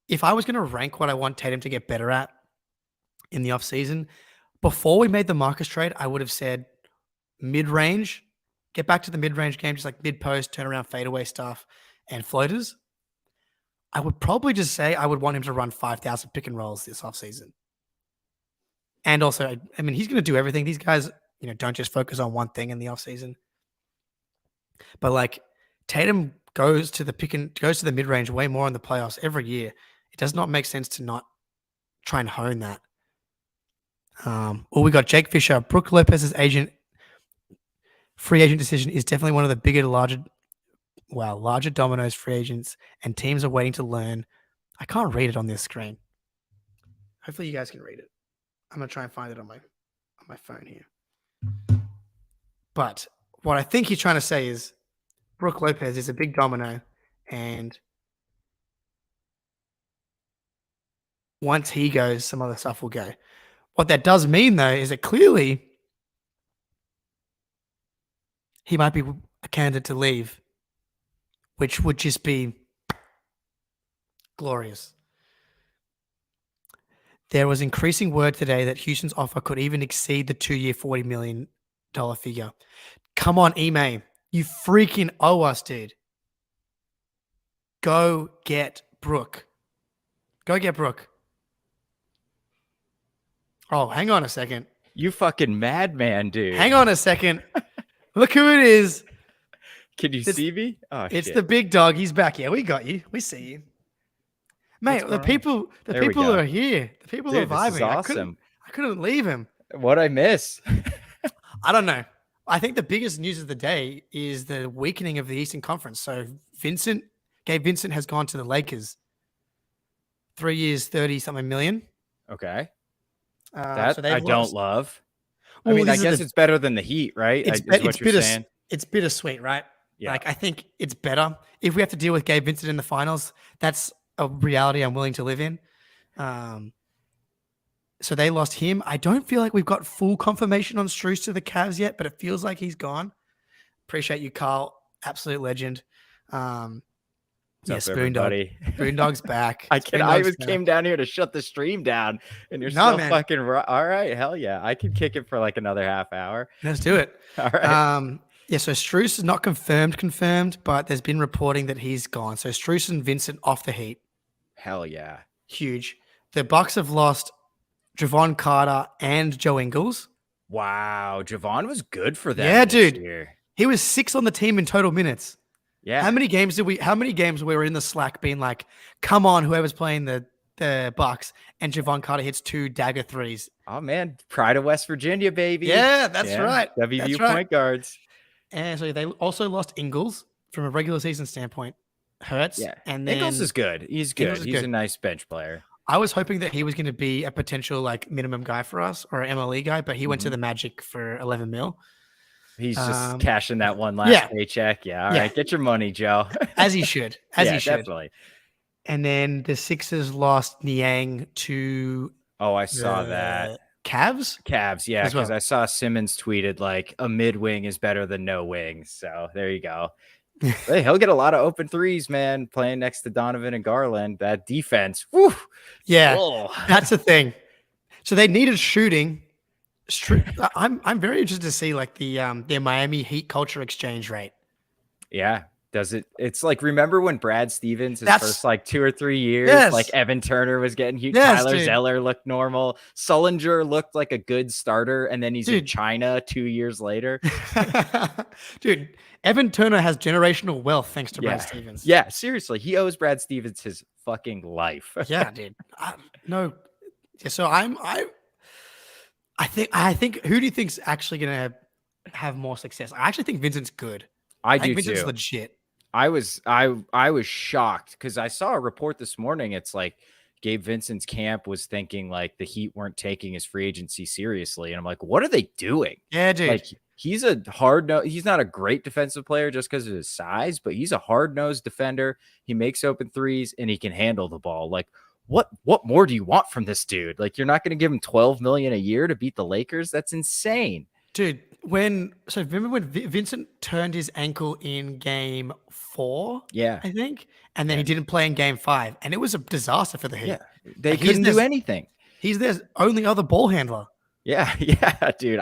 if I was going to rank what I want Tatum to get better at in the offseason, before we made the Marcus trade, I would have said mid-range, get back to the mid-range game, just like mid-post, turnaround, fadeaway stuff, and floaters. I would probably just say I would want him to run 5,000 pick and rolls this offseason. And also, I mean, he's going to do everything. These guys, don't just focus on one thing in the offseason. But Tatum goes to the mid-range way more in the playoffs every year. It does not make sense to not try and hone that. We got Jake Fisher, Brook Lopez's free agent decision is definitely one of the larger dominoes free agents, and teams are waiting to learn. I can't read it on this screen. Hopefully you guys can read it. I'm going to try and find it on my phone here. But what I think he's trying to say is Brook Lopez is a big domino, and once he goes, some other stuff will go. What that does mean, though, is that clearly he might be a candidate to leave, which would just be glorious. There was increasing word today that Houston's offer could even exceed the 2-year, $40 million figure. Come on, Ime. You freaking owe us, dude. Go get Brook. Oh, hang on a second. You fucking madman, dude. Hang on a second. Look who it is. Can you see me? Oh, it's shit. the big dog. He's back. Yeah, we got you. We see you. Mate, the people are here. The people Dude, are vibing. this is awesome. I couldn't leave him. What'd I miss? I don't know. I think the biggest news of the day is the weakening of the Eastern Conference. So Gabe Vincent has gone to the Lakers. 3 years, 30-something million. Okay. So I don't love. Well, I mean, I guess it's better than the Heat, right? Is what you're saying. It's bittersweet, right? Yeah. I think it's better. If we have to deal with Gabe Vincent in the finals, that's a reality I'm willing to live in. So they lost him. I don't feel like we've got full confirmation on Strus to the Cavs yet, but it feels like he's gone. Appreciate you, Carl. Absolute legend. Spoondog's back. I came down here to shut the stream down, and you're fucking all right. Hell yeah, I could kick it for like another half hour. Let's do it. All right. So Strus is not confirmed, but there's been reporting that he's gone. So Strus and Vincent off the Heat. Hell yeah, huge. The Bucks have lost Javon Carter and Joe Ingles. Wow, Javon was good for them. Yeah, dude. Year. He was 6th on the team in total minutes. Yeah. How many games we were in the Slack being like, come on, whoever's playing the Bucks, and Javon Carter hits 2 dagger threes. Oh man, pride of West Virginia, baby. Yeah, that's right. WVU point guards. And so they also lost Ingles from a regular season standpoint. Hurts. Yeah. And then Ingles is good. He's good. He's a nice bench player. I was hoping that he was going to be a potential minimum guy for us or an MLE guy, but he went to the Magic for 11 mil. He's just cashing that one last paycheck. Yeah. All right. Get your money, Joe. As he should. He should. Definitely. And then the Sixers lost Niang to I saw that. Cavs, yeah, because I saw Simmons tweeted like a mid wing is better than no wings. So there you go. Hey, he'll get a lot of open threes, man, playing next to Donovan and Garland. That defense. Whew. Yeah, that's the thing. So they needed shooting. I'm very interested to see the Miami Heat culture exchange rate. Yeah. Does it? It's like, remember when Brad Stevens, his That's- first like 2 or 3 years, Yes. like Evan Turner was getting huge. Yes, Tyler dude. Zeller looked normal. Sullinger looked like a good starter, and then he's in Dude. China 2 years later. Dude, Evan Turner has generational wealth thanks to Brad Stevens. Yeah, seriously, he owes Brad Stevens his fucking life. Yeah, dude. No. Yeah, so I think who do you think's actually gonna have more success? I actually think Vincent's good. I think do Vincent's too. legit. I was shocked because I saw a report this morning. It's like Gabe Vincent's camp was thinking like the Heat weren't taking his free agency seriously, and I'm like, what are they doing? Yeah, dude. Like, he's a hard nose. He's not a great defensive player just because of his size, but he's a hard nosed defender. He makes open threes and he can handle the ball. Like, what more do you want from this dude? Like, you're not going to give him $12 million a year to beat the Lakers? That's insane. Dude, remember when Vincent turned his ankle in game 4? Yeah. I think. And then he didn't play in game 5. And it was a disaster for the Heat. Yeah. They couldn't do anything. He's their only other ball handler. Yeah. Yeah, dude.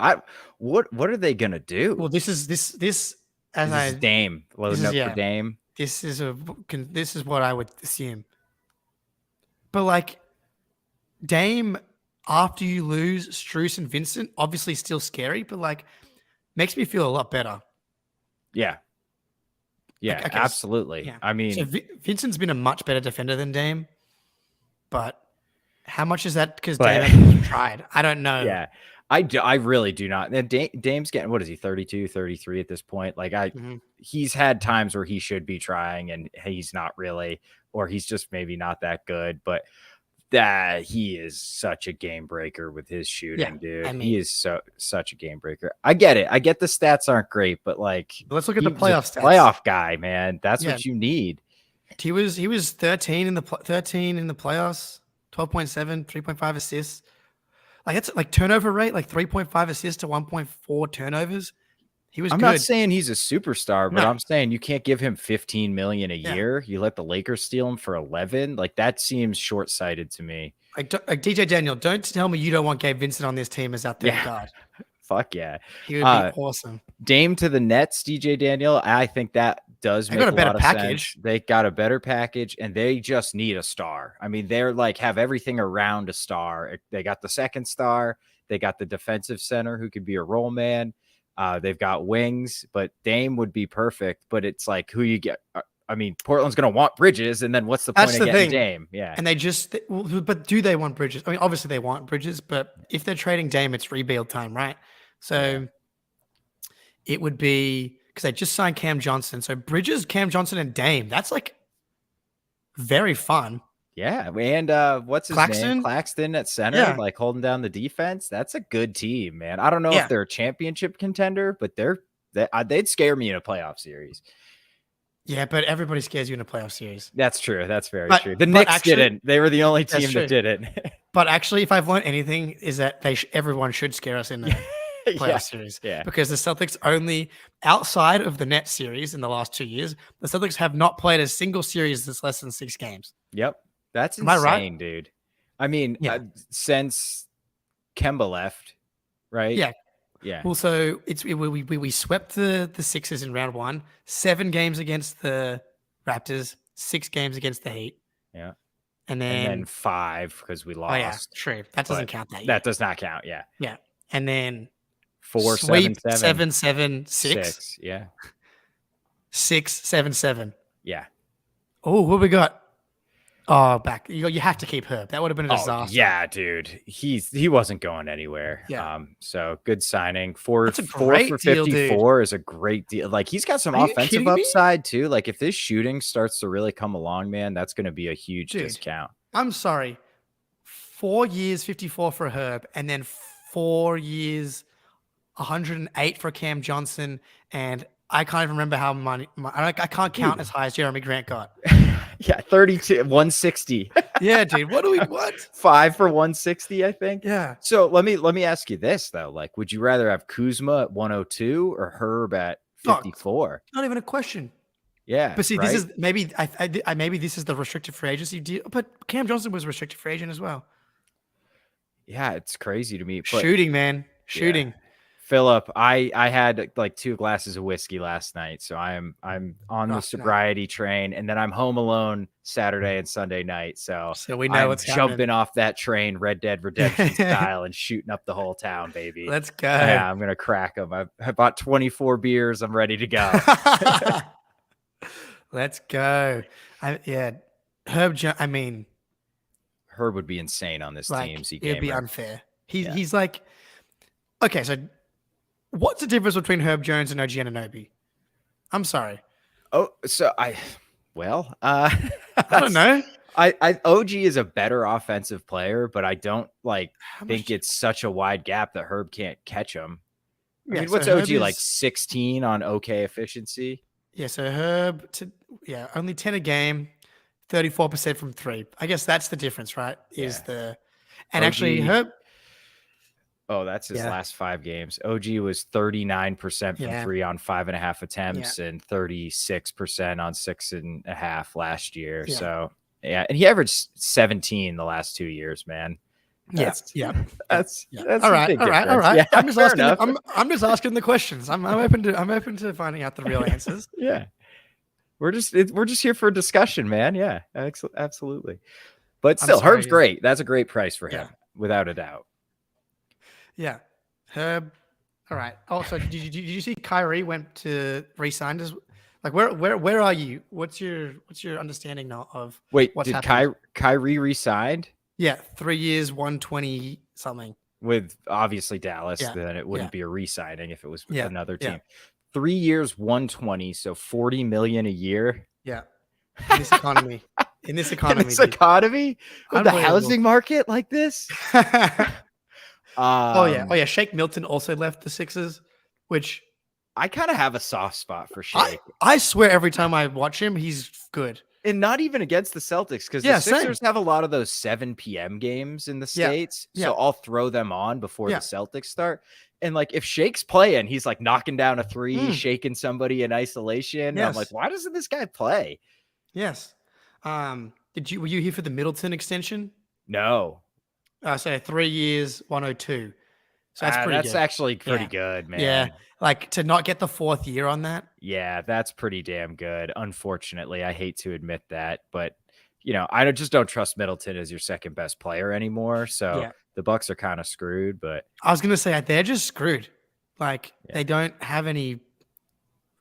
What are they gonna do? Well, this is Dame. Loading up for Dame. This is what I would assume. But like Dame, after you lose Strus and Vincent, obviously still scary, but like makes me feel a lot better. Yeah. Yeah, Okay, absolutely. Yeah. I mean, so Vincent's been a much better defender than Dame, but how much is that because Dame hasn't tried? I don't know. Yeah. I really do not. And Dame's getting, what is he, 32, 33 at this point? Like he's had times where he should be trying and he's not really, or he's just maybe not that good, but that he is such a game breaker with his shooting, dude. I mean, he is such a game breaker. I get it. I get the stats aren't great, but like, let's look at the playoff stats. Playoff guy, man. That's what you need. He was 13 in the playoffs, 12.7, 3.5 assists. Like that's like turnover rate, like 3.5 assists to 1.4 turnovers. He was I'm good. not saying he's a superstar, but I'm saying you can't give him $15 million a year. You let the Lakers steal him for 11. Like, that seems short-sighted to me. Like DJ Daniel, don't tell me you don't want Gabe Vincent on this team as that third guard. Fuck yeah. He would be awesome. Dame to the Nets, DJ Daniel. I think that does make a better package. Sense. They got a better package, and they just need a star. I mean, they're like have everything around a star. They got the second star. They got the defensive center who could be a role man. They've got wings, but Dame would be perfect. But it's like who you get. I mean, Portland's going to want Bridges, and then what's the point of getting Dame? Yeah. And but do they want Bridges? I mean, obviously they want Bridges, but if they're trading Dame, it's rebuild time, right? So it would be because they just signed Cam Johnson. So Bridges, Cam Johnson, and Dame. That's like very fun. Yeah. And what's his name? Claxton at center, like holding down the defense. That's a good team, man. I don't know if they're a championship contender, but they'd scare me in a playoff series. Yeah, but everybody scares you in a playoff series. That's true. That's very true. The Knicks didn't. They were the only team that didn't. But actually, if I've learned anything, is that everyone should scare us in the playoff series. Yeah. Because the Celtics only, outside of the Nets series in the last 2 years, the Celtics have not played a single series that's less than 6 games. Yep. That's insane, dude. I mean, since Kemba left, right? Yeah. Yeah. Well, so we swept the Sixers in round 1, 7 games against the Raptors, 6 games against the Heat. Yeah. And then 5 because we lost. Oh yeah, true. That doesn't count that. That does not count. Yeah. Yeah. And then 4, 7, 7, 6. Yeah. 6, 7, 7. Yeah. Oh, what we got? Oh, back. You have to keep Herb. That would have been a disaster. Yeah, dude. He wasn't going anywhere. Yeah. So good signing. 4 for deal, 54 dude. is a great deal. Like, he's got some offensive upside too. Like, if this shooting starts to really come along, man, that's going to be a huge discount. I'm sorry. 4 years, 54 for Herb, and then 4 years, 108 for Cam Johnson, and I can't even remember how money. I can't count as high as Jeremy Grant got. Yeah, 32, 160. Yeah, dude. What? 5 for 160, I think. Yeah. So let me ask you this though. Like, would you rather have Kuzma at 102 or Herb at 54? Not even a question. Yeah. But see, this is maybe maybe this is the restricted free agency deal. But Cam Johnson was a restricted free agent as well. Yeah, it's crazy to me. But Shooting, man. Shooting. Philip, I had like 2 glasses of whiskey last night, so I'm on the sobriety train, and then I'm home alone Saturday and Sunday night. So we know I'm what's jumping happening. off that train, Red Dead Redemption style, and shooting up the whole town, baby. Let's go. Yeah, I'm gonna crack them. I bought 24 beers. I'm ready to go. Let's go. Herb. I mean, Herb would be insane on this team. It'd be unfair. He's like, okay, so what's the difference between Herb Jones and OG Anunoby? I'm sorry. Oh, so I don't know. I OG is a better offensive player, but I don't think it's such a wide gap that Herb can't catch him. I mean, what's OG like 16 on OK efficiency? Yeah, so Herb only 10 a game, 34% from 3. I guess that's the difference, right? And OG, actually Herb. Oh, that's his last 5 games. OG was 39% from 3 on 5.5 attempts and 36% on 6.5 last year. Yeah. So and he averaged 17 the last 2 years, man. That's all right. Yeah, I'm just asking the questions. I'm open to finding out the real answers. Yeah. We're just here for a discussion, man. Yeah, absolutely. But still, Herb's great. That's a great price for him, without a doubt. Yeah, Herb. All right. Also, did you see Kyrie went to re-sign? Like, where are you? What's your understanding now of what's happening? Kyrie re-signed? Yeah, 3 years, 120 something. With obviously Dallas, then it wouldn't be a re-signing if it was with another team. 3 years, 120, so $40 million a year. Yeah, in this economy. In this economy, with the housing market like this. Shake Milton also left the Sixers, which I kind of have a soft spot for Shake. I swear every time I watch him, he's good. And not even against the Celtics, because the Sixers have a lot of those 7 p.m. games in the States. So I'll throw them on before the Celtics start. And like if Shake's playing, he's like knocking down a 3, shaking somebody in isolation. I'm like, why doesn't this guy play? Yes. Were you here for the Middleton extension? No. So 3 years, 102. So that's pretty good. That's actually pretty good, man. Yeah. Like to not get the 4th year on that. Yeah, that's pretty damn good. Unfortunately, I hate to admit that, but I just don't trust Middleton as your second best player anymore. So the Bucks are kind of screwed, but I was going to say they're just screwed. Like they don't have any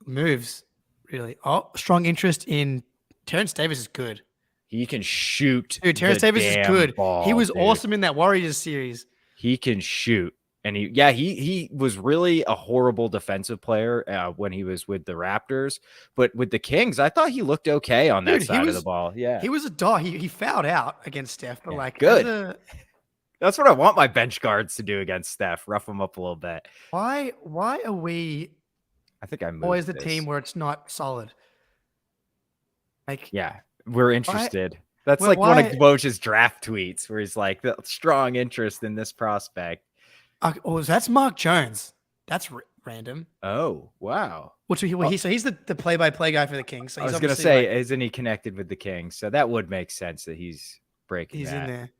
moves really. Oh, strong interest in Terrence Davis is good. He can shoot. Dude, Terrence Davis is good. Ball, he was awesome in that Warriors series. He can shoot. And he was really a horrible defensive player when he was with the Raptors. But with the Kings, I thought he looked okay on that side of the ball. Yeah. He was a dog. He fouled out against Steph, but good. That's what I want my bench guards to do against Steph. Rough them up a little bit. Why are we I think I moved always the team where it's not solid? We're interested. That's like one of Woj's draft tweets where he's like, the strong interest in this prospect. That's Mark Jones. That's random. Oh, wow. So he's the play-by-play guy for the Kings. So I was going to say, isn't he connected with the Kings? So that would make sense that he's breaking He's that. in there.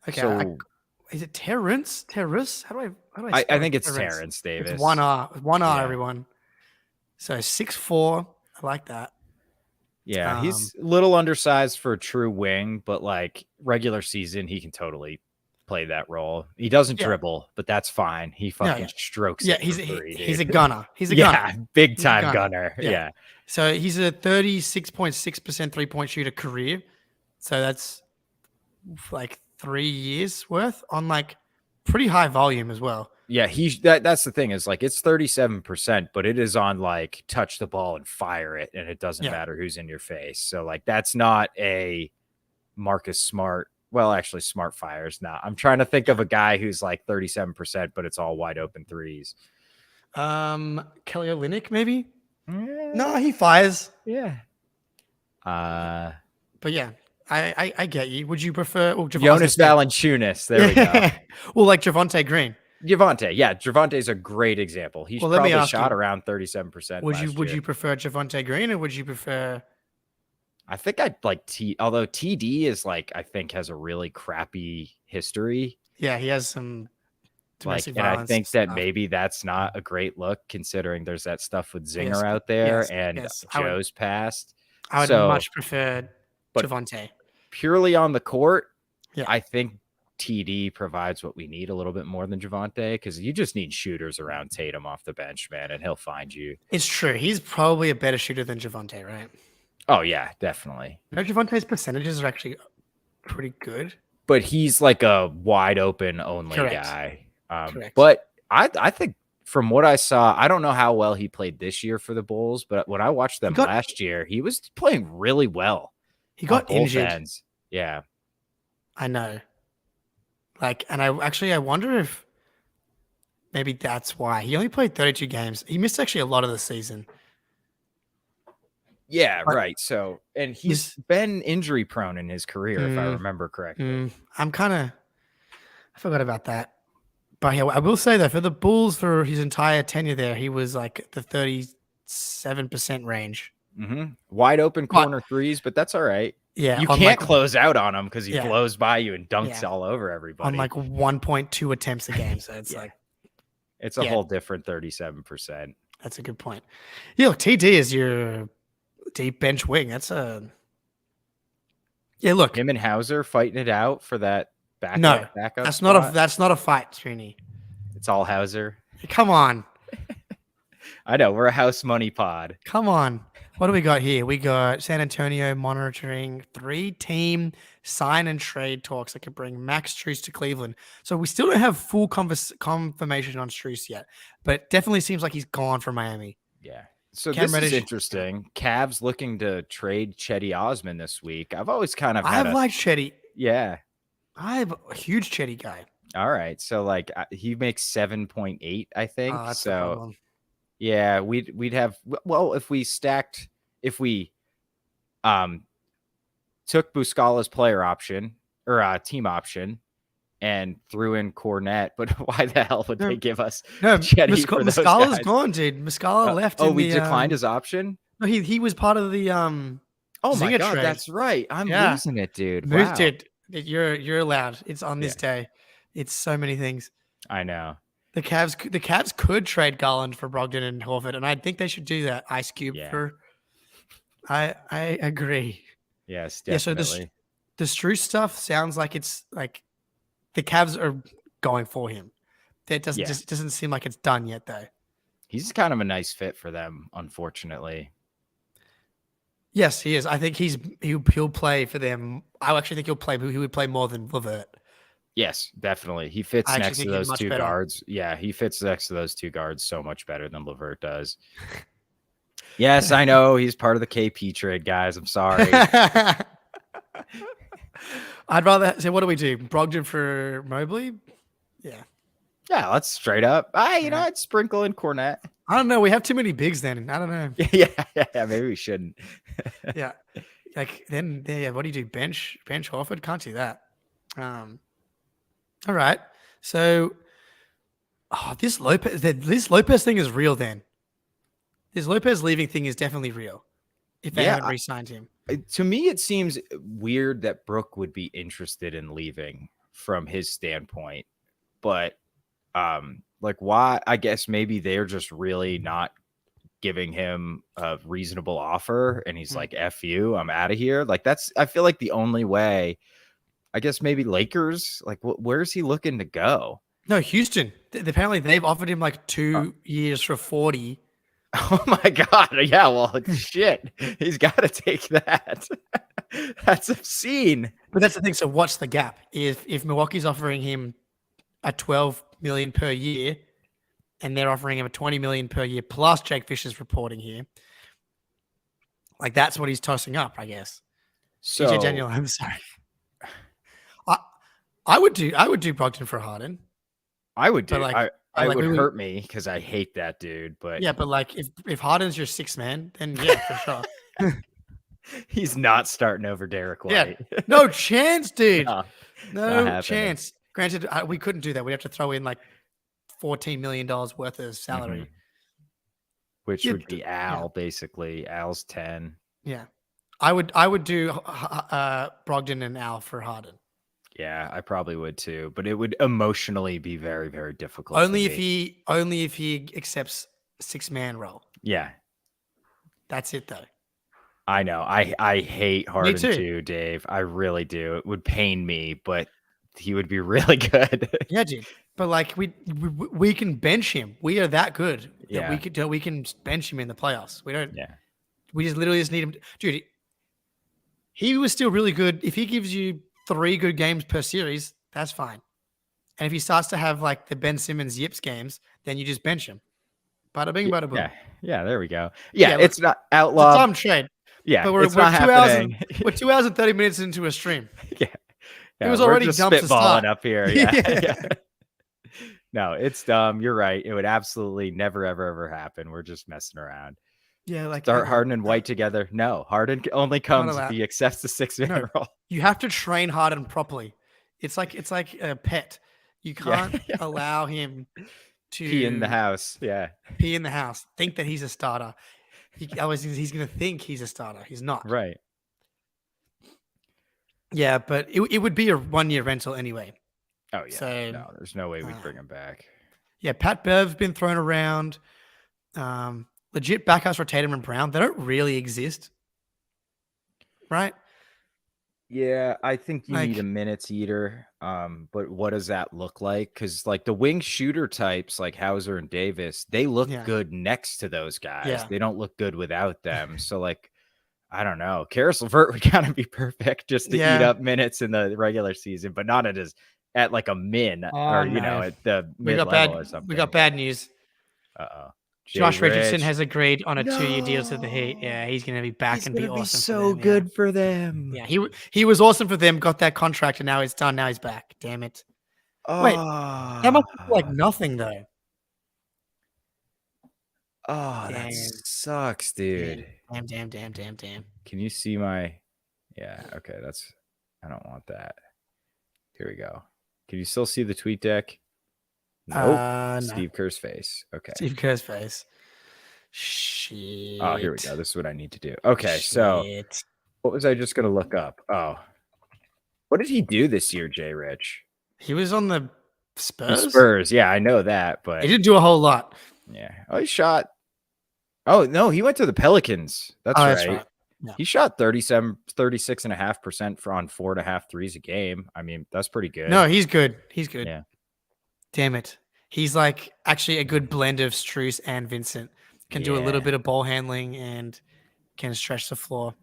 Okay. So, is it Terrence? How do I I think it's Terrence Davis. It's one R, everyone. So 6'4". I like that. Yeah, he's a little undersized for a true wing, but like regular season, he can totally play that role. He doesn't dribble, but that's fine. He fucking strokes it. He's a gunner. He's a gunner. Yeah, big time gunner. Yeah. So he's a 36.6% 3-point shooter career. So that's like 3 years worth on like pretty high volume as well. Yeah, that's the thing is like it's 37%, but it is on like touch the ball and fire it, and it doesn't matter who's in your face. So like that's not a Marcus Smart. Well, actually, Smart fires not. I'm trying to think of a guy who's like 37%, but it's all wide open threes. Kelly Olynyk, maybe? No, he fires. Yeah. But yeah, I get you. Would you prefer Jonas Valanciunas? There we go. Well, like Javonte Green. Javonte's a great example. He's probably shot around 37%. Would you prefer Javonte Green, or would you prefer? I think I'd like although TD is like I think has a really crappy history. Yeah, he has some domestic and I violence think that stuff. maybe that's not a great look considering there's that stuff with Zinger Yes, out there yes, and yes. Joe's past. I would So, much prefer but Javonte. purely on the court, Yeah. I think TD provides what we need a little bit more than Javonte because you just need shooters around Tatum off the bench, man, and he'll find you. It's true. He's probably a better shooter than Javonte, right? Oh, yeah, definitely. You know, Javonte's percentages are actually pretty good. But he's like a wide open only Correct. guy. Correct. But I think from what I saw, I don't know how well he played this year for the Bulls, but when I watched them last year, he was playing really well. He got both injured. ends. Yeah. I know. And I wonder if maybe that's why. He only played 32 games. He missed actually a lot of the season. Yeah, right. So, and he's been injury prone in his career, if I remember correctly. I forgot about that. But yeah, I will say though, for the Bulls, for his entire tenure there, he was like the 37% range. Wide open corner threes, but that's all right. Yeah, you can't close out on him because he blows by you and dunks all over everybody. On like 1.2 attempts a game. So it's it's a whole different 37%. That's a good point. Yeah, look, TD is your deep bench wing. That's a look. Him and Hauser fighting it out for that backup. No, backup that's spot. that's not a fight, Srini. It's all Hauser. Come on. I know we're a house money pod. Come on. What do we got here? We got San Antonio monitoring 3-team sign and trade talks that could bring Max Strus to Cleveland. So we still don't have full confirmation on Strus yet, but it definitely seems like he's gone from Miami. Yeah. So this is interesting. Cavs looking to trade Chetty Osman this week. I've always kind of liked Chetty. Yeah. I'm a huge Chetty guy. All right. So like he makes 7.8, I think. Oh, that's so the problem. Yeah, we'd have if we took Buscala's player option or team option and threw in Cornette, but why the hell would they give us Chetty for those Muscala's guys? gone, dude. Muscala left. Oh, we declined his option? No, he was part of the Oh my Zinger god, trade. that's right. I'm losing it, dude. Wow. Dude, you're allowed. It's on this day. It's so many things. I know. The Cavs could trade Garland for Brogdon and Horford, and I think they should do that. Ice Cube for. I agree. Yes, definitely. Yeah, so the Strus stuff sounds like it's like the Cavs are going for him. It doesn't seem like it's done yet, though. He's kind of a nice fit for them, unfortunately. Yes, he is. I think he'll play for them. I actually think he would play more than LeVert. Yes, definitely. He fits next to those two guards. Yeah, he fits next to those two guards so much better than LeVert does. Yes, I know. He's part of the KP trade, guys. I'm sorry. I'd rather say, what do we do? Brogdon for Mobley? Yeah. Yeah, let's straight up. I'd sprinkle in Cornette. I don't know. We have too many bigs then. I don't know. Yeah, maybe we shouldn't. Yeah. What do you do? Bench Horford? Can't do that. All right. So, this Lopez thing is real then. This Lopez leaving thing is definitely real. If they haven't re-signed him. To me, it seems weird that Brooke would be interested in leaving from his standpoint. But, why? I guess maybe they're just really not giving him a reasonable offer. And he's like, F you, I'm out of here. I feel like the only way. I guess maybe Lakers. Where's he looking to go? No, Houston. Apparently, they've offered him 2 years for 40. Oh my god! Yeah, well, shit. He's got to take that. That's obscene. But that's the thing. So, what's the gap? If Milwaukee's offering him a $12 million per year, and they're offering him a $20 million per year, plus Jake Fisher's reporting here, that's what he's tossing up, I guess. So, DJ Daniel, I'm sorry. I would do Brogdon for Harden. I would do. It would hurt me because I hate that dude. But yeah, but if Harden's your sixth man, then yeah, for sure. He's not starting over Derek White. Yeah, no chance, dude. No chance. Granted, we couldn't do that. We'd have to throw in $14 million worth of salary, which would be Al basically. Al's 10. Yeah, I would do Brogdon and Al for Harden. Yeah, I probably would too, but it would emotionally be very, very difficult. Only for me. if he accepts 6-man role. Yeah, That's it though. I know. I hate Harden too. too, Dave. I really do. It would pain me, but he would be really good. Yeah, dude. But like we can bench him. We are that good that we can bench him in the playoffs. We don't. Yeah. We just literally just need him, dude. He was still really good. If he gives you 3 good games per series, that's fine. And if he starts to have like the Ben Simmons yips games, then you just bench him. Bada bing, bada boom. Yeah. There we go. Yeah, Yeah, it's not outlaw. It's a dumb trade. Yeah, but we're it's not 2 hours happening. we're 2 hours and 30 minutes into a stream. Yeah. It was we're already just dumb to start. spitballing up here. Yeah. No, it's dumb. You're right. It would absolutely never, ever happen. We're just messing around. Yeah, like Start Harden and White together. No, Harden only comes if he accepts the 6-man role. You have to train Harden properly. It's like a pet. You can't allow him to pee in the house. Yeah, pee in the house. Think that he's a starter. Otherwise, he's going to think he's a starter. He's not. Right. Yeah, but it would be a 1-year rental anyway. Oh yeah. So, no, there's no way we'd bring him back. Yeah, Pat Bev been thrown around. Legit backups for Tatum and Brown. They don't really exist, right? Yeah, I think you need a minutes eater. But what does that look like? Because like the wing shooter types, like Hauser and Davis, they look good next to those guys. Yeah. They don't look good without them. So like, I don't know. Karis LeVert would kind of be perfect just to eat up minutes in the regular season, but not at like a min or at the mid level or something. We got bad news. Uh-oh. Josh Richardson has agreed on a 2-year deal to the Heat. Yeah, he's going to be back and be awesome. So good for them. Yeah, he was awesome for them. Got that contract, and now it's done. Now he's back. Damn it! Wait, that must be like nothing though. Oh, that sucks, dude. Damn. Can you see my? Yeah. Okay. I don't want that. Here we go. Can you still see the tweet deck? Nope. No. Steve Kerr's face. Okay. Steve Kerr's face. Shit. Oh, here we go. This is what I need to do. Okay. So what was I just going to look up? Oh, what did he do this year, Jay Rich? He was on the Spurs. The Spurs. Yeah, I know that, but he didn't do a whole lot. Yeah. Oh, he shot. Oh, no, he went to the Pelicans. That's right. That's right. Yeah. He shot 36.5% on 4.5 threes a game. I mean, that's pretty good. No, he's good. He's good. Yeah. Damn it. He's like actually a good blend of Strus and Vincent. Can do a little bit of ball handling and can stretch the floor.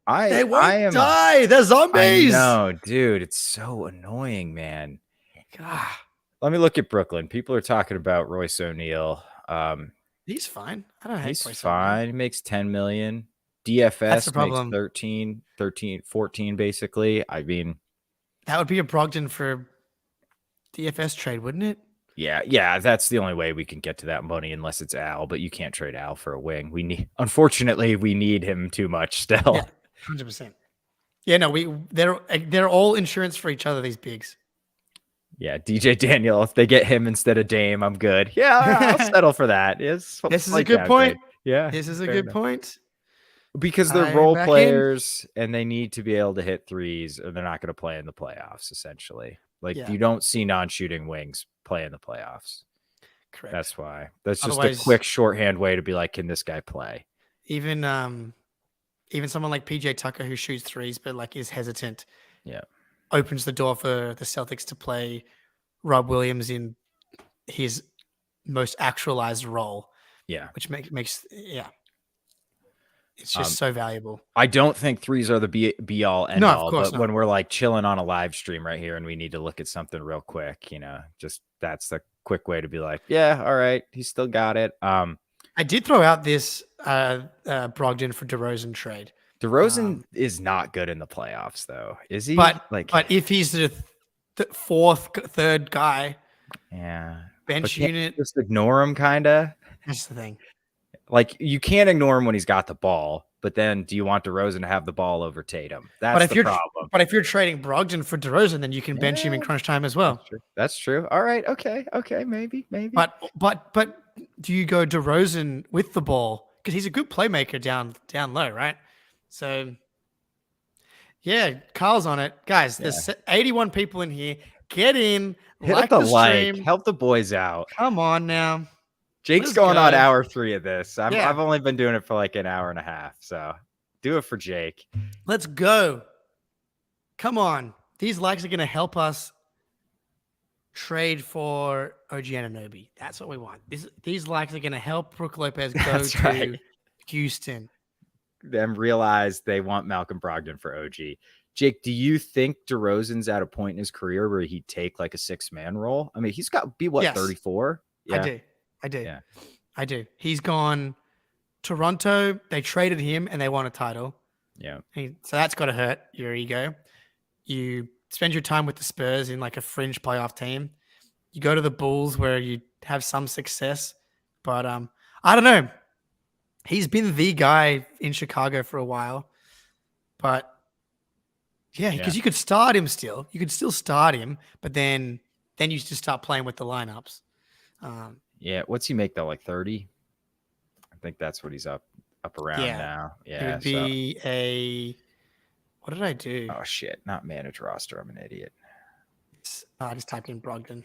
They won't die. They're zombies. No, dude. It's so annoying, man. God. Let me look at Brooklyn. People are talking about Royce O'Neal. He's fine. I don't hate He's Royce fine. O'Neal. He makes 10 million. DFS makes 13, 14 basically. I mean, that would be a Brogdon for DFS trade, wouldn't it? Yeah, that's the only way we can get to that money unless it's Al, but you can't trade Al for a wing. Unfortunately, we need him too much still. Yeah, 100%. Yeah, no, they're all insurance for each other, these bigs. Yeah, DJ Daniel, if they get him instead of Dame, I'm good. Yeah, I'll settle for that. This is a good point. Yeah. This is a good point. Because they're role players and they need to be able to hit threes or they're not going to play in the playoffs, essentially. Like you don't see non-shooting wings play in the playoffs. Correct. That's why. That's just a quick shorthand way to be like, can this guy play? Even someone like PJ Tucker who shoots threes but like is hesitant. Yeah. Opens the door for the Celtics to play Rob Williams in his most actualized role. Yeah. Which makes it's just so valuable. I don't think threes are the be all end all, but not. When we're like chilling on a live stream right here and we need to look at something real quick, just that's the quick way to be like, yeah, all right, he's still got it. I did throw out this Brogdon for DeRozan trade. DeRozan is not good in the playoffs, though, is he? But if he's the third guy, bench unit, just ignore him, kind of. That's the thing. Like you can't ignore him when he's got the ball, but then do you want DeRozan to have the ball over Tatum? That's the problem. But if you're trading Brogdon for DeRozan, then you can bench him in crunch time as well. That's true. All right. Okay. Maybe. But do you go DeRozan with the ball because he's a good playmaker down low, right? So Yeah, Carl's on it. Guys, there's 81 people in here. Get in. Hit Like up the the like. stream. Help the boys out. Come on now. Jake's Let's going on go. hour 3 of this. Yeah. I've only been doing it for like an hour and a half. So do it for Jake. Let's go. Come on. These likes are going to help us trade for OG Anunoby. That's what we want. These likes are going to help Brook Lopez go That's to right. Houston. Them realize they want Malcolm Brogdon for OG. Jake, do you think DeRozan's at a point in his career where he'd take like a 6-man role? I mean, he's got to be what, Yes. 34? Yeah. I do. Yeah. I do. He's gone Toronto. They traded him and they won a title. Yeah. So that's got to hurt your ego. You spend your time with the Spurs in like a fringe playoff team. You go to the Bulls where you have some success, but I don't know. He's been the guy in Chicago for a while, but yeah, because you could start him still. You could still start him, but then you just start playing with the lineups. Yeah. What's he make though? Like 30? I think that's what he's up around now. Yeah. It would be a. What did I do? Oh shit! Not manage roster. I'm an idiot. I just typed in Brogdon.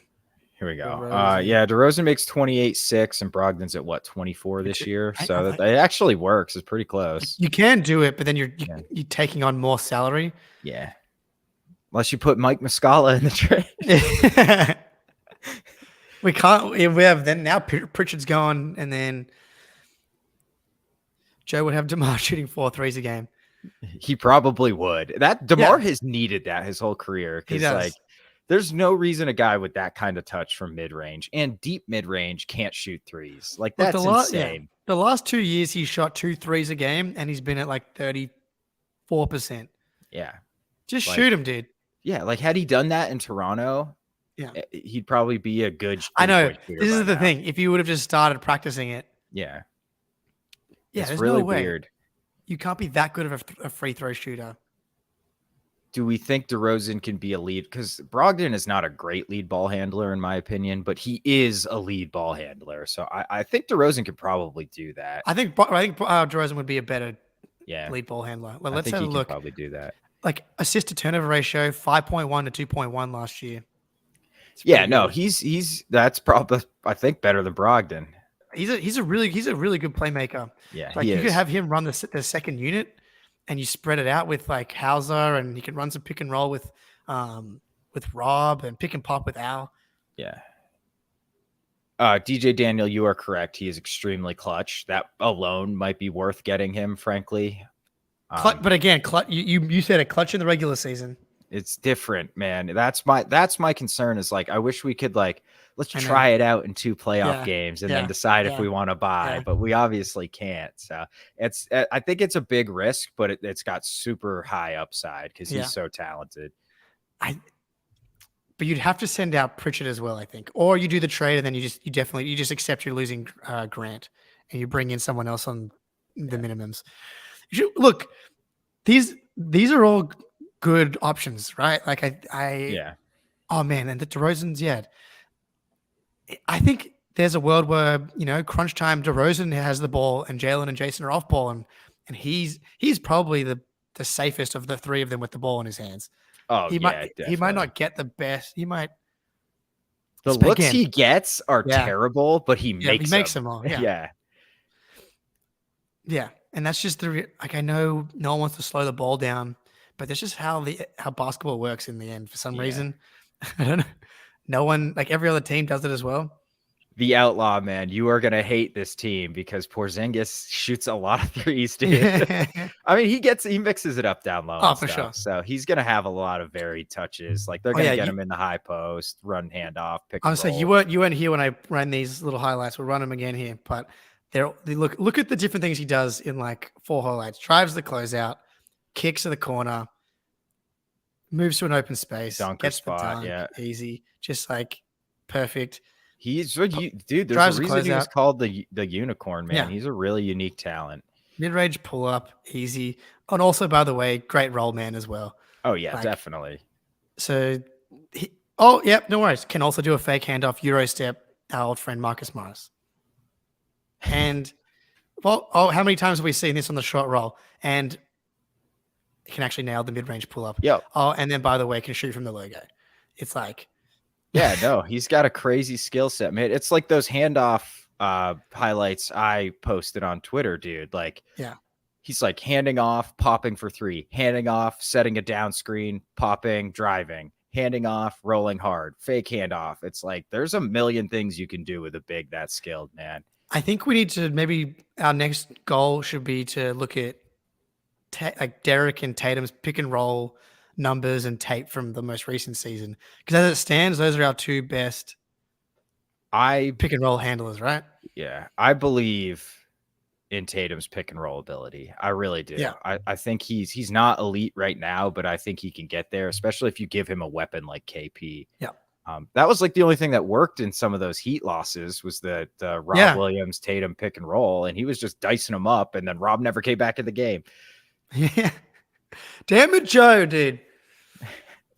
Here we go. DeRozan. Yeah, DeRozan makes 28.6 and Brogdon's at what, 24 this year. So it actually works. It's pretty close. You can do it, but then you're taking on more salary. Yeah. Unless you put Mike Muscala in the trade. We can't. We have then now Pritchard's gone, and then Joe would have DeMar shooting 4 threes a game. He probably would. That DeMar has needed that his whole career. Because like there's no reason a guy with that kind of touch from mid-range and deep mid-range can't shoot threes. Like that's insane. The last 2 years he shot 2 threes a game and he's been at like 34%. Yeah. Just shoot him, dude. Yeah, like had he done that in Toronto, he'd probably be a good I know. This is the thing. If you would have just started practicing it. Yeah. Yeah, it's there's really no way. weird. You can't be that good of a free throw shooter. Do we think DeRozan can be a lead? Because Brogdon is not a great lead ball handler, in my opinion, but he is a lead ball handler. So I think DeRozan could probably do that. I think DeRozan would be a better lead ball handler. Well, let's have a look. Probably do that. Like assist to turnover ratio, 5.1 to 2.1 last year. Yeah, no, he's that's probably I think better than Brogdon. He's a really good playmaker. Yeah, like you could have him run the second unit, and you spread it out with like Hauser, and he can run some pick and roll with Rob and pick and pop with Al. Yeah. DJ Daniel, you are correct. He is extremely clutch. That alone might be worth getting him, frankly. But again, you said a clutch in the regular season. It's different, man. That's my concern is like, I wish we could like, let's try it out in 2 playoff games and then decide if we want to buy, but we obviously can't. So I think it's a big risk, but it's got super high upside because he's so talented. But you'd have to send out Pritchard as well, I think, or you do the trade and then you just accept you're losing Grant and you bring in someone else on the minimums. Look, these are all good options, right? Like oh man, and the DeRozan's, I think there's a world where, crunch time, DeRozan has the ball and Jaylen and Jason are off ball and he's probably the safest of the 3 of them with the ball in his hands. Oh, he might not get the best. He might. The looks he gets are terrible, but he makes them all. Yeah. And that's just I know no one wants to slow the ball down, but that's just how basketball works in the end. For some reason, I don't know. No one, like every other team, does it as well. The outlaw, man, you are gonna hate this team because Porzingis shoots a lot of threes, dude. I mean, he mixes it up down low. Oh, for sure. So he's gonna have a lot of varied touches. Like they're gonna get him in the high post, run handoff, pick. Honestly, you weren't here when I ran these little highlights. We'll run them again here, but they look at the different things he does in like 4 highlights. Drives the closeout, kicks to the corner, moves to an open space, gets spot, the dunk, easy, just like perfect. He's dude. There's a reason he was called the unicorn, man. He's a really unique talent. Mid-range pull up, easy, and also, by the way, great roll man as well. Oh yeah, definitely. So, no worries. Can also do a fake handoff, Euro step, our old friend Marcus Morris. And how many times have we seen this on the short roll? And can actually nail the mid-range pull-up. Yep. Oh, and then by the way, can shoot from the logo. It's like, yeah, no, he's got a crazy skill set, man. It's like those handoff highlights I posted on Twitter, dude. Like, yeah, he's like handing off, popping for 3, handing off, setting a down screen, popping, driving, handing off, rolling hard, fake handoff. It's like there's a million things you can do with a big that skilled, man. I think we need to maybe our next goal should be to look at like Derek and Tatum's pick and roll numbers and tape from the most recent season. Because as it stands, those are our 2 best pick and roll handlers, right? Yeah, I believe in Tatum's pick and roll ability. I really do. Yeah. I think he's not elite right now, but I think he can get there, especially if you give him a weapon like KP. Yeah. That was like the only thing that worked in some of those Heat losses was the Rob Williams Tatum pick and roll, and he was just dicing them up, and then Rob never came back in the game. Yeah. Damn it, Joe, dude.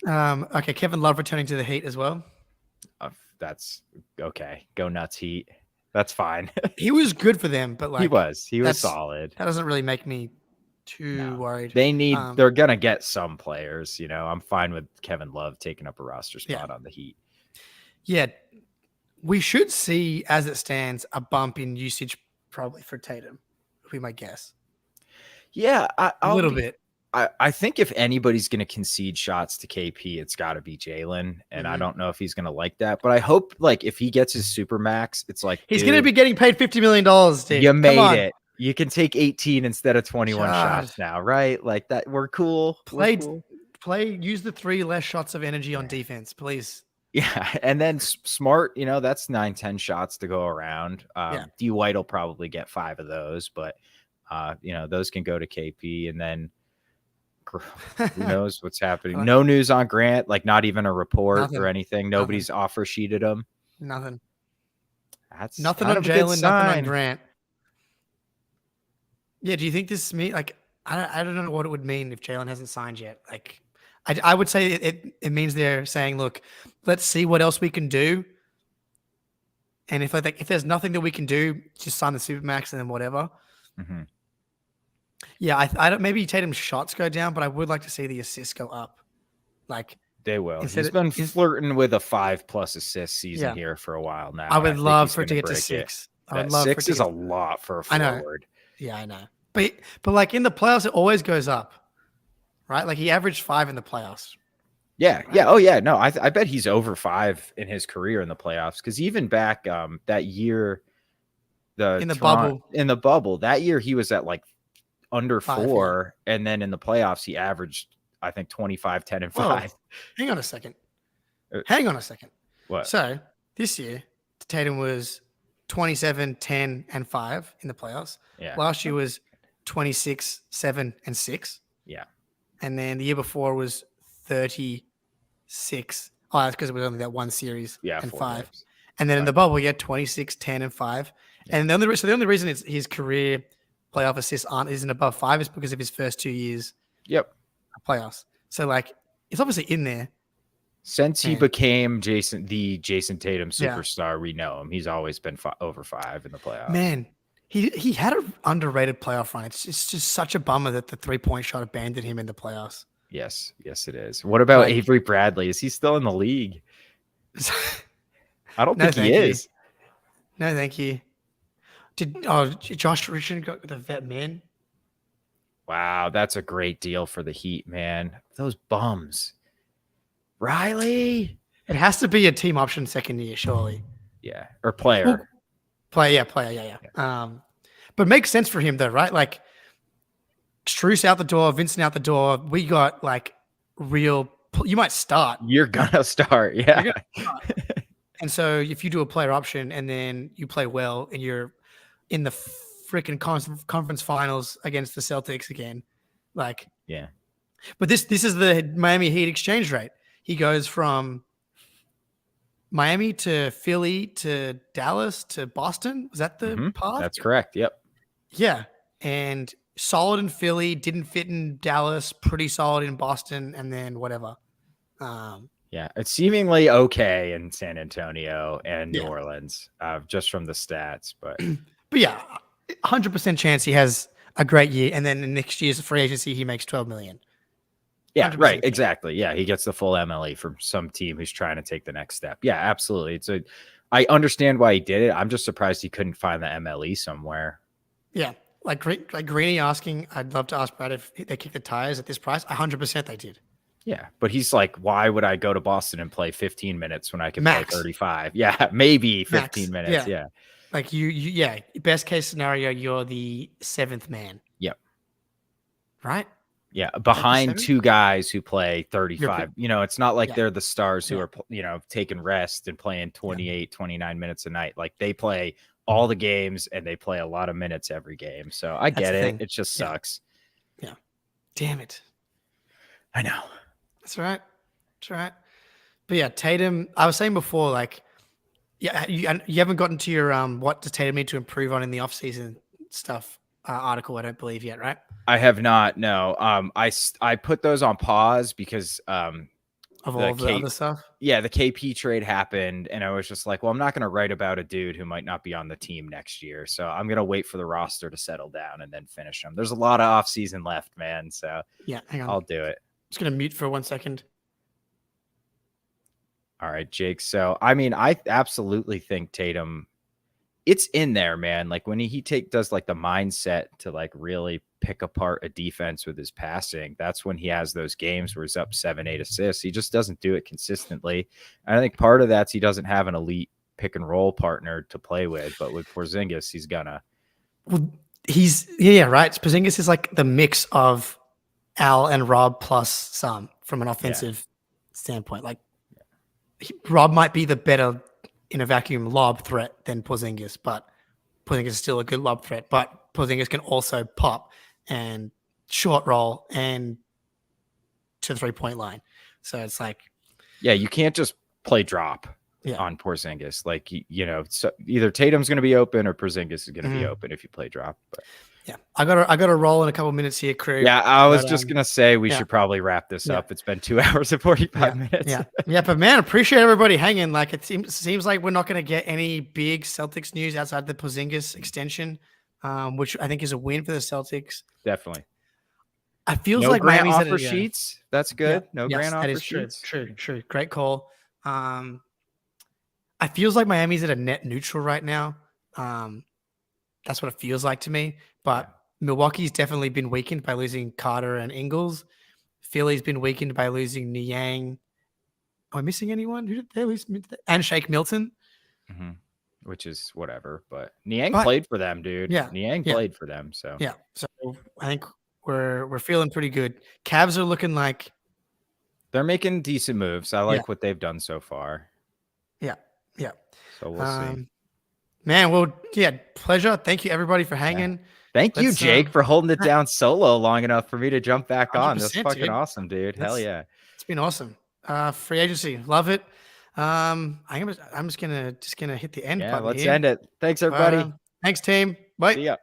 Okay, Kevin Love returning to the Heat as well. That's okay. Go nuts, Heat. That's fine. He was good for them, but like he was solid. That doesn't really make me too worried. They need they're gonna get some players, you know. I'm fine with Kevin Love taking up a roster spot on the Heat. Yeah. We should see, as it stands, a bump in usage probably for Tatum, would be my guess. Yeah, a little bit. I think if anybody's going to concede shots to KP, it's got to be Jaylen, and I don't know if he's going to like that. But I hope, like, if he gets his super max, it's like he's going to be getting paid $50 million. Dude. You made it. You can take 18 instead of 21 shots now, right? Like that. We're cool. Use the 3 less shots of energy on defense, please. Yeah, and then Smart, you know, that's 9-10 shots to go around. D White will probably get 5 of those, but you know, those can go to KP, and then who knows what's happening. No news on Grant, like not even a report or anything. Nobody's offer sheeted him. Nothing. That's nothing on Jaylen, nothing on Grant. Yeah, do you think this mean like I don't know what it would mean if Jaylen hasn't signed yet? Like I would say it means they're saying, look, let's see what else we can do. And if there's nothing that we can do, just sign the Supermax and then whatever. Mm-hmm. Yeah, I don't. Maybe Tatum's shots go down, but I would like to see the assists go up. Like they will. He's been flirting with a 5+ assist season here for a while now. I would love for it to get to 6. I would love 6 is a lot for a forward. Yeah, I know. But like in the playoffs, it always goes up, right? Like he averaged 5 in the playoffs. Yeah, right? Yeah. Oh, yeah. No, I bet he's over 5 in his career in the playoffs because even back that year, in the bubble that year he was at like under 4, and then in the playoffs he averaged I think 25, 10, and 5. Whoa. Hang on a second. What? So this year Tatum was 27, 10, and 5 in the playoffs. Yeah. Last year was 26, 7, and 6. Yeah. And then the year before was 36. Oh, that's because it was only that one series. Yeah. And 5. Games. And then in the bubble, he had 26, 10, and 5. Yeah. And the only reason it's his career playoff assists isn't above 5 is because of his first 2 years. Yep. Playoffs. So like it's obviously in there. Since he became Jason Tatum superstar, we know him. He's always been over 5 in the playoffs. Man, he had an underrated playoff run. It's just such a bummer that the 3-point shot abandoned him in the playoffs. Yes, it is. What about Avery Bradley? Is he still in the league? I don't think he is. No, thank you. Josh Richardson got the vet man? Wow, that's a great deal for the Heat, man. Those bums. Riley. It has to be a team option second year, surely. Yeah, or player. Player, yeah. But it makes sense for him though, right? Like Strus out the door, Vincent out the door. We got like real. You might start. You're gonna start, yeah. And so if you do a player option and then you play well and you're in the freaking conference finals against the Celtics again, like yeah. But this is the Miami Heat exchange rate. He goes from Miami to Philly to Dallas to Boston. Was that the path? That's correct. Yep. Yeah. And solid in Philly, didn't fit in Dallas, pretty solid in Boston, and then whatever. Yeah, it's seemingly okay in San Antonio and New Orleans, just from the stats. But yeah, 100% chance he has a great year, and then in next year's free agency he makes $12 million. Yeah, 100% right. can. Exactly. Yeah, he gets the full MLE from some team who's trying to take the next step. Yeah, absolutely. I understand why he did it. I'm just surprised he couldn't find the MLE somewhere. Yeah. Like Greeny asking, I'd love to ask Brad if they kick the tires at this price. 100% they did. Yeah, but he's like, why would I go to Boston and play 15 minutes when I can Max. play 35? Yeah, maybe 15 Max. minutes. Yeah. Yeah. Like yeah. Best case scenario, you're the 7th man. Yep. Right? Yeah, behind seven? two guys who play 35. It's not like Yeah. they're the stars who Yeah. are, taking rest and playing 28, 29 minutes a night. Like they play all the games and they play a lot of minutes every game. So I get the it. thing. It just sucks. Yeah. Damn it. I know. That's all right. That's all right. But yeah, Tatum, I was saying before, like, yeah, you haven't gotten to your what does Tatum need to improve on in the offseason stuff article, I don't believe yet, right? I have not. No. I put those on pause because Of all the other stuff. Yeah, the KP trade happened, and I was just like, well, I'm not going to write about a dude who might not be on the team next year. So I'm going to wait for the roster to settle down and then finish them. There's a lot of offseason left, man. So yeah, hang on. I'll do it. Just going to mute for 1 second. All right, Jake. So, I mean, I absolutely think Tatum, it's in there, man. Like when he does like the mindset to like really pick apart a defense with his passing, that's when he has those games where he's up 7-8 assists. He just doesn't do it consistently. I think part of that's he doesn't have an elite pick and roll partner to play with, but with Porzingis, he's gonna. Well, right. Porzingis is like the mix of Al and Rob plus some from an offensive standpoint. Like Rob might be the better in a vacuum lob threat than Porzingis, but Porzingis is still a good lob threat. But Porzingis can also pop and short roll and to the 3-point line. So it's like, yeah, you can't just play drop on Porzingis. Like so either Tatum's going to be open or Porzingis is going to be open if you play drop. But yeah, I got to roll in a couple minutes here, crew. Yeah, I was just gonna say we should probably wrap this up. It's been 2 hours and 45 minutes. Yeah, but man, appreciate everybody hanging. Like it seems like we're not going to get any big Celtics news outside the Porzingis extension, which I think is a win for the Celtics. Definitely. I feels no like grant Miami's offer sheets. That's good. No grant offer sheets. True. Great call. I feels like Miami's at a net neutral right now. That's what it feels like to me. But Milwaukee's definitely been weakened by losing Carter and Ingles. Philly's been weakened by losing Niang. Am I missing anyone? Who did they lose? And Shake Milton. Mm-hmm. Which is whatever. But Niang played for them, dude. Yeah. Niang played for them. So yeah. So I think we're feeling pretty good. Cavs are looking like they're making decent moves. I like what they've done so far. Yeah. So we'll see. Man, well, pleasure. Thank you everybody for hanging. Thank you, Jake, for holding it down solo long enough for me to jump back on. That's fucking awesome, dude. Hell yeah. It's been awesome. Free agency. Love it. I'm just gonna hit the end button. Let's end it. Thanks, everybody. Thanks, team. Bye. See ya.